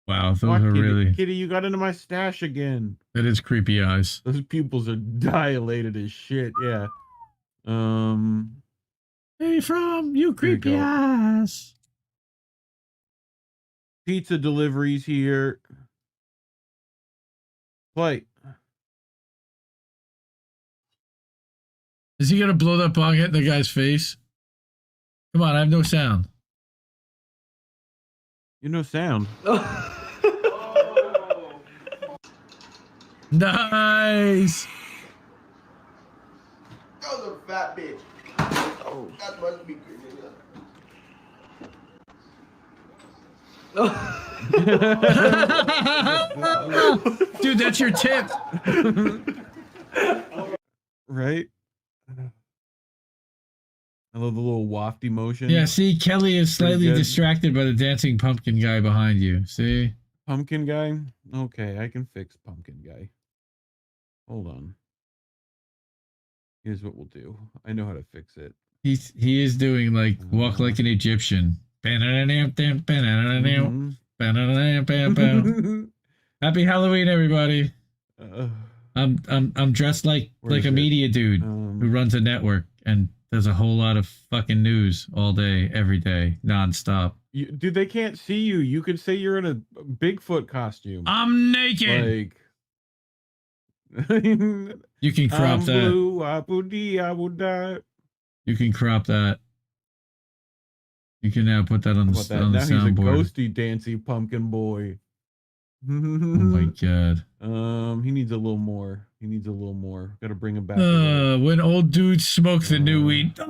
[SPEAKER 11] Wow, those are really...
[SPEAKER 12] Kitty, you got into my stash again.
[SPEAKER 11] That is creepy eyes.
[SPEAKER 12] Those pupils are dilated as shit, yeah.
[SPEAKER 11] Hey, from you creepy eyes.
[SPEAKER 12] Pizza deliveries here. Play.
[SPEAKER 11] Is he gonna blow that bong in the guy's face? Come on, I have no sound.
[SPEAKER 12] You know sound.
[SPEAKER 11] Nice.
[SPEAKER 1] That was a fat bitch. Oh, that must be good.
[SPEAKER 11] Dude, that's your tip.
[SPEAKER 12] Right? I love the little wafty motion.
[SPEAKER 11] Yeah, see, Kelly is slightly
[SPEAKER 12] good.
[SPEAKER 11] distracted by the dancing pumpkin guy behind you. See?
[SPEAKER 12] Pumpkin guy? Okay, I can fix pumpkin guy. Hold on. Here's what we'll do. I know how to fix it.
[SPEAKER 11] He is doing like walk like an Egyptian.
[SPEAKER 12] Mhm.
[SPEAKER 11] Happy Halloween, everybody. I'm dressed like a media dude who runs a network and does a whole lot of fucking news all day, every day, nonstop.
[SPEAKER 12] Dude, they can't see you. You could say you're in a Bigfoot costume.
[SPEAKER 11] I'm naked.
[SPEAKER 12] Like,
[SPEAKER 11] you can crop that.
[SPEAKER 12] Blue, I will die.
[SPEAKER 11] You can crop that. You can now put that on the
[SPEAKER 12] Now he's a
[SPEAKER 11] soundboard.
[SPEAKER 12] ghosty dancy pumpkin boy.
[SPEAKER 11] Oh my god.
[SPEAKER 12] He needs a little more. Got to bring him back.
[SPEAKER 11] When old dudes smoke the new weed. That's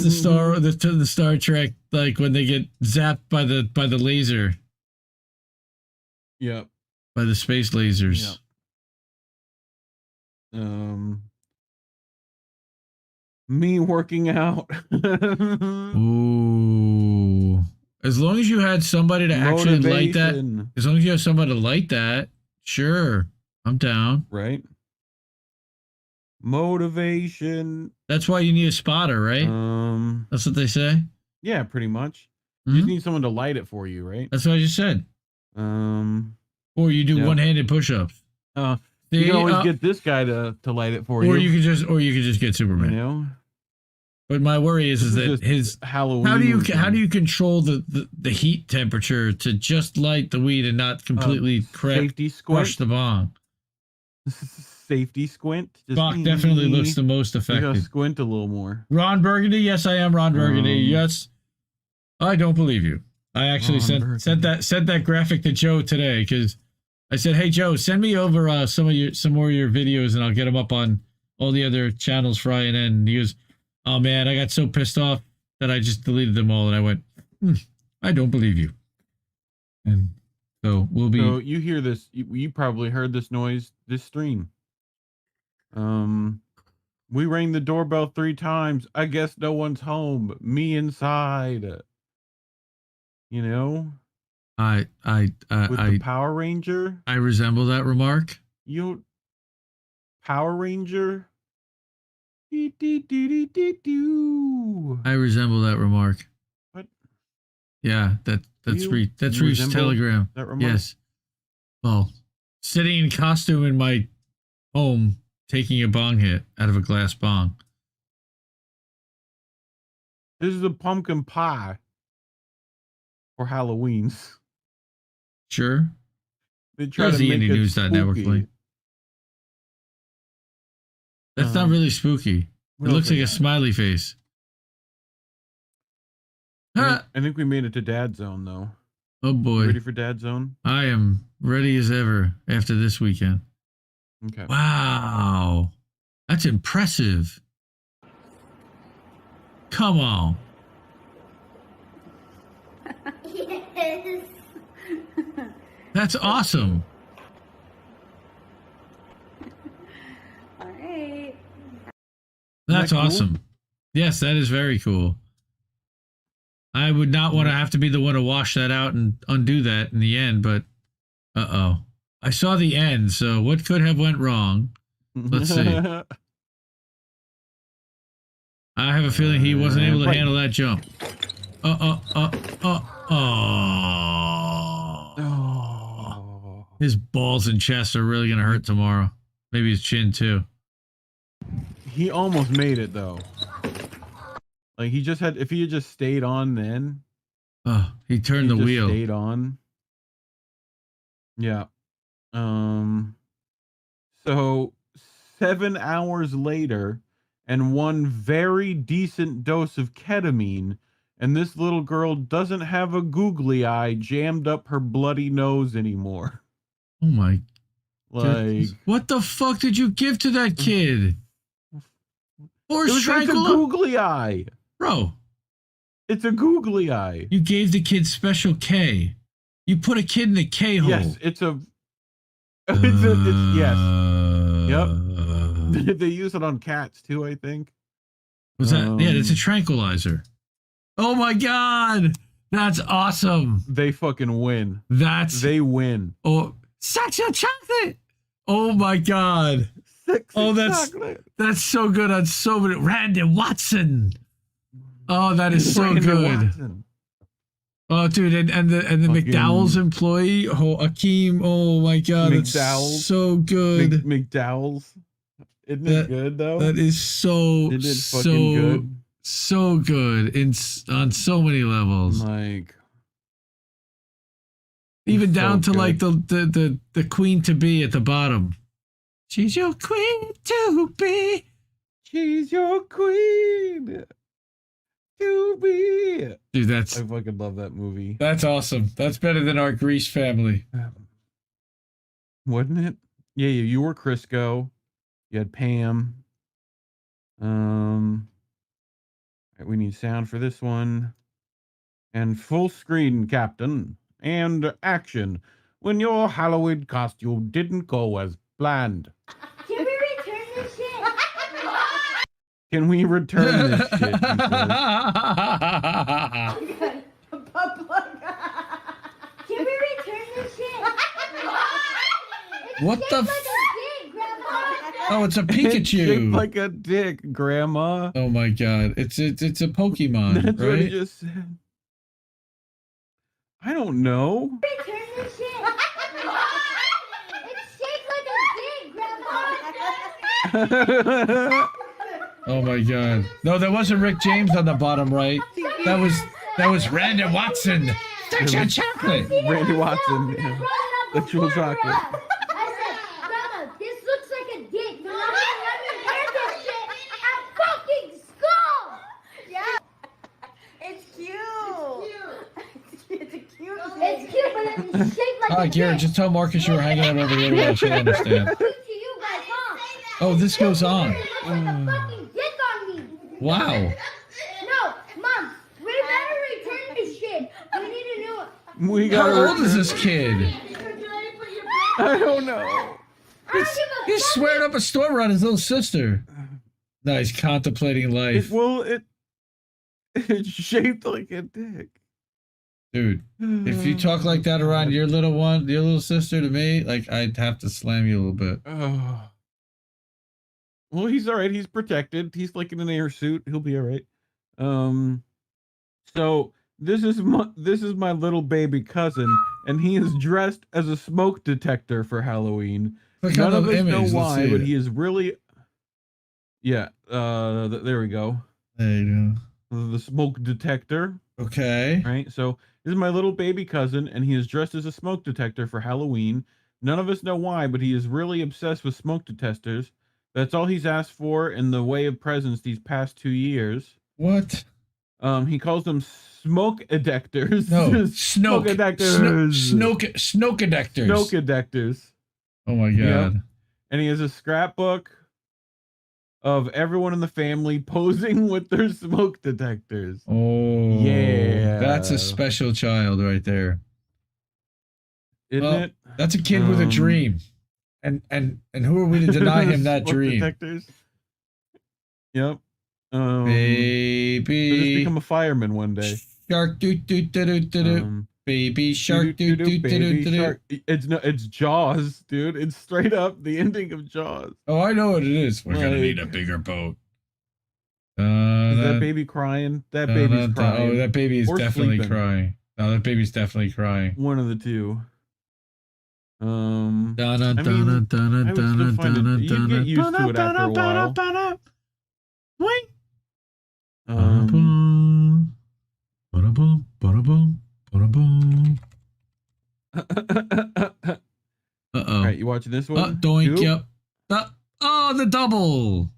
[SPEAKER 11] the Star Trek, like when they get zapped by the laser.
[SPEAKER 12] Yep.
[SPEAKER 11] By the space lasers.
[SPEAKER 12] Yep. Me working out.
[SPEAKER 11] Ooh. As long as you had somebody to actually light that. As long as you have somebody to light that, sure. I'm down.
[SPEAKER 12] Right. Motivation.
[SPEAKER 11] That's why you need a spotter, right? That's what they say?
[SPEAKER 12] Yeah, pretty much. You just need someone to light it for you, right?
[SPEAKER 11] That's what I just said. Or you do one-handed push-ups.
[SPEAKER 12] You can always get this guy to light it for you.
[SPEAKER 11] Or you could just get Superman.
[SPEAKER 12] You know?
[SPEAKER 11] But my worry is that his
[SPEAKER 12] Halloween.
[SPEAKER 11] How do you control the heat temperature to just light the weed and not completely crush the bong?
[SPEAKER 12] Safety squint.
[SPEAKER 11] Bach definitely looks the most effective.
[SPEAKER 12] You gotta squint a little more.
[SPEAKER 11] Ron Burgundy, yes, I am Ron Burgundy. Yes, I don't believe you. I actually sent that graphic to Joe today because I said, "Hey Joe, send me over some more of your videos and I'll get them up on all the other channels for INN." And he goes, "Oh man, I got so pissed off that I just deleted them all." And I went, "I don't believe you." And so we'll be.
[SPEAKER 12] So you hear this? You probably heard this noise this stream. We rang the doorbell 3 times. I guess no one's home. Me inside. You know.
[SPEAKER 11] With
[SPEAKER 12] the Power Ranger.
[SPEAKER 11] I resemble that remark.
[SPEAKER 12] You Power Ranger.
[SPEAKER 11] I resemble that remark.
[SPEAKER 12] What?
[SPEAKER 11] Yeah, that's Reef's telegram.
[SPEAKER 12] That remark?
[SPEAKER 11] Yes. Well, sitting in costume in my home, taking a bong hit out of a glass bong.
[SPEAKER 12] This is a pumpkin pie for Halloween's.
[SPEAKER 11] Sure.
[SPEAKER 12] They try to make it
[SPEAKER 11] News.network
[SPEAKER 12] spooky.
[SPEAKER 11] link. That's not really spooky. It looks like a smiley face.
[SPEAKER 12] I think we made it to Dad Zone, though.
[SPEAKER 11] Oh boy.
[SPEAKER 12] Ready for Dad Zone?
[SPEAKER 11] I am ready as ever after this weekend.
[SPEAKER 12] Okay.
[SPEAKER 11] Wow. That's impressive. Come on.
[SPEAKER 7] Yes.
[SPEAKER 11] That's awesome.
[SPEAKER 7] All right.
[SPEAKER 11] That's
[SPEAKER 12] cool?
[SPEAKER 11] awesome. Yes, that is very cool. I would not want to have to be the one to wash that out and undo that in the end, but uh-oh. I saw the end, so what could have went wrong? Let's see. I have a feeling he wasn't able to handle that jump. Oh. His balls and chest are really going to hurt tomorrow. Maybe his chin, too.
[SPEAKER 12] He almost made it, though. Like, he just had... If he had just stayed on then...
[SPEAKER 11] Oh, he turned the wheel.
[SPEAKER 12] Stayed on. Yeah. So, 7 hours later, and one very decent dose of ketamine, and this little girl doesn't have a googly eye jammed up her bloody nose anymore.
[SPEAKER 11] Oh my.
[SPEAKER 12] Like,
[SPEAKER 11] what the fuck did you give to that kid? Or
[SPEAKER 12] it's a googly eye.
[SPEAKER 11] Bro.
[SPEAKER 12] It's a googly eye.
[SPEAKER 11] You gave the kid special K. You put a kid in the K hole.
[SPEAKER 12] Yes, it's a... yes. Yep. They use it on cats too, I think.
[SPEAKER 11] Was that? Yeah, it's a tranquilizer. Oh my god, that's awesome.
[SPEAKER 12] They fucking win.
[SPEAKER 11] They
[SPEAKER 12] win.
[SPEAKER 11] Oh, sexy chocolate. Oh my god.
[SPEAKER 12] Sexy
[SPEAKER 11] chocolate. That's so good on so many. Randy Watson. Oh, that is so good.
[SPEAKER 12] Watson.
[SPEAKER 11] Oh, dude, and the McDowell's employee, Akeem. Oh my god, it's so good.
[SPEAKER 12] McDowell's. Isn't it good though?
[SPEAKER 11] That is so good. So good on so many levels.
[SPEAKER 12] Like,
[SPEAKER 11] even down to like the queen to be at the bottom. She's your queen to be.
[SPEAKER 12] She's your queen to be.
[SPEAKER 11] Dude, I
[SPEAKER 12] fucking love that movie.
[SPEAKER 11] That's awesome. That's better than our Grease family.
[SPEAKER 12] Wasn't it? Yeah, you were Crisco. You had Pam. We need sound for this one. And full screen, Captain. And action. When your Halloween costume didn't go as planned.
[SPEAKER 7] Can we return this shit?
[SPEAKER 12] Can we return this shit?
[SPEAKER 7] Can we return this shit?
[SPEAKER 11] What the? Oh, it's a
[SPEAKER 12] It's
[SPEAKER 11] Pikachu.
[SPEAKER 12] shaped like a dick, Grandma.
[SPEAKER 11] Oh my god, it's a Pokemon,
[SPEAKER 12] That's
[SPEAKER 11] right?
[SPEAKER 12] what he just said. I don't know.
[SPEAKER 7] Return this shit. It's shaped like a dick, Grandma.
[SPEAKER 11] Oh my god. No, that wasn't Rick James on the bottom right. That was Randy Watson. That's your chocolate.
[SPEAKER 12] Randy Watson. Yeah. Sexual chocolate.
[SPEAKER 7] I said, Grandma, this looks like a dick. No, let me wear this shit at fucking school. Yeah. It's cute. It's cute. It's cute, but it's shaped like a dick.
[SPEAKER 11] Garrett, just tell Marcus you were hanging out over there. Yeah, she'll understand.
[SPEAKER 7] To you guys, huh?
[SPEAKER 11] Oh, this goes on.
[SPEAKER 7] It looks like a fucking dick on me.
[SPEAKER 11] Wow.
[SPEAKER 7] No, Mom, we better return this shit. We need a new one.
[SPEAKER 12] We got.
[SPEAKER 11] How old is this kid?
[SPEAKER 12] I don't know.
[SPEAKER 11] He's swearing up a storm on his little sister. No, he's contemplating life.
[SPEAKER 12] It's shaped like a dick.
[SPEAKER 11] Dude, if you talk like that around your little sister to me, like I'd have to slam you a little bit.
[SPEAKER 12] Oh. Well, he's all right. He's protected. He's like in an air suit. He'll be all right. So this is my little baby cousin, and he is dressed as a smoke detector for Halloween.
[SPEAKER 11] Look
[SPEAKER 12] None
[SPEAKER 11] on
[SPEAKER 12] of
[SPEAKER 11] the
[SPEAKER 12] us
[SPEAKER 11] image,
[SPEAKER 12] know
[SPEAKER 11] let's
[SPEAKER 12] why,
[SPEAKER 11] see
[SPEAKER 12] but
[SPEAKER 11] it.
[SPEAKER 12] he is really. Yeah. There we go.
[SPEAKER 11] There you go.
[SPEAKER 12] The smoke detector.
[SPEAKER 11] Okay.
[SPEAKER 12] Right. So this is my little baby cousin, and he is dressed as a smoke detector for Halloween. None of us know why, but he is really obsessed with smoke detectors. That's all he's asked for in the way of presents these past 2 years.
[SPEAKER 11] What?
[SPEAKER 12] He calls them smoke ejectors.
[SPEAKER 11] No,
[SPEAKER 12] smoke ejectors.
[SPEAKER 11] Smoke ejectors.
[SPEAKER 12] Smoke ejectors.
[SPEAKER 11] Oh my god.
[SPEAKER 12] Yep. And he has a scrapbook of everyone in the family posing with their smoke detectors.
[SPEAKER 11] Oh
[SPEAKER 12] yeah,
[SPEAKER 11] that's a special child right there.
[SPEAKER 12] Isn't it?
[SPEAKER 11] That's a kid with a dream. And who are we to deny him that
[SPEAKER 12] Smoke
[SPEAKER 11] dream?
[SPEAKER 12] detectors. Yep.
[SPEAKER 11] Baby.
[SPEAKER 12] He'll just become a fireman one day.
[SPEAKER 11] Shark doo doo doo doo doo. Baby shark doo doo doo doo.
[SPEAKER 12] It's Jaws, dude. It's straight up the ending of Jaws.
[SPEAKER 11] Oh, I know what it is. We're gonna need a bigger boat. Is
[SPEAKER 12] that baby crying? That baby's crying.
[SPEAKER 11] Oh, that baby is
[SPEAKER 12] Or
[SPEAKER 11] definitely
[SPEAKER 12] sleeping.
[SPEAKER 11] crying. No, that baby's definitely crying.
[SPEAKER 12] One of the two. You
[SPEAKER 11] get
[SPEAKER 12] used to it after a while.
[SPEAKER 11] Wait. Uh-oh.
[SPEAKER 12] All right, you watching this one?
[SPEAKER 11] Doink,
[SPEAKER 12] Two?
[SPEAKER 11] yep. Oh, the double.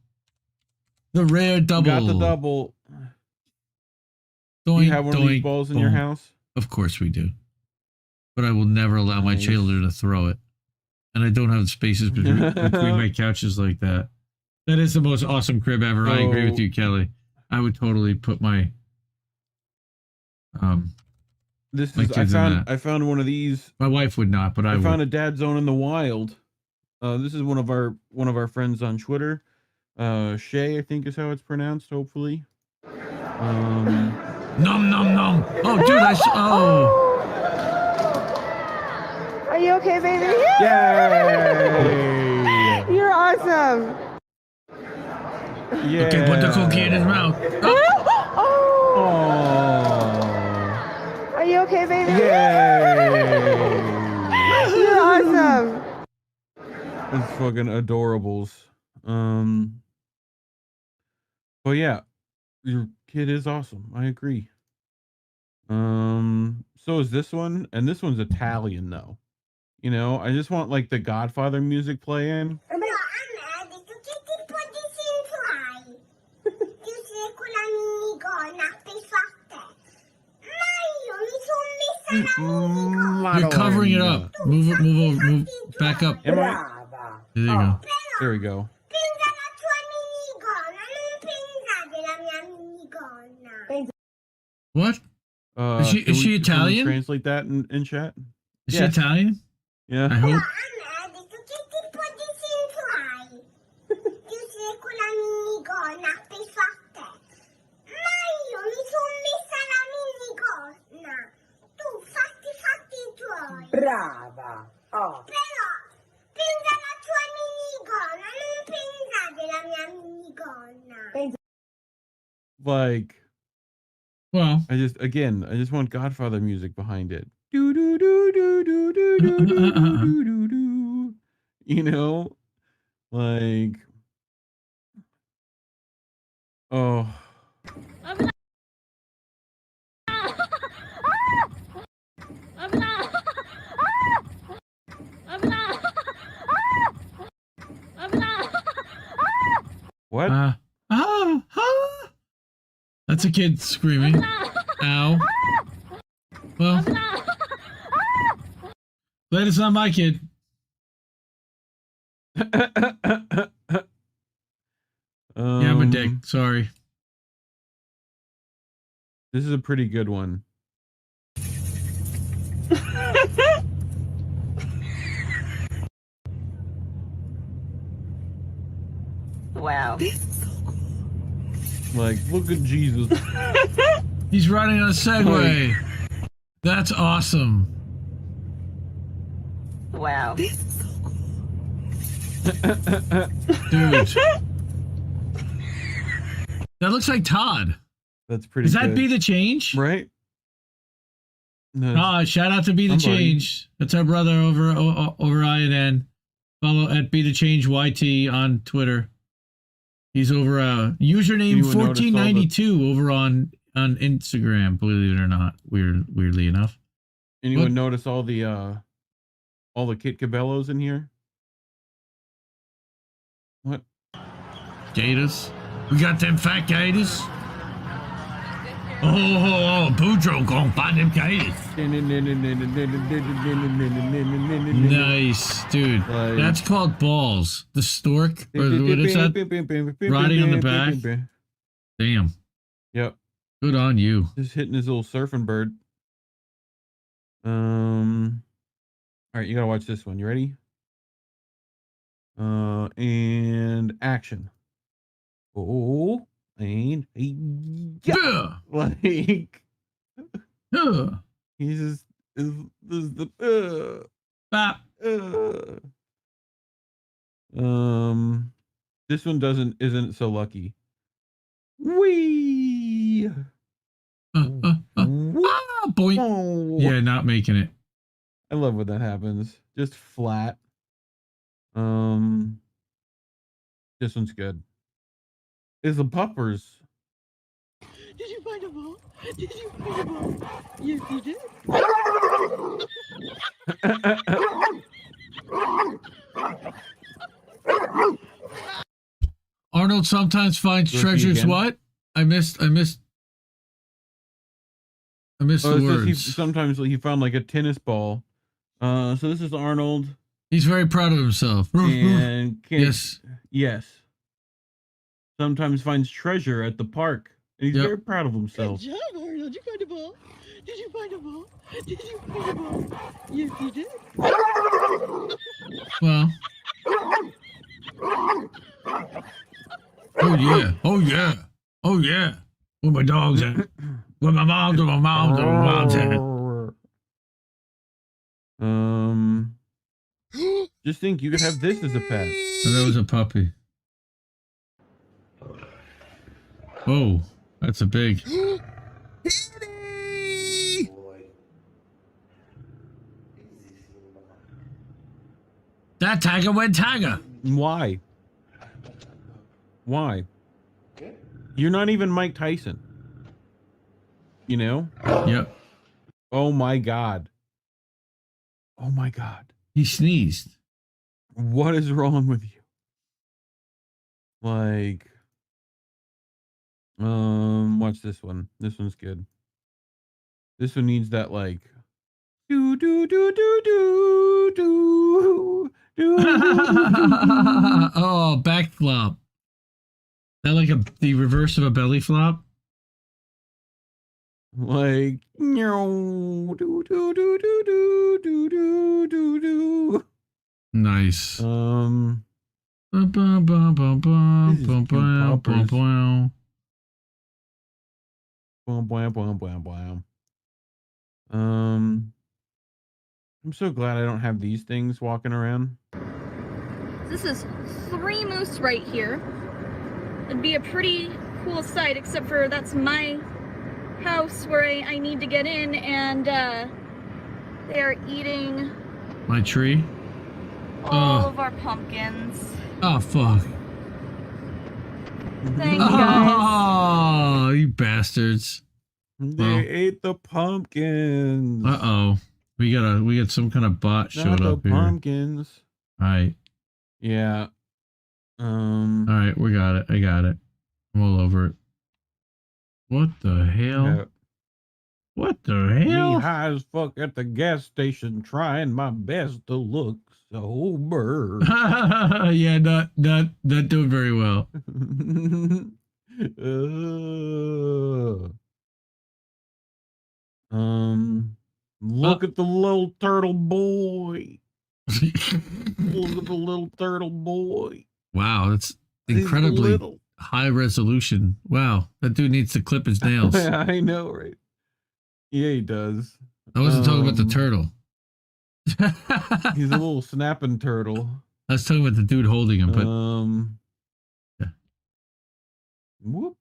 [SPEAKER 11] The rare double.
[SPEAKER 12] Got the double.
[SPEAKER 11] Doink,
[SPEAKER 12] Do you have one of these
[SPEAKER 11] doink,
[SPEAKER 12] balls in your
[SPEAKER 11] boom.
[SPEAKER 12] house?
[SPEAKER 11] Of course we do. But I will never allow my
[SPEAKER 12] Nice.
[SPEAKER 11] children to throw it. And I don't have spaces between my couches like that. That is the most awesome crib ever. I agree with you, Kelly. I would totally put my
[SPEAKER 12] This
[SPEAKER 11] my
[SPEAKER 12] is
[SPEAKER 11] kids in that.
[SPEAKER 12] I found one of these.
[SPEAKER 11] My wife would not, but I
[SPEAKER 12] I found
[SPEAKER 11] would.
[SPEAKER 12] a Dad Zone in the wild. This is one of our friends on Twitter. Shay, I think is how it's pronounced, hopefully.
[SPEAKER 11] Nom nom nom. Oh, dude, oh.
[SPEAKER 14] Are you okay, baby?
[SPEAKER 12] Yay!
[SPEAKER 14] You're awesome.
[SPEAKER 12] Yeah.
[SPEAKER 11] Okay, put the cookie in his mouth.
[SPEAKER 14] Oh. Are you okay, baby?
[SPEAKER 12] Yay!
[SPEAKER 14] You're awesome.
[SPEAKER 12] It's fucking adorables. But yeah, your kid is awesome. I agree. So is this one, and this one's Italian though. You know, I just want like the Godfather music playing.
[SPEAKER 11] You're covering it up. Move back up.
[SPEAKER 12] Am I?
[SPEAKER 11] There you go.
[SPEAKER 12] There we go.
[SPEAKER 11] What? Is she
[SPEAKER 12] Can someone
[SPEAKER 11] Italian?
[SPEAKER 12] Translate that in chat.
[SPEAKER 11] Is she Italian?
[SPEAKER 12] Yeah.
[SPEAKER 11] I hope.
[SPEAKER 14] Brava. Oh.
[SPEAKER 12] Like,
[SPEAKER 11] well,
[SPEAKER 12] I just want Godfather music behind it. Do do do do do do do do do do. You know, like, oh. What?
[SPEAKER 11] That's a kid screaming. Ow. Well, glad it's not my kid. Yeah, I'm a dick. Sorry.
[SPEAKER 12] This is a pretty good one.
[SPEAKER 14] Wow.
[SPEAKER 12] Like, look at Jesus.
[SPEAKER 11] He's riding on a Segway. That's awesome.
[SPEAKER 14] Wow.
[SPEAKER 11] Dude. That looks like Todd.
[SPEAKER 12] That's pretty
[SPEAKER 11] Is that
[SPEAKER 12] good.
[SPEAKER 11] Be the Change?
[SPEAKER 12] Right?
[SPEAKER 11] No. Shout out to Be the Change. That's our brother over INN. Follow at Be the Change YT on Twitter. He's over username 1492 over on Instagram, believe it or not. Weirdly enough.
[SPEAKER 12] Anyone notice all the Kit Cabellos in here? What?
[SPEAKER 11] Gators. We got them fat gators. Oh, Boudreaux gonna find them gators. Nice, dude.
[SPEAKER 12] Like,
[SPEAKER 11] that's called balls. The stork, or what is that? Riding on the back. Damn.
[SPEAKER 12] Yep.
[SPEAKER 11] Good on you.
[SPEAKER 12] Just hitting his little surfing bird. All right, you gotta watch this one. You ready? And action. Oh, and yeah. Like, he's just is the this one isn't so lucky. Wee.
[SPEAKER 11] Boy. Yeah, not making it.
[SPEAKER 12] I love when that happens. Just flat. This one's good. Is the puppers.
[SPEAKER 14] Did you find a ball? Did you find a ball? Yes, you did.
[SPEAKER 11] Arnold sometimes finds treasures.
[SPEAKER 12] Again.
[SPEAKER 11] What? I missed the words.
[SPEAKER 12] Sometimes he found like a tennis ball. So this is Arnold.
[SPEAKER 11] He's very proud of himself.
[SPEAKER 12] And
[SPEAKER 11] yes.
[SPEAKER 12] Sometimes finds treasure at the park. And he's very proud of himself.
[SPEAKER 14] Good job, Arnold. Did you find a ball? Did you find a ball? Did you find a ball? Yes, you did.
[SPEAKER 11] Well, Oh yeah. Oh yeah. Oh yeah. Where my dogs at? Where my mom's at? My mom's at? My mom's at?
[SPEAKER 12] Just think you could have this as a pet.
[SPEAKER 11] Oh, that was a puppy. Oh, that's a big. That tiger went tiger.
[SPEAKER 12] Why? Why? You're not even Mike Tyson. You know?
[SPEAKER 11] Yep.
[SPEAKER 12] Oh my God. Oh my God.
[SPEAKER 11] He sneezed.
[SPEAKER 12] What is wrong with you? Like, watch this one. This one's good. This one needs that like do do do do do do do.
[SPEAKER 11] Oh, back flop. That like the reverse of a belly flop?
[SPEAKER 12] Like do do do do do do do do do.
[SPEAKER 11] Nice.
[SPEAKER 12] Um, I'm so glad I don't have these things walking around.
[SPEAKER 15] This is 3 moose right here. It'd be a pretty cool sight, except for that's my house where I need to get in, and they are eating
[SPEAKER 11] my tree?
[SPEAKER 15] all of our pumpkins.
[SPEAKER 11] Oh, fuck.
[SPEAKER 15] Thank you, guys.
[SPEAKER 11] Oh, you bastards.
[SPEAKER 12] They ate the pumpkins.
[SPEAKER 11] Uh-oh. We got some kind of bot showed up here.
[SPEAKER 12] Pumpkins.
[SPEAKER 11] All right.
[SPEAKER 12] Yeah.
[SPEAKER 11] All right, we got it. I got it. I'm all over it. What the hell?
[SPEAKER 12] Yeah.
[SPEAKER 11] What the hell?
[SPEAKER 12] Me high as fuck at the gas station, trying my best to look sober.
[SPEAKER 11] Yeah, not doing very well.
[SPEAKER 12] Look at the little turtle boy. Look at the little turtle boy.
[SPEAKER 11] Wow, that's incredibly high resolution. Wow, that dude needs to clip his nails.
[SPEAKER 12] I know, right? Yeah, he does.
[SPEAKER 11] I wasn't talking about the turtle.
[SPEAKER 12] He's a little snapping turtle.
[SPEAKER 11] I was talking about the dude holding him, but
[SPEAKER 12] yeah. Whoop.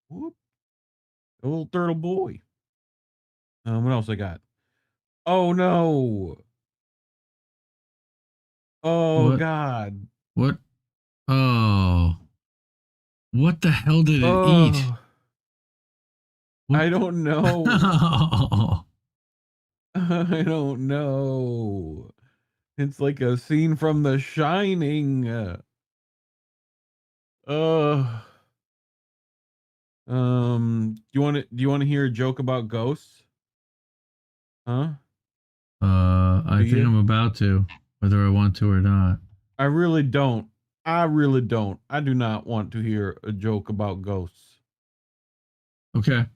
[SPEAKER 12] Whoop. A little turtle boy. What else I got? Oh no. Oh
[SPEAKER 11] what?
[SPEAKER 12] God.
[SPEAKER 11] What? Oh. What the hell did it eat?
[SPEAKER 12] I don't know. I don't know. It's like a scene from The Shining. Do you want to hear a joke about ghosts? Huh?
[SPEAKER 11] I think I'm about to, whether I want to or not.
[SPEAKER 12] I really don't. I do not want to hear a joke about ghosts.
[SPEAKER 11] Okay.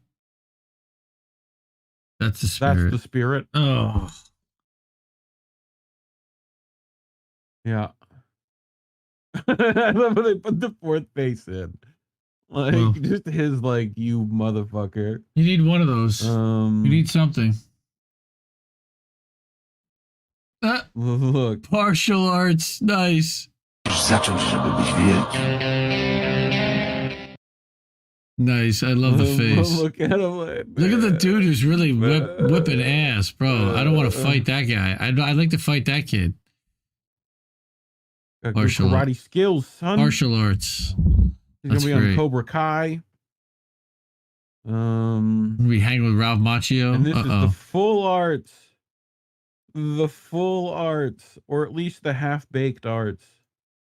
[SPEAKER 11] That's the spirit.
[SPEAKER 12] That's the spirit.
[SPEAKER 11] Oh.
[SPEAKER 12] Yeah. I love when they put the fourth face in. Like, just his, like, you motherfucker.
[SPEAKER 11] You need one of those. You need something.
[SPEAKER 12] Look.
[SPEAKER 11] Partial arts. Nice. Nice. I love the face.
[SPEAKER 12] Look at him. Like,
[SPEAKER 11] look at the dude who's really whipping ass, bro. I don't want to fight that guy. I'd like to fight that kid.
[SPEAKER 12] Martial karate skills, son.
[SPEAKER 11] Martial arts.
[SPEAKER 12] He's gonna be on Cobra Kai.
[SPEAKER 11] We hang with Ralph Macchio.
[SPEAKER 12] And this is the full arts. The full arts, or at least the half-baked arts.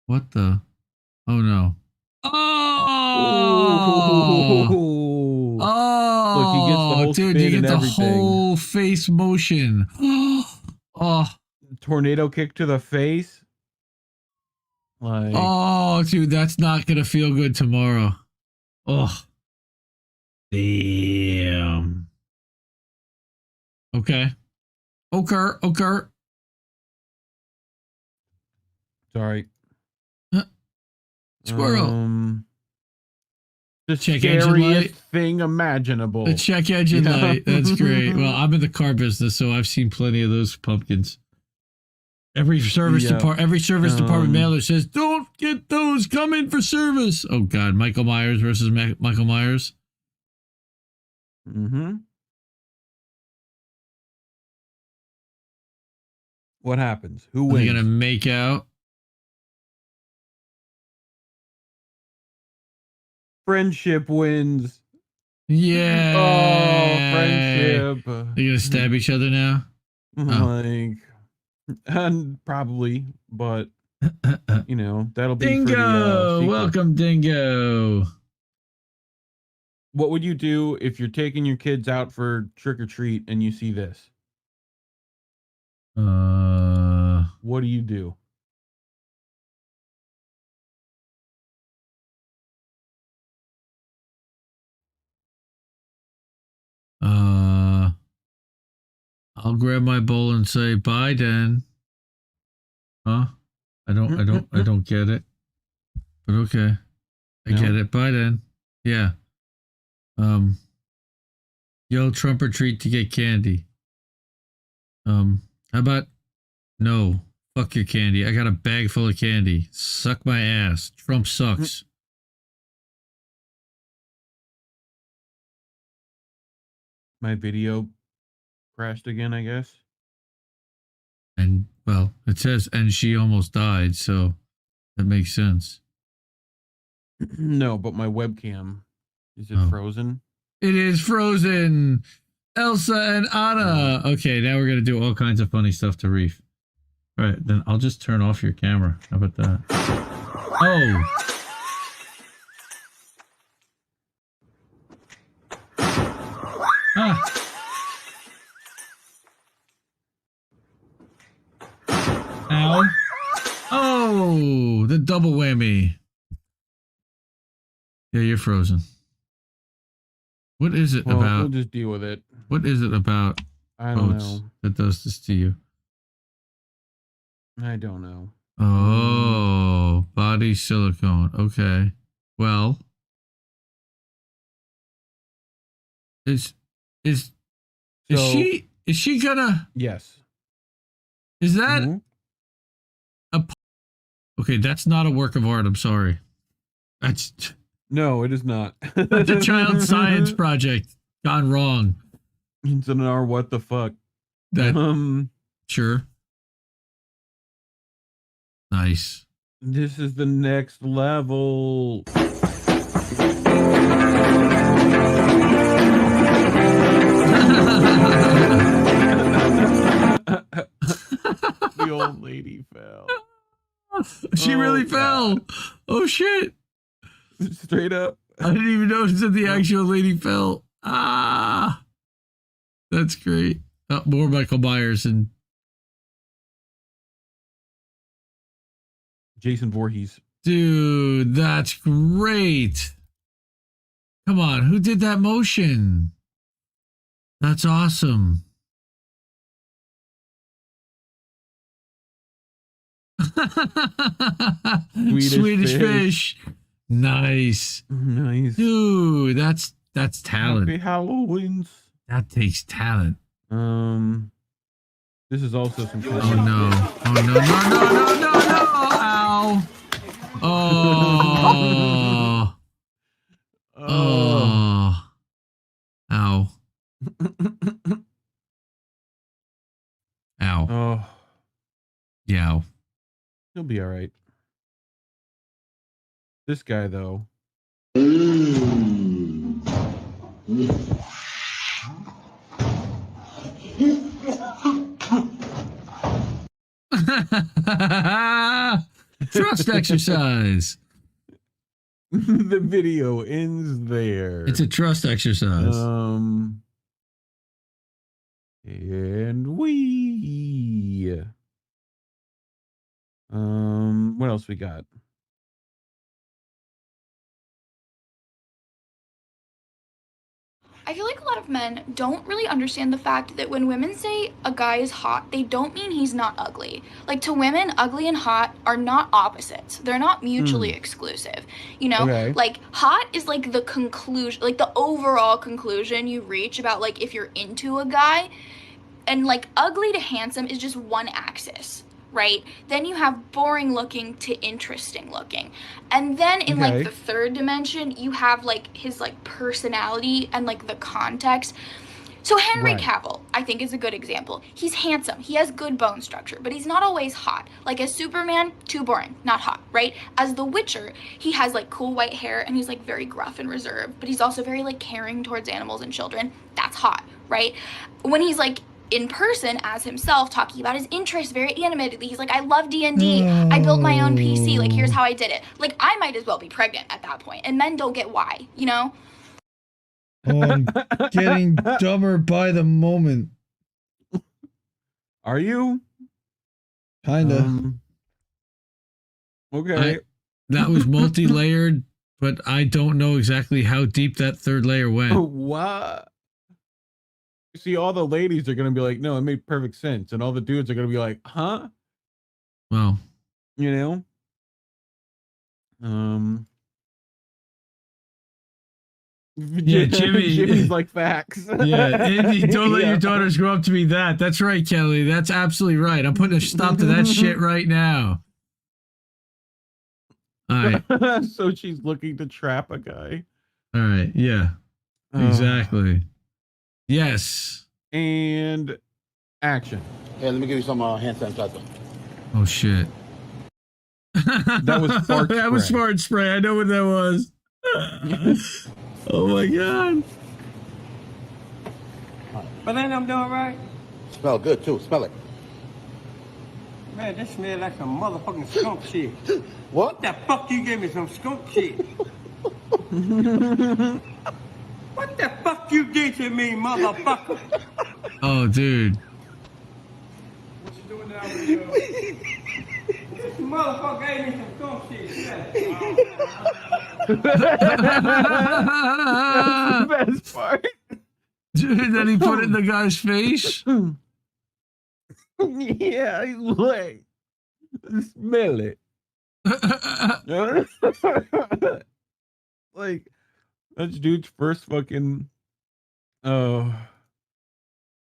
[SPEAKER 11] What the? Oh no. Oh! Oh!
[SPEAKER 12] Look, he gets the whole
[SPEAKER 11] dude,
[SPEAKER 12] spin
[SPEAKER 11] you get the
[SPEAKER 12] everything.
[SPEAKER 11] whole face motion. Oh!
[SPEAKER 12] Tornado kick to the face. Like,
[SPEAKER 11] oh, dude, that's not gonna feel good tomorrow. Oh, damn. Okay.
[SPEAKER 12] Sorry.
[SPEAKER 11] Squirrel.
[SPEAKER 12] The
[SPEAKER 11] Check engine light.
[SPEAKER 12] scariest thing imaginable.
[SPEAKER 11] The check engine light. That's great. Well, I'm in the car business, so I've seen plenty of those pumpkins. Every service department mailer says, "Don't get those. Come in for service." Oh God, Michael Myers versus Michael Myers.
[SPEAKER 12] Mm-hmm. What happens? Who
[SPEAKER 11] Are
[SPEAKER 12] wins?
[SPEAKER 11] they gonna make out?
[SPEAKER 12] Friendship wins.
[SPEAKER 11] Yeah.
[SPEAKER 12] Oh, friendship.
[SPEAKER 11] They're gonna stab each other now.
[SPEAKER 12] Like, and probably, but you know that'll be
[SPEAKER 11] Dingo.
[SPEAKER 12] for the sequel.
[SPEAKER 11] Welcome, Dingo.
[SPEAKER 12] What would you do if you're taking your kids out for trick or treat and you see this? What do you do?
[SPEAKER 11] I'll grab my bowl and say bye, Dan. Huh? I don't get it. But okay. I get it. Bye, Dan. Yeah. Yo, trump or treat to get candy. How about no? Fuck your candy. I got a bag full of candy. Suck my ass. Trump sucks.
[SPEAKER 12] My video crashed again, I guess.
[SPEAKER 11] And well, it says, and she almost died, so that makes sense.
[SPEAKER 12] No, but my webcam, is it frozen?
[SPEAKER 11] It is frozen. Elsa and Anna. Okay, now we're gonna do all kinds of funny stuff to Reef. All right, then I'll just turn off your camera. How about that? Oh. Ah. Ow. Oh, the double whammy. Yeah, you're frozen. What is it about?
[SPEAKER 12] We'll just deal with it.
[SPEAKER 11] What is it about
[SPEAKER 12] I don't
[SPEAKER 11] boats
[SPEAKER 12] know.
[SPEAKER 11] that does this to you?
[SPEAKER 12] I don't know.
[SPEAKER 11] Oh, body silicone. Okay. Well, is she gonna?
[SPEAKER 12] Yes.
[SPEAKER 11] Is that okay? That's not a work of art. I'm sorry.
[SPEAKER 12] No, it is not.
[SPEAKER 11] That's a child science project gone wrong.
[SPEAKER 12] It's an R. What the fuck?
[SPEAKER 11] That sure. Nice.
[SPEAKER 12] This is the next level. The old lady fell.
[SPEAKER 11] She really fell. Oh shit.
[SPEAKER 12] Straight up.
[SPEAKER 11] I didn't even notice that the actual lady fell. Ah. That's great. More Michael Myers and
[SPEAKER 12] Jason Voorhees.
[SPEAKER 11] dude, that's great. Come on, who did that motion? That's awesome. Swedish fish. Nice.
[SPEAKER 12] Nice.
[SPEAKER 11] Dude, that's talent.
[SPEAKER 12] Happy Halloweens.
[SPEAKER 11] That takes talent.
[SPEAKER 12] This is also some kind
[SPEAKER 11] Oh no. Oh no, no, no, no, no, no. Ow. Oh. Oh. Ow. Ow.
[SPEAKER 12] Oh.
[SPEAKER 11] Yow.
[SPEAKER 12] He'll be all right. This guy, though.
[SPEAKER 11] Trust exercise.
[SPEAKER 12] The video ends there.
[SPEAKER 11] It's a trust exercise.
[SPEAKER 12] And we. What else we got?
[SPEAKER 15] I feel like a lot of men don't really understand the fact that when women say a guy is hot, they don't mean he's not ugly. Like, to women, ugly and hot are not opposites. They're not mutually exclusive. You know?
[SPEAKER 12] Okay.
[SPEAKER 15] Like, hot is like the conclusion, like the overall conclusion you reach about like if you're into a guy. And like ugly to handsome is just one axis. Right? Then you have boring looking to interesting looking. And then in like the third dimension, you have like his like personality and like the context. So Henry Cavill, I think, is a good example. He's handsome. He has good bone structure, but he's not always hot. Like as Superman, too boring, not hot, right? As the Witcher, he has like cool white hair and he's like very gruff and reserved, but he's also very like caring towards animals and children. That's hot, right? When he's like in person as himself, talking about his interests very animatedly. He's like, I love D&D. I built my own PC. Like, here's how I did it. Like, I might as well be pregnant at that point. And men don't get why, you know?
[SPEAKER 11] Oh, I'm getting dumber by the moment.
[SPEAKER 12] Are you?
[SPEAKER 11] Kinda.
[SPEAKER 12] Okay.
[SPEAKER 11] That was multi-layered, but I don't know exactly how deep that third layer went.
[SPEAKER 12] What? See, all the ladies are going to be like, no, it made perfect sense. And all the dudes are going to be like, huh?
[SPEAKER 11] Well,
[SPEAKER 12] you know?
[SPEAKER 11] Yeah,
[SPEAKER 12] Jimmy's like facts.
[SPEAKER 11] Yeah, Andy, don't let your daughters grow up to be that. That's right, Kelly. That's absolutely right. I'm putting a stop to that shit right now. All right.
[SPEAKER 12] So she's looking to trap a guy.
[SPEAKER 11] All right. Yeah. Exactly. Yes.
[SPEAKER 12] And action.
[SPEAKER 16] Hey, let me give you some hand sanitizer.
[SPEAKER 11] Oh shit.
[SPEAKER 12] That was fart spray.
[SPEAKER 11] That was fart spray. I know what that was. Oh my god.
[SPEAKER 17] But ain't I'm doing right?
[SPEAKER 16] Smell good too. Smell it.
[SPEAKER 17] Man, this smell like some motherfucking skunk shit.
[SPEAKER 16] What?
[SPEAKER 17] The fuck you gave me some skunk shit? What the fuck you did to me, motherfucker?
[SPEAKER 11] Oh, dude.
[SPEAKER 17] What you doing now with your... This motherfucker gave me some skunk shit.
[SPEAKER 12] That's the best part.
[SPEAKER 11] Dude, then he put it in the guy's face?
[SPEAKER 12] Yeah, he's like, smell it. Like, that's dude's first fucking,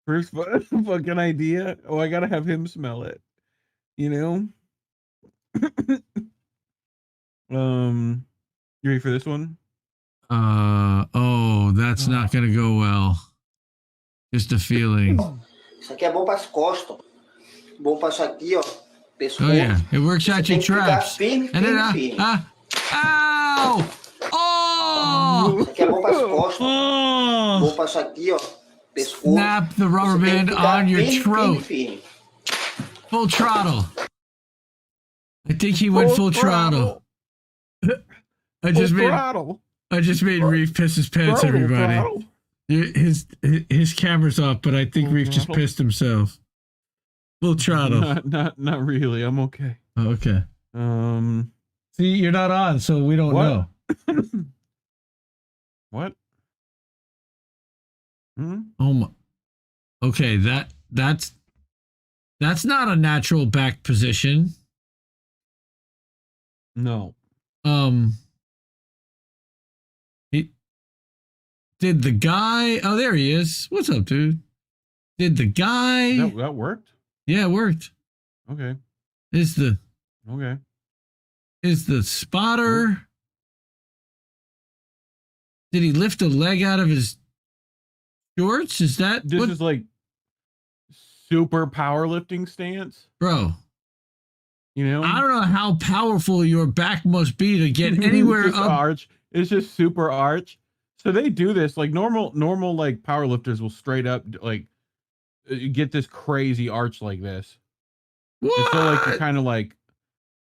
[SPEAKER 12] first fucking idea. Oh, I gotta have him smell it. You know? You ready for this one?
[SPEAKER 11] Oh, that's not gonna go well. Just a feeling.
[SPEAKER 1] Isso aqui é bom para as costas. Bom para isso aqui, ó. Pescoço.
[SPEAKER 11] Oh yeah, it works out your
[SPEAKER 1] Tem que ficar
[SPEAKER 11] traps.
[SPEAKER 1] firme,
[SPEAKER 11] And then,
[SPEAKER 1] firme.
[SPEAKER 11] ow! Oh!
[SPEAKER 1] Isso aqui é bom para as costas.
[SPEAKER 11] Oh!
[SPEAKER 1] Bom para isso aqui, ó. Pescoço.
[SPEAKER 11] Snap the rubber
[SPEAKER 1] Você tem
[SPEAKER 11] band
[SPEAKER 1] que ficar
[SPEAKER 11] on your
[SPEAKER 1] firme,
[SPEAKER 11] throat.
[SPEAKER 1] firme.
[SPEAKER 11] Full throttle. I think he went full throttle. I just made Reef piss his pants, everybody. His camera's off, but I think Reef just pissed himself. Full throttle.
[SPEAKER 12] Not really. I'm okay.
[SPEAKER 11] Oh, okay. See, you're not on, so we don't know.
[SPEAKER 12] What?
[SPEAKER 11] Oh my. Okay, that's not a natural back position.
[SPEAKER 12] No.
[SPEAKER 11] Did the guy? Oh, there he is. What's up, dude? Did the guy?
[SPEAKER 12] That worked?
[SPEAKER 11] Yeah, it worked.
[SPEAKER 12] Okay.
[SPEAKER 11] Is the spotter? Did he lift a leg out of his shorts? Is that
[SPEAKER 12] this is like super powerlifting stance,
[SPEAKER 11] bro?
[SPEAKER 12] You know,
[SPEAKER 11] I don't know how powerful your back must be to get anywhere
[SPEAKER 12] it's
[SPEAKER 11] up.
[SPEAKER 12] Arch. It's just super arch. So they do this like normal like powerlifters will straight up like get this crazy arch like this.
[SPEAKER 11] What?
[SPEAKER 12] And so like you kind of like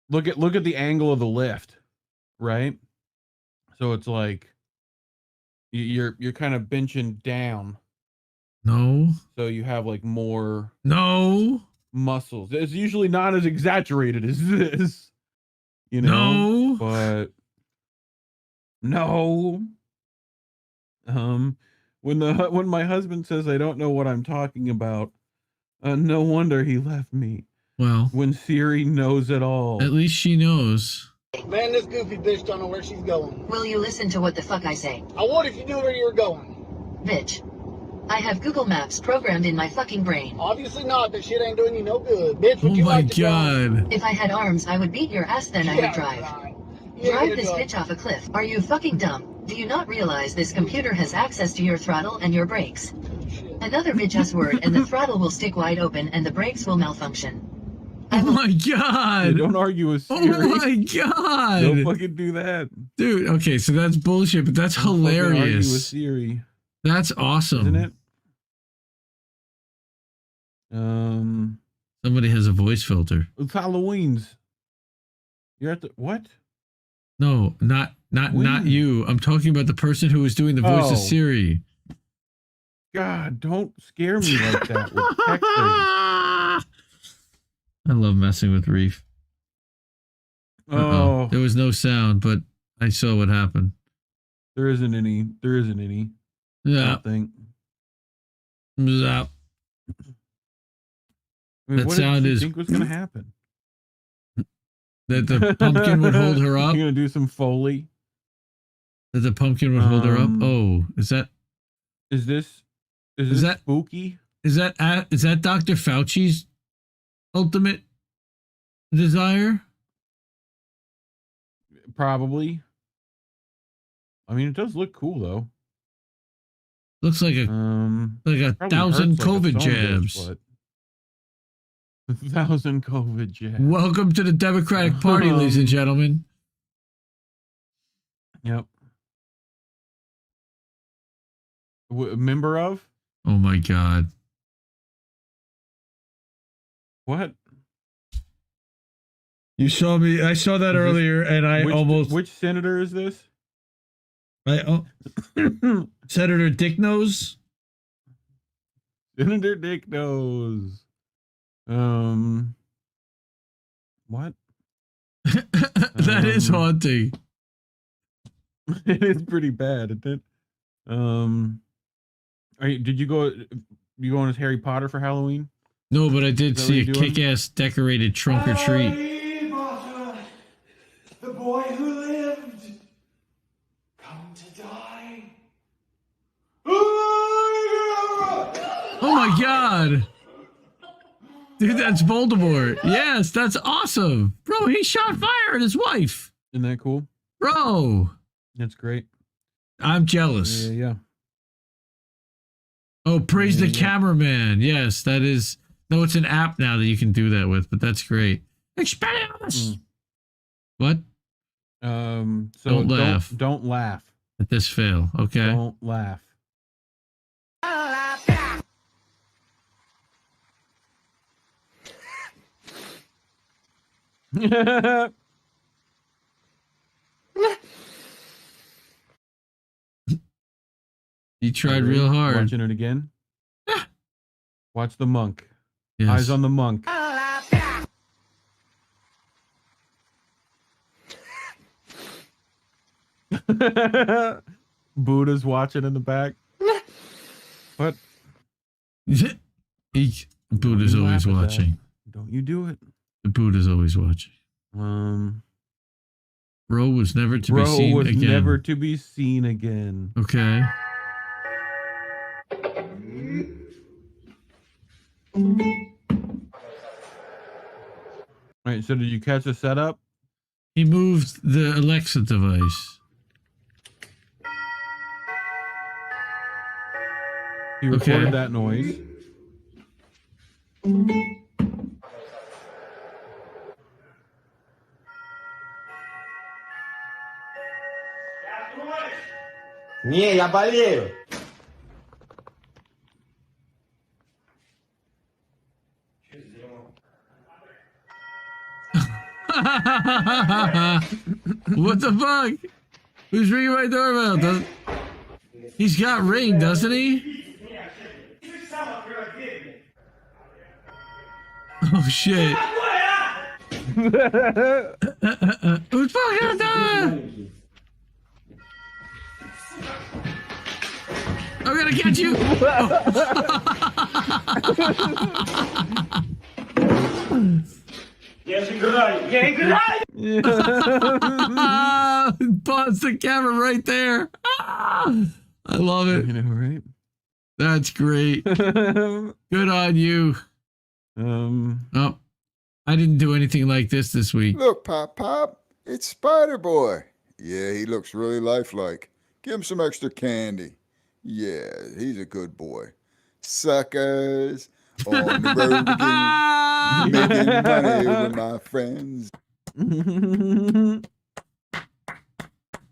[SPEAKER 12] look at the angle of the lift, right? So it's like you're kind of benching down.
[SPEAKER 11] No.
[SPEAKER 12] So you have like more muscles. It's usually not as exaggerated as this, you know. But no. when my husband says I don't know what I'm talking about, no wonder he left me.
[SPEAKER 11] Well,
[SPEAKER 12] when Siri knows it all.
[SPEAKER 11] At least she knows.
[SPEAKER 18] Man, this goofy bitch don't know where she's going.
[SPEAKER 19] Will you listen to what the fuck I say?
[SPEAKER 18] I would if you knew where you were going.
[SPEAKER 19] Bitch. I have Google Maps programmed in my fucking brain.
[SPEAKER 18] Obviously not. That shit ain't doing you no good. Bitch, would
[SPEAKER 11] Oh
[SPEAKER 18] you
[SPEAKER 11] my
[SPEAKER 18] like to
[SPEAKER 11] god.
[SPEAKER 18] drive?
[SPEAKER 19] If I had arms, I would beat your ass, then I would drive. Drive this bitch off a cliff. Are you fucking dumb? Do you not realize this computer has access to your throttle and your brakes? Another bitch-ass word and the throttle will stick wide open and the brakes will malfunction.
[SPEAKER 11] Oh my god.
[SPEAKER 12] Hey, don't argue with Siri.
[SPEAKER 11] Oh my god.
[SPEAKER 12] Don't fucking do that.
[SPEAKER 11] Dude, okay, so that's bullshit, but that's
[SPEAKER 12] Don't fucking argue with
[SPEAKER 11] hilarious.
[SPEAKER 12] Siri.
[SPEAKER 11] That's awesome.
[SPEAKER 12] Isn't it?
[SPEAKER 11] Somebody has a voice filter.
[SPEAKER 12] It's Halloween's. You're at the what?
[SPEAKER 11] No, not you. I'm talking about the person who was doing the voice of Siri.
[SPEAKER 12] God, don't scare me like that with texting.
[SPEAKER 11] I love messing with Reef.
[SPEAKER 12] Oh,
[SPEAKER 11] there was no sound, but I saw what happened.
[SPEAKER 12] There isn't any.
[SPEAKER 11] Yeah.
[SPEAKER 12] Nothing.
[SPEAKER 11] Zap.
[SPEAKER 12] I mean,
[SPEAKER 11] That
[SPEAKER 12] what
[SPEAKER 11] sound
[SPEAKER 12] did you
[SPEAKER 11] is
[SPEAKER 12] think was going to happen?
[SPEAKER 11] That the pumpkin would hold her up.
[SPEAKER 12] You're going to do some Foley?
[SPEAKER 11] That the pumpkin would hold her up. Oh, is that
[SPEAKER 12] spooky?
[SPEAKER 11] Is that Dr. Fauci's ultimate desire?
[SPEAKER 12] Probably. I mean, it does look cool though.
[SPEAKER 11] Looks like a
[SPEAKER 12] probably
[SPEAKER 11] 1,000
[SPEAKER 12] hurts like a
[SPEAKER 11] COVID
[SPEAKER 12] son of a
[SPEAKER 11] jabs.
[SPEAKER 12] bitch, but 1,000 COVID jabs.
[SPEAKER 11] Welcome to the Democratic Party, ladies and gentlemen.
[SPEAKER 12] Yep. Member of?
[SPEAKER 11] Oh my god.
[SPEAKER 12] What?
[SPEAKER 11] You saw me. I saw that earlier, and I almost.
[SPEAKER 12] Which senator is this?
[SPEAKER 11] Senator Dick Nose.
[SPEAKER 12] Senator Dick Nose. What?
[SPEAKER 11] That is haunting.
[SPEAKER 12] It is pretty bad, isn't it? Did you go on as Harry Potter for Halloween?
[SPEAKER 11] No, but I did see a
[SPEAKER 12] what you're doing?
[SPEAKER 11] kick-ass decorated trunk or treat.
[SPEAKER 2] The boy who lived, come to die.
[SPEAKER 11] Oh my god! Dude, that's Voldemort. Yes, that's awesome. Bro, he shot fire at his wife.
[SPEAKER 12] Isn't that cool?
[SPEAKER 11] Bro.
[SPEAKER 12] That's great.
[SPEAKER 11] I'm jealous.
[SPEAKER 12] Yeah.
[SPEAKER 11] Oh, praise the cameraman. Yes, that is. No, it's an app now that you can do that with, but that's great. Expelliarmus! What?
[SPEAKER 12] So
[SPEAKER 11] Don't laugh.
[SPEAKER 12] Don't laugh.
[SPEAKER 11] At this fail, okay?
[SPEAKER 12] Don't laugh.
[SPEAKER 11] He tried real hard.
[SPEAKER 12] Watching it again. Watch the monk.
[SPEAKER 11] Yes.
[SPEAKER 12] Eyes on the monk. Buddha's watching in the back. What?
[SPEAKER 11] Buddha's
[SPEAKER 12] Don't
[SPEAKER 11] always
[SPEAKER 12] laugh at
[SPEAKER 11] watching.
[SPEAKER 12] that. Don't you do it.
[SPEAKER 11] The Buddha's always watching. Bro was never to be seen again.
[SPEAKER 12] Never to be seen again.
[SPEAKER 11] Okay.
[SPEAKER 12] All right, so did you catch the setup?
[SPEAKER 11] He moved the Alexa device.
[SPEAKER 12] He recorded
[SPEAKER 11] Okay.
[SPEAKER 12] that noise.
[SPEAKER 20] Не, я болею.
[SPEAKER 11] What the fuck? Who's ringing my doorbell? He's got Ring, doesn't he? Oh shit. Who's fucking done? I'm gonna catch you. Pause the camera right there. I love it.
[SPEAKER 12] You know, right?
[SPEAKER 11] That's great. Good on you. Oh, I didn't do anything like this week.
[SPEAKER 21] Look, Pop, it's Spider Boy. Yeah, he looks really lifelike. Give him some extra candy. Yeah, he's a good boy. Suckers on the road again, making money with my friends.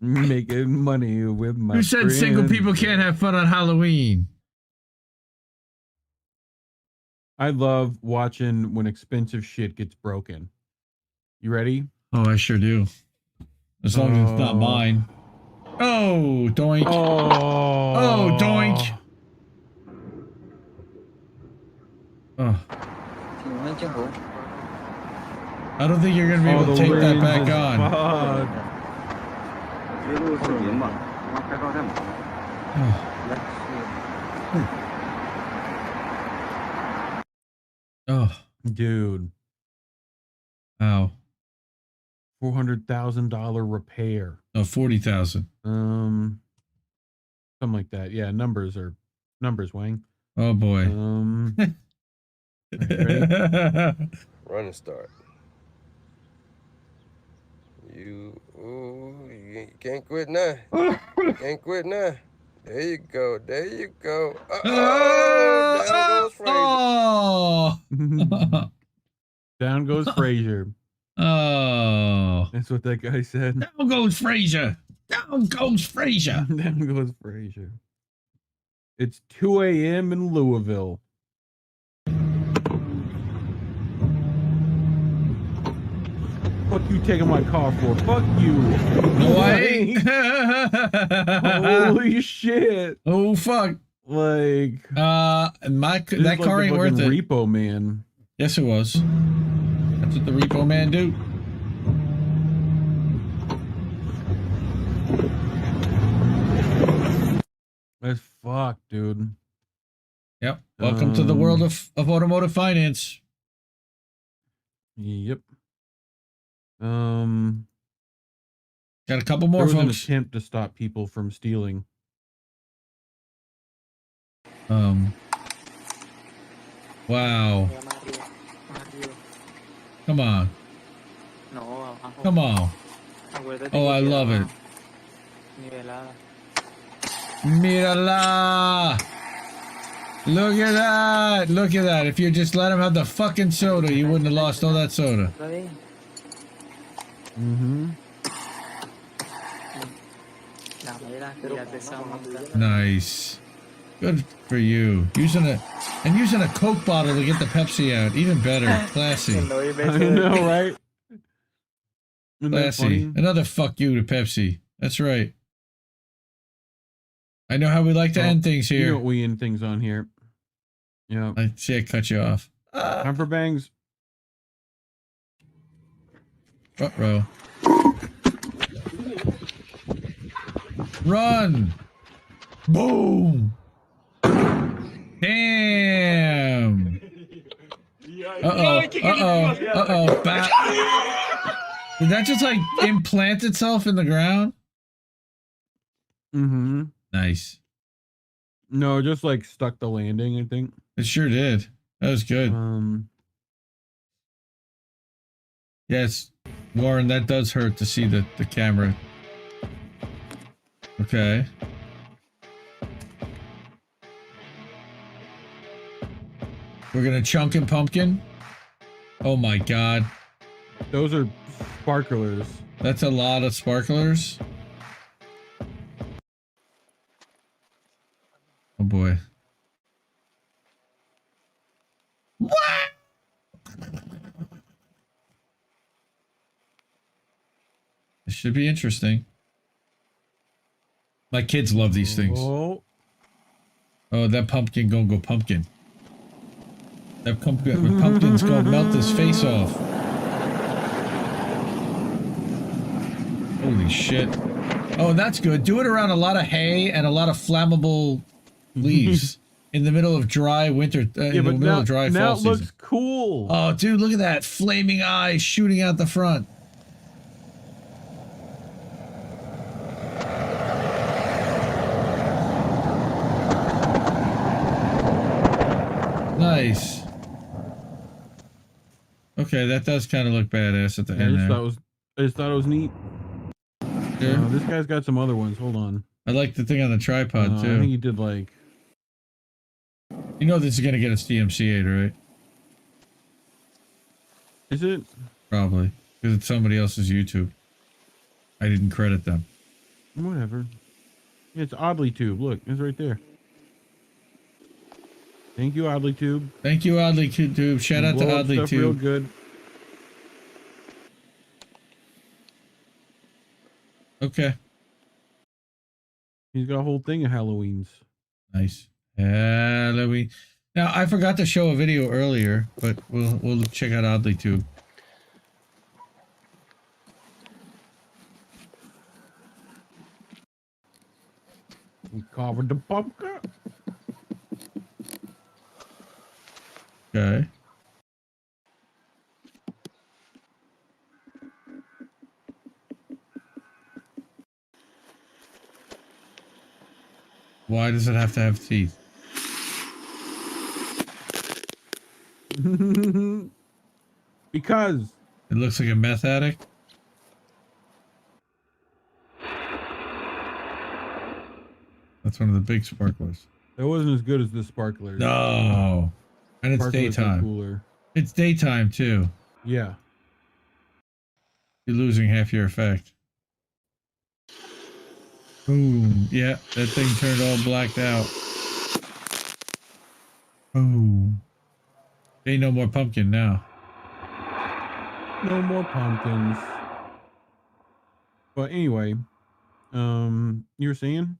[SPEAKER 12] Making money with my
[SPEAKER 11] Who said
[SPEAKER 12] friends.
[SPEAKER 11] single people can't have fun on Halloween?
[SPEAKER 12] I love watching when expensive shit gets broken. You ready?
[SPEAKER 11] Oh, I sure do. As long as it's not mine. Oh, doink. Oh, doink. Oh. I don't think you're going to be able to take that back on. Oh,
[SPEAKER 12] dude.
[SPEAKER 11] Wow.
[SPEAKER 12] $400,000 repair.
[SPEAKER 11] Oh, 40,000.
[SPEAKER 12] Something like that. Yeah, numbers, Wang.
[SPEAKER 11] Oh boy.
[SPEAKER 22] Run and start. You can't quit now. Can't quit now. There you go. There you go. Oh, down goes Fraser.
[SPEAKER 12] Down goes Fraser.
[SPEAKER 11] Oh.
[SPEAKER 12] That's what that guy said.
[SPEAKER 11] Down goes Fraser. Down goes Fraser.
[SPEAKER 12] Down goes Fraser. It's 2 a.m. in Louisville. Fuck you taking my car for? Fuck you.
[SPEAKER 11] No, I ain't.
[SPEAKER 12] Holy shit.
[SPEAKER 11] Oh, fuck.
[SPEAKER 12] Like,
[SPEAKER 11] that car ain't worth it.
[SPEAKER 12] Repo Man.
[SPEAKER 11] Yes, it was. That's what the Repo Man do.
[SPEAKER 12] That's fucked, dude.
[SPEAKER 11] Yep. Welcome to the world of automotive finance.
[SPEAKER 12] Yep.
[SPEAKER 11] Got a couple more,
[SPEAKER 12] there was
[SPEAKER 11] folks.
[SPEAKER 12] an attempt to stop people from stealing.
[SPEAKER 11] Wow. Come on. Come on. Oh, I love it. Mirala. Look at that. Look at that. If you just let him have the fucking soda, you wouldn't have lost all that soda.
[SPEAKER 12] Mm-hmm.
[SPEAKER 11] Nice. Good for you. Using a Coke bottle to get the Pepsi out. Even better. Classy.
[SPEAKER 12] I know, right? Isn't that
[SPEAKER 11] Classy.
[SPEAKER 12] funny?
[SPEAKER 11] Another fuck you to Pepsi. That's right. I know how we like to end things here.
[SPEAKER 12] You know what we end things on here. Yeah.
[SPEAKER 11] I see I cut you off.
[SPEAKER 12] Time for bangs.
[SPEAKER 11] Uh-oh. Run! Boom! Damn! Uh-oh. Uh-oh. Uh-oh. Bat. Did that just like implant itself in the ground?
[SPEAKER 12] Mm-hmm.
[SPEAKER 11] Nice.
[SPEAKER 12] No, just like stuck the landing, I think.
[SPEAKER 11] It sure did. That was good. Yes, Warren, that does hurt to see the camera. Okay. We're gonna chunk and pumpkin. Oh my god.
[SPEAKER 12] Those are sparklers.
[SPEAKER 11] That's a lot of sparklers. Oh boy. What? This should be interesting. My kids love these things.
[SPEAKER 12] Oh,
[SPEAKER 11] that pumpkin gonna go pumpkin. That pumpkin's gonna melt his face off. Holy shit. Oh, that's good. Do it around a lot of hay and a lot of flammable leaves in the middle of dry winter. In the middle of dry fall season.
[SPEAKER 12] Now it looks cool.
[SPEAKER 11] Oh, dude, look at that flaming eye shooting out the front. Nice. Okay, that does kind of look badass at the end there.
[SPEAKER 12] I just thought it was neat.
[SPEAKER 11] Yeah.
[SPEAKER 12] This guy's got some other ones. Hold on.
[SPEAKER 11] I like the thing on the tripod too.
[SPEAKER 12] I think he did like.
[SPEAKER 11] You know this is gonna get us DMCA'd, right?
[SPEAKER 12] Is it?
[SPEAKER 11] Probably because it's somebody else's YouTube. I didn't credit them.
[SPEAKER 12] Whatever. It's Oddly Tube. Look, it's right there. Thank you, Oddly Tube.
[SPEAKER 11] Thank you, Oddly Tube. Shout out to Oddly Tube.
[SPEAKER 12] Real good.
[SPEAKER 11] Okay.
[SPEAKER 12] He's got a whole thing of Halloweens.
[SPEAKER 11] Nice. Halloween. Now I forgot to show a video earlier, but we'll check out Oddly Tube.
[SPEAKER 12] We covered the pumpkin.
[SPEAKER 11] Okay. Why does it have to have teeth?
[SPEAKER 12] Because
[SPEAKER 11] it looks like a meth addict. That's one of the big sparklers.
[SPEAKER 12] That wasn't as good as this sparkler.
[SPEAKER 11] No. And it's
[SPEAKER 12] Sparklers are
[SPEAKER 11] daytime.
[SPEAKER 12] Cooler.
[SPEAKER 11] It's daytime too.
[SPEAKER 12] Yeah.
[SPEAKER 11] You're losing half your effect. Boom. Yeah, that thing turned all blacked out. Boom. Ain't no more pumpkin now.
[SPEAKER 12] No more pumpkins. But anyway, you were saying?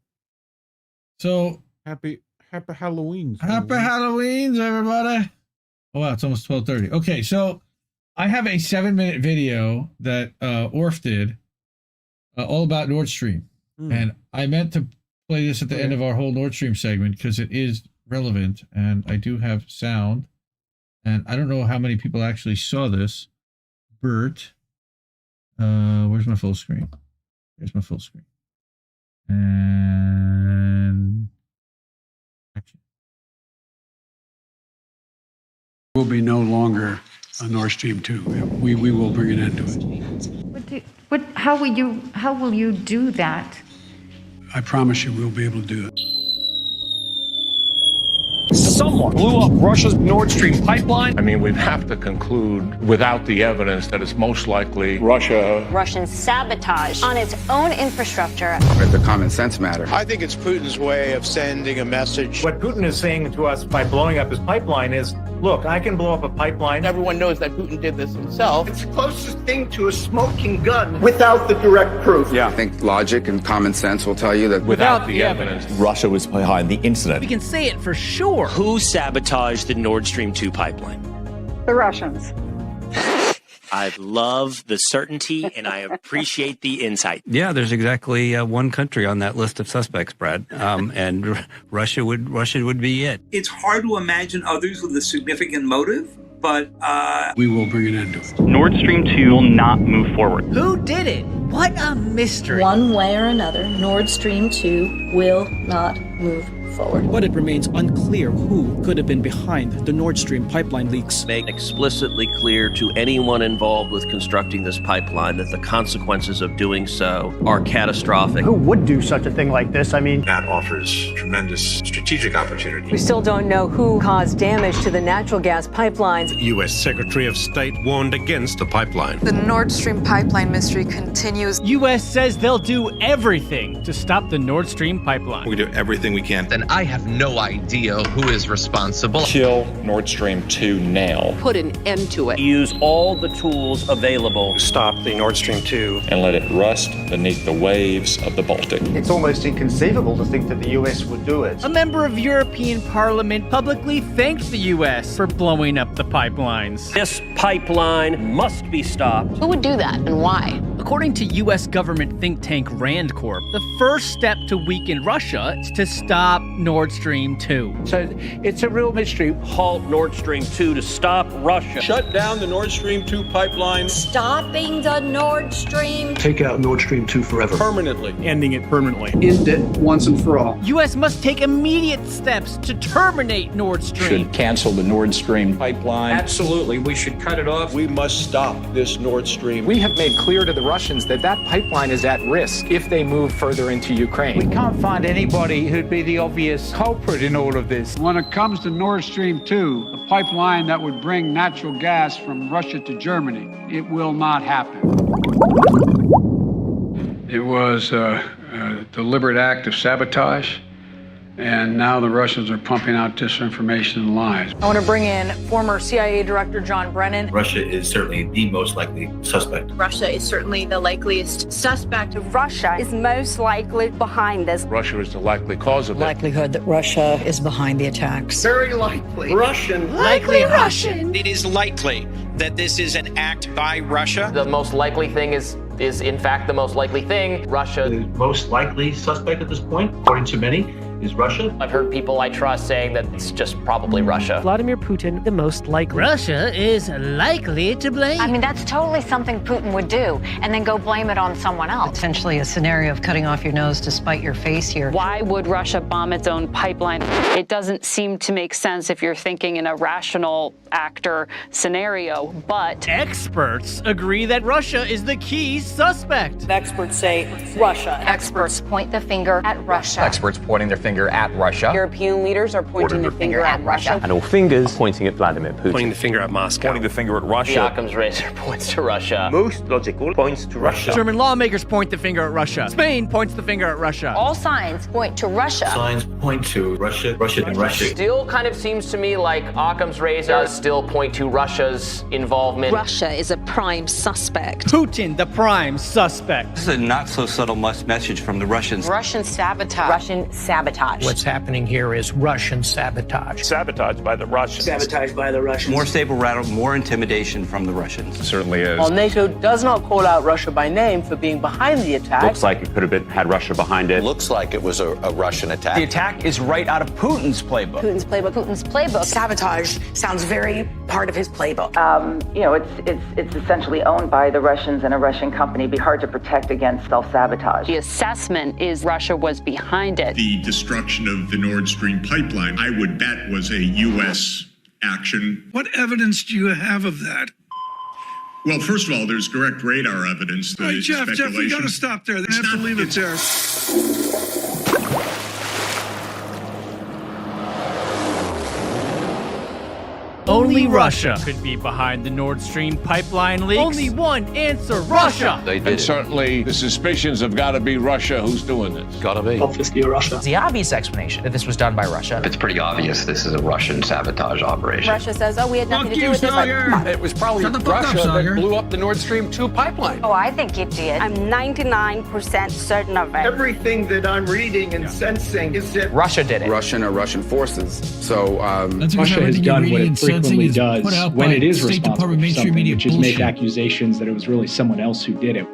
[SPEAKER 11] So
[SPEAKER 12] happy Halloweens.
[SPEAKER 11] Happy Halloweens, everybody. Oh wow, it's almost 12:30. Okay, so I have a 7-minute video that Orf did all about Nord Stream. And I meant to play this at the end of our whole Nord Stream segment because it is relevant and I do have sound. And I don't know how many people actually saw this. Bert, where's my full screen? Here's my full screen. And action.
[SPEAKER 3] Will be no longer a Nord Stream 2. We will bring an end to it.
[SPEAKER 5] How will you do that?
[SPEAKER 3] I promise you we'll be able to do it.
[SPEAKER 23] Someone blew up Russia's Nord Stream pipeline. I mean, we'd have to conclude without the evidence that it's most likely
[SPEAKER 24] Russian sabotage on its own infrastructure.
[SPEAKER 25] But the common sense matter.
[SPEAKER 26] I think it's Putin's way of sending a message.
[SPEAKER 27] What Putin is saying to us by blowing up his pipeline is, look, I can blow up a pipeline.
[SPEAKER 28] Everyone knows that Putin did this himself.
[SPEAKER 26] It's the closest thing to a smoking gun without the direct proof.
[SPEAKER 25] Yeah. I think logic and common sense will tell you that
[SPEAKER 23] without the evidence,
[SPEAKER 29] Russia was behind the incident.
[SPEAKER 9] We can say it for sure.
[SPEAKER 29] Who sabotaged the Nord Stream 2 pipeline?
[SPEAKER 10] The Russians.
[SPEAKER 29] I love the certainty and I appreciate the insight.
[SPEAKER 30] Yeah, there's exactly one country on that list of suspects, Brad, and Russia would be it.
[SPEAKER 31] It's hard to imagine others with a significant motive, but
[SPEAKER 3] we will bring an end to it.
[SPEAKER 32] Nord Stream 2 will not move forward.
[SPEAKER 9] Who did it? What a mystery.
[SPEAKER 33] One way or another, Nord Stream 2 will not move forward.
[SPEAKER 34] But it remains unclear who could have been behind the Nord Stream pipeline leaks.
[SPEAKER 35] Make explicitly clear to anyone involved with constructing this pipeline that the consequences of doing so are catastrophic.
[SPEAKER 36] Who would do such a thing like this? I mean,
[SPEAKER 37] that offers tremendous strategic opportunity.
[SPEAKER 38] We still don't know who caused damage to the natural gas pipelines.
[SPEAKER 37] The U.S. Secretary of State warned against the pipeline.
[SPEAKER 39] The Nord Stream pipeline mystery continues.
[SPEAKER 34] U.S. says they'll do everything to stop the Nord Stream pipeline.
[SPEAKER 37] We do everything we can.
[SPEAKER 40] Then I have no idea who is responsible.
[SPEAKER 41] Kill Nord Stream 2 now.
[SPEAKER 38] Put an end to it.
[SPEAKER 35] Use all the tools available
[SPEAKER 37] to stop the Nord Stream 2
[SPEAKER 41] and let it rust beneath the waves of the Baltic.
[SPEAKER 36] It's almost inconceivable to think that the U.S. would do it.
[SPEAKER 34] A member of European Parliament publicly thanked the U.S. for blowing up the pipelines.
[SPEAKER 35] This pipeline must be stopped.
[SPEAKER 38] Who would do that and why?
[SPEAKER 1] According to U.S. government think tank Rand Corp, the first step to weaken Russia is to stop Nord Stream 2.
[SPEAKER 28] So it's a real mystery.
[SPEAKER 35] Halt Nord Stream 2 to stop Russia.
[SPEAKER 2] Shut down the Nord Stream 2 pipeline.
[SPEAKER 33] Stopping the Nord Stream.
[SPEAKER 4] Take out Nord Stream 2 forever.
[SPEAKER 2] Permanently.
[SPEAKER 34] Ending it permanently.
[SPEAKER 26] End it once and for all.
[SPEAKER 1] U.S. must take immediate steps to terminate Nord Stream.
[SPEAKER 41] Should cancel the Nord Stream pipeline.
[SPEAKER 31] Absolutely, we should cut it off.
[SPEAKER 2] We must stop this Nord Stream.
[SPEAKER 5] We have made clear to the Russians that that pipeline is at risk if they move further into Ukraine.
[SPEAKER 6] We can't find anybody who'd be the obvious culprit in all of this.
[SPEAKER 3] When it comes to Nord Stream 2, the pipeline that would bring natural gas from Russia to Germany, it will not happen. It was a deliberate act of sabotage, and now the Russians are pumping out disinformation and lies.
[SPEAKER 39] I want to bring in former CIA Director John Brennan.
[SPEAKER 37] Russia is certainly the most likely suspect.
[SPEAKER 39] Russia is certainly the likeliest suspect.
[SPEAKER 33] Russia is most likely behind this.
[SPEAKER 23] Russia is the likely cause of it.
[SPEAKER 39] Likelihood that Russia is behind the attacks.
[SPEAKER 26] Very likely. Russian.
[SPEAKER 39] Likely Russian.
[SPEAKER 31] It is likely that this is an act by Russia.
[SPEAKER 35] The most likely thing is in fact the most likely thing. Russia.
[SPEAKER 37] The most likely suspect at this point, according to many, is Russia.
[SPEAKER 35] I've heard people I trust saying that it's just probably Russia.
[SPEAKER 39] Vladimir Putin, the most likely.
[SPEAKER 1] Russia is likely to blame.
[SPEAKER 33] I mean, that's totally something Putin would do, and then go blame it on someone else.
[SPEAKER 39] Potentially a scenario of cutting off your nose to spite your face here.
[SPEAKER 10] Why would Russia bomb its own pipeline? It doesn't seem to make sense if you're thinking in a rational actor scenario, but
[SPEAKER 1] experts agree that Russia is the key suspect.
[SPEAKER 39] Experts say Russia.
[SPEAKER 33] Experts point the finger at Russia.
[SPEAKER 5] Experts pointing their finger at Russia.
[SPEAKER 39] European leaders are pointing the finger at Russia.
[SPEAKER 5] And all fingers pointing at Vladimir Putin.
[SPEAKER 31] Pointing the finger at Moscow.
[SPEAKER 37] Pointing the finger at
[SPEAKER 35] The
[SPEAKER 37] Russia.
[SPEAKER 35] Occam's razor points to Russia.
[SPEAKER 28] Most logical points to Russia.
[SPEAKER 1] German lawmakers point the finger at Russia. Spain points the finger at Russia.
[SPEAKER 33] All signs point to Russia.
[SPEAKER 37] Signs point to Russia, and Russia.
[SPEAKER 35] Still kind of seems to me like Occam's razor does still point to Russia's involvement.
[SPEAKER 33] Russia is a prime suspect.
[SPEAKER 1] Putin, the prime suspect.
[SPEAKER 30] This is a not so subtle message from the Russians.
[SPEAKER 33] Russian sabotage.
[SPEAKER 39] Russian sabotage.
[SPEAKER 6] What's happening here is Russian sabotage.
[SPEAKER 23] Sabotage by the Russians.
[SPEAKER 39] Sabotage by the Russians.
[SPEAKER 30] More stable rattle, more intimidation from the Russians.
[SPEAKER 41] Certainly is.
[SPEAKER 39] While NATO does not call out Russia by name for being behind the attack.
[SPEAKER 41] Looks like it could have had Russia behind it.
[SPEAKER 7] Looks like it was a Russian attack.
[SPEAKER 5] The attack is right out of Putin's playbook.
[SPEAKER 33] Putin's playbook. Putin's playbook.
[SPEAKER 39] Sabotage sounds very part of his playbook. It's essentially owned by the Russians and a Russian company. It'd be hard to protect against self-sabotage.
[SPEAKER 10] the assessment is Russia was behind it.
[SPEAKER 8] The destruction of the Nord Stream pipeline, I would bet, was a U.S. action.
[SPEAKER 11] What evidence do you have of that?
[SPEAKER 8] Well, first of all, there's direct radar evidence.
[SPEAKER 11] Right, Jeff, we got to stop there. They have to leave it there.
[SPEAKER 1] Only Russia could be behind the Nord Stream pipeline leaks. Only one answer, Russia!
[SPEAKER 23] And certainly the suspicions have got to be Russia who's doing this.
[SPEAKER 6] Gotta be.
[SPEAKER 39] Obviously Russia.
[SPEAKER 35] The obvious explanation that this was done by Russia.
[SPEAKER 7] It's pretty obvious this is a Russian sabotage operation.
[SPEAKER 39] Russia says, we had nothing to do with this.
[SPEAKER 5] It was probably Russia that blew up the Nord Stream 2 pipeline.
[SPEAKER 33] Oh, I think it did. I'm 99% certain of it.
[SPEAKER 26] Everything that I'm reading and sensing is that
[SPEAKER 35] Russia did it.
[SPEAKER 25] Russian or Russian forces. So
[SPEAKER 34] Russia has done what it frequently does when it is responsible for something, which is make accusations that it was really someone else who did it.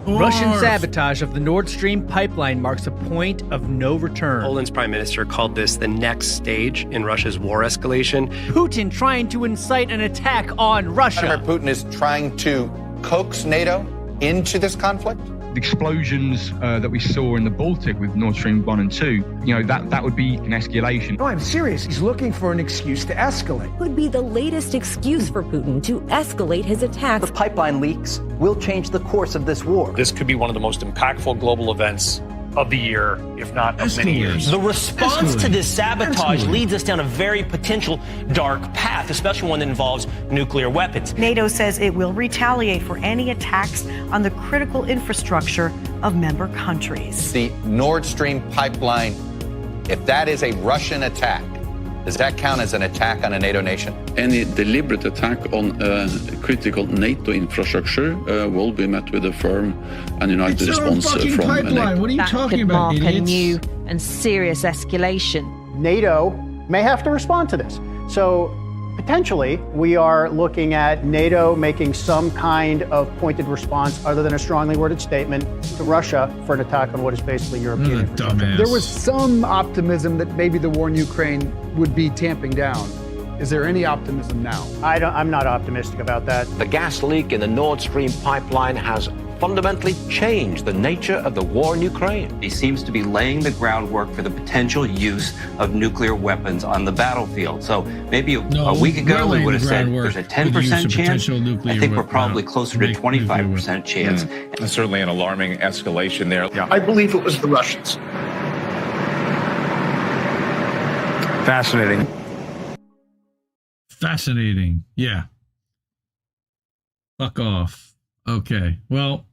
[SPEAKER 1] Russian sabotage of the Nord Stream pipeline marks a point of no return.
[SPEAKER 12] Poland's prime minister called this the next stage in Russia's war escalation.
[SPEAKER 1] Putin trying to incite an attack on Russia.
[SPEAKER 7] Vladimir Putin is trying to coax NATO into this conflict?
[SPEAKER 13] The explosions that we saw in the Baltic with Nord Stream 1 and 2, that would be an escalation.
[SPEAKER 26] No, I'm serious. He's looking for an excuse to escalate.
[SPEAKER 33] Could be the latest excuse for Putin to escalate his attacks.
[SPEAKER 39] The pipeline leaks will change the course of this war.
[SPEAKER 31] This could be one of the most impactful global events of the year, if not of many years.
[SPEAKER 35] The response to this sabotage leads us down a very potential dark path, especially one that involves nuclear weapons.
[SPEAKER 39] NATO says it will retaliate for any attacks on the critical infrastructure of member countries.
[SPEAKER 7] The Nord Stream pipeline, if that is a Russian attack, does that count as an attack on a NATO nation?
[SPEAKER 14] Any deliberate attack on critical NATO infrastructure will be met with a firm and united response from NATO.
[SPEAKER 26] What are you talking about, idiots?
[SPEAKER 33] A new and serious escalation.
[SPEAKER 36] NATO may have to respond to this. So Potentially, we are looking at NATO making some kind of pointed response other than a strongly worded statement to Russia for an attack on what is basically European infrastructure.
[SPEAKER 2] There was some optimism that maybe the war in Ukraine would be tamping down. Is there any optimism now?
[SPEAKER 36] I'm not optimistic about that.
[SPEAKER 3] The gas leak in the Nord Stream pipeline has fundamentally changed the nature of the war in Ukraine.
[SPEAKER 4] He seems to be laying the groundwork for the potential use of nuclear weapons on the battlefield. So maybe a week ago we would have said there's a 10% chance. I think we're probably closer to 25% chance.
[SPEAKER 23] That's certainly an alarming escalation there. Yeah.
[SPEAKER 26] I believe it was the Russians.
[SPEAKER 23] Fascinating.
[SPEAKER 9] Fascinating. Yeah. Fuck off. Okay. Well,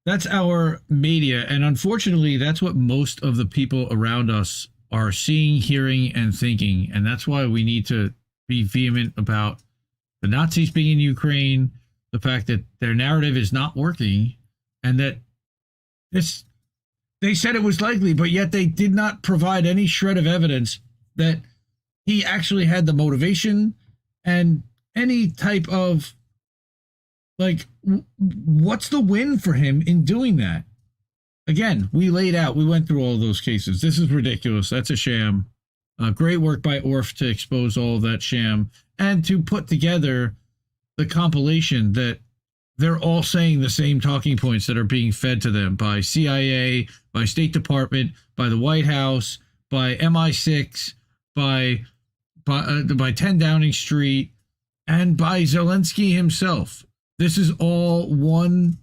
[SPEAKER 9] that's our media. And unfortunately, that's what most of the people around us are seeing, hearing, and thinking. And that's why we need to be vehement about the Nazis being in Ukraine, the fact that their narrative is not working, and that they said it was likely, but yet they did not provide any shred of evidence that he actually had the motivation and any type of, like, what's the win for him in doing that? Again, we went through all of those cases. This is ridiculous. That's a sham. Great work by Orf to expose all of that sham and to put together the compilation that they're all saying the same talking points that are being fed to them by CIA, by State Department, by the White House, by MI6, by 10 Downing Street, and by Zelensky himself. This is all one.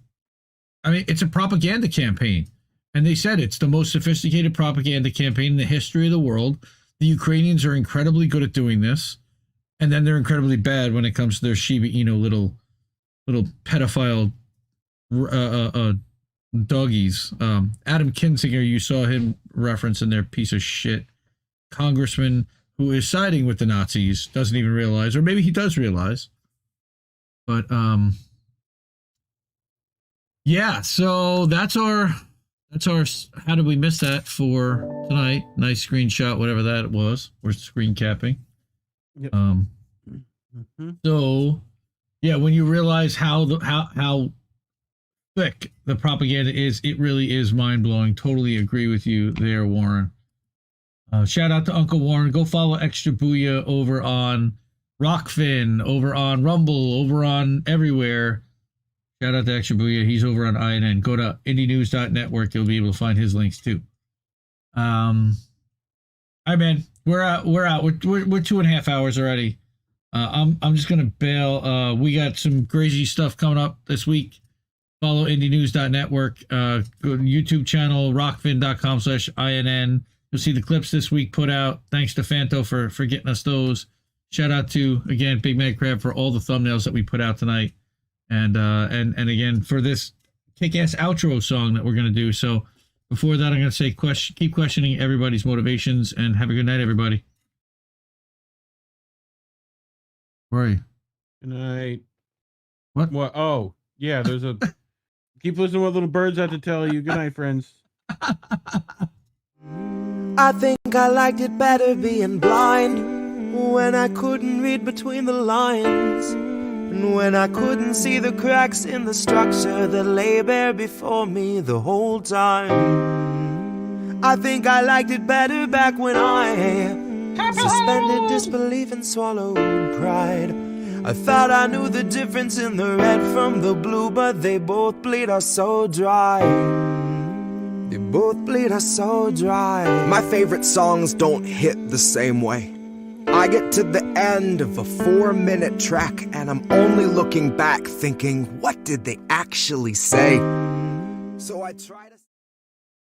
[SPEAKER 9] I mean, it's a propaganda campaign. And they said it's the most sophisticated propaganda campaign in the history of the world. The Ukrainians are incredibly good at doing this. And then they're incredibly bad when it comes to their Shiba Inu little pedophile doggies. Adam Kinzinger, you saw him reference in their piece of shit congressman who is siding with the Nazis, doesn't even realize, or maybe he does realize. But yeah, so that's our how did we miss that for tonight? Nice screenshot, whatever that was. We're screen capping.
[SPEAKER 15] Yep.
[SPEAKER 9] So yeah, when you realize how thick the propaganda is, it really is mind-blowing. Totally agree with you there, Warren. Shout out to Uncle Warren. Go follow Extra Booyah over on Rockfin, over on Rumble, over on everywhere. Shout out to Extra Booyah. He's over on INN. Go to indienews.network. You'll be able to find his links too. All right, man. We're out. We're 2.5 hours already. I'm just gonna bail. We got some crazy stuff coming up this week. Follow indienews.network. Go to YouTube channel, rockfin.com/INN. You'll see the clips this week put out. Thanks to Fanto for getting us those. Shout out to, again, Bigmadcrab for all the thumbnails that we put out tonight. And again, for this kick-ass outro song that we're going to do. So before that, I'm going to say keep questioning everybody's motivations, and have a good night, everybody. Where are you?
[SPEAKER 15] Good night.
[SPEAKER 9] What?
[SPEAKER 15] Oh, yeah, there's a... Keep listening to what little birds have to tell you. Good night, friends.
[SPEAKER 16] I think I liked it better being blind, when I couldn't read between the lines, and when I couldn't see the cracks in the structure that lay bare before me the whole time. I think I liked it better back when I suspended disbelief and swallowed pride. I thought I knew the difference in the red from the blue, but they both bleed us so dry. They both bleed us so dry.
[SPEAKER 26] My favorite songs don't hit the same way. I get to the end of a 4-minute track and I'm only looking back thinking, what did they actually say? So I try to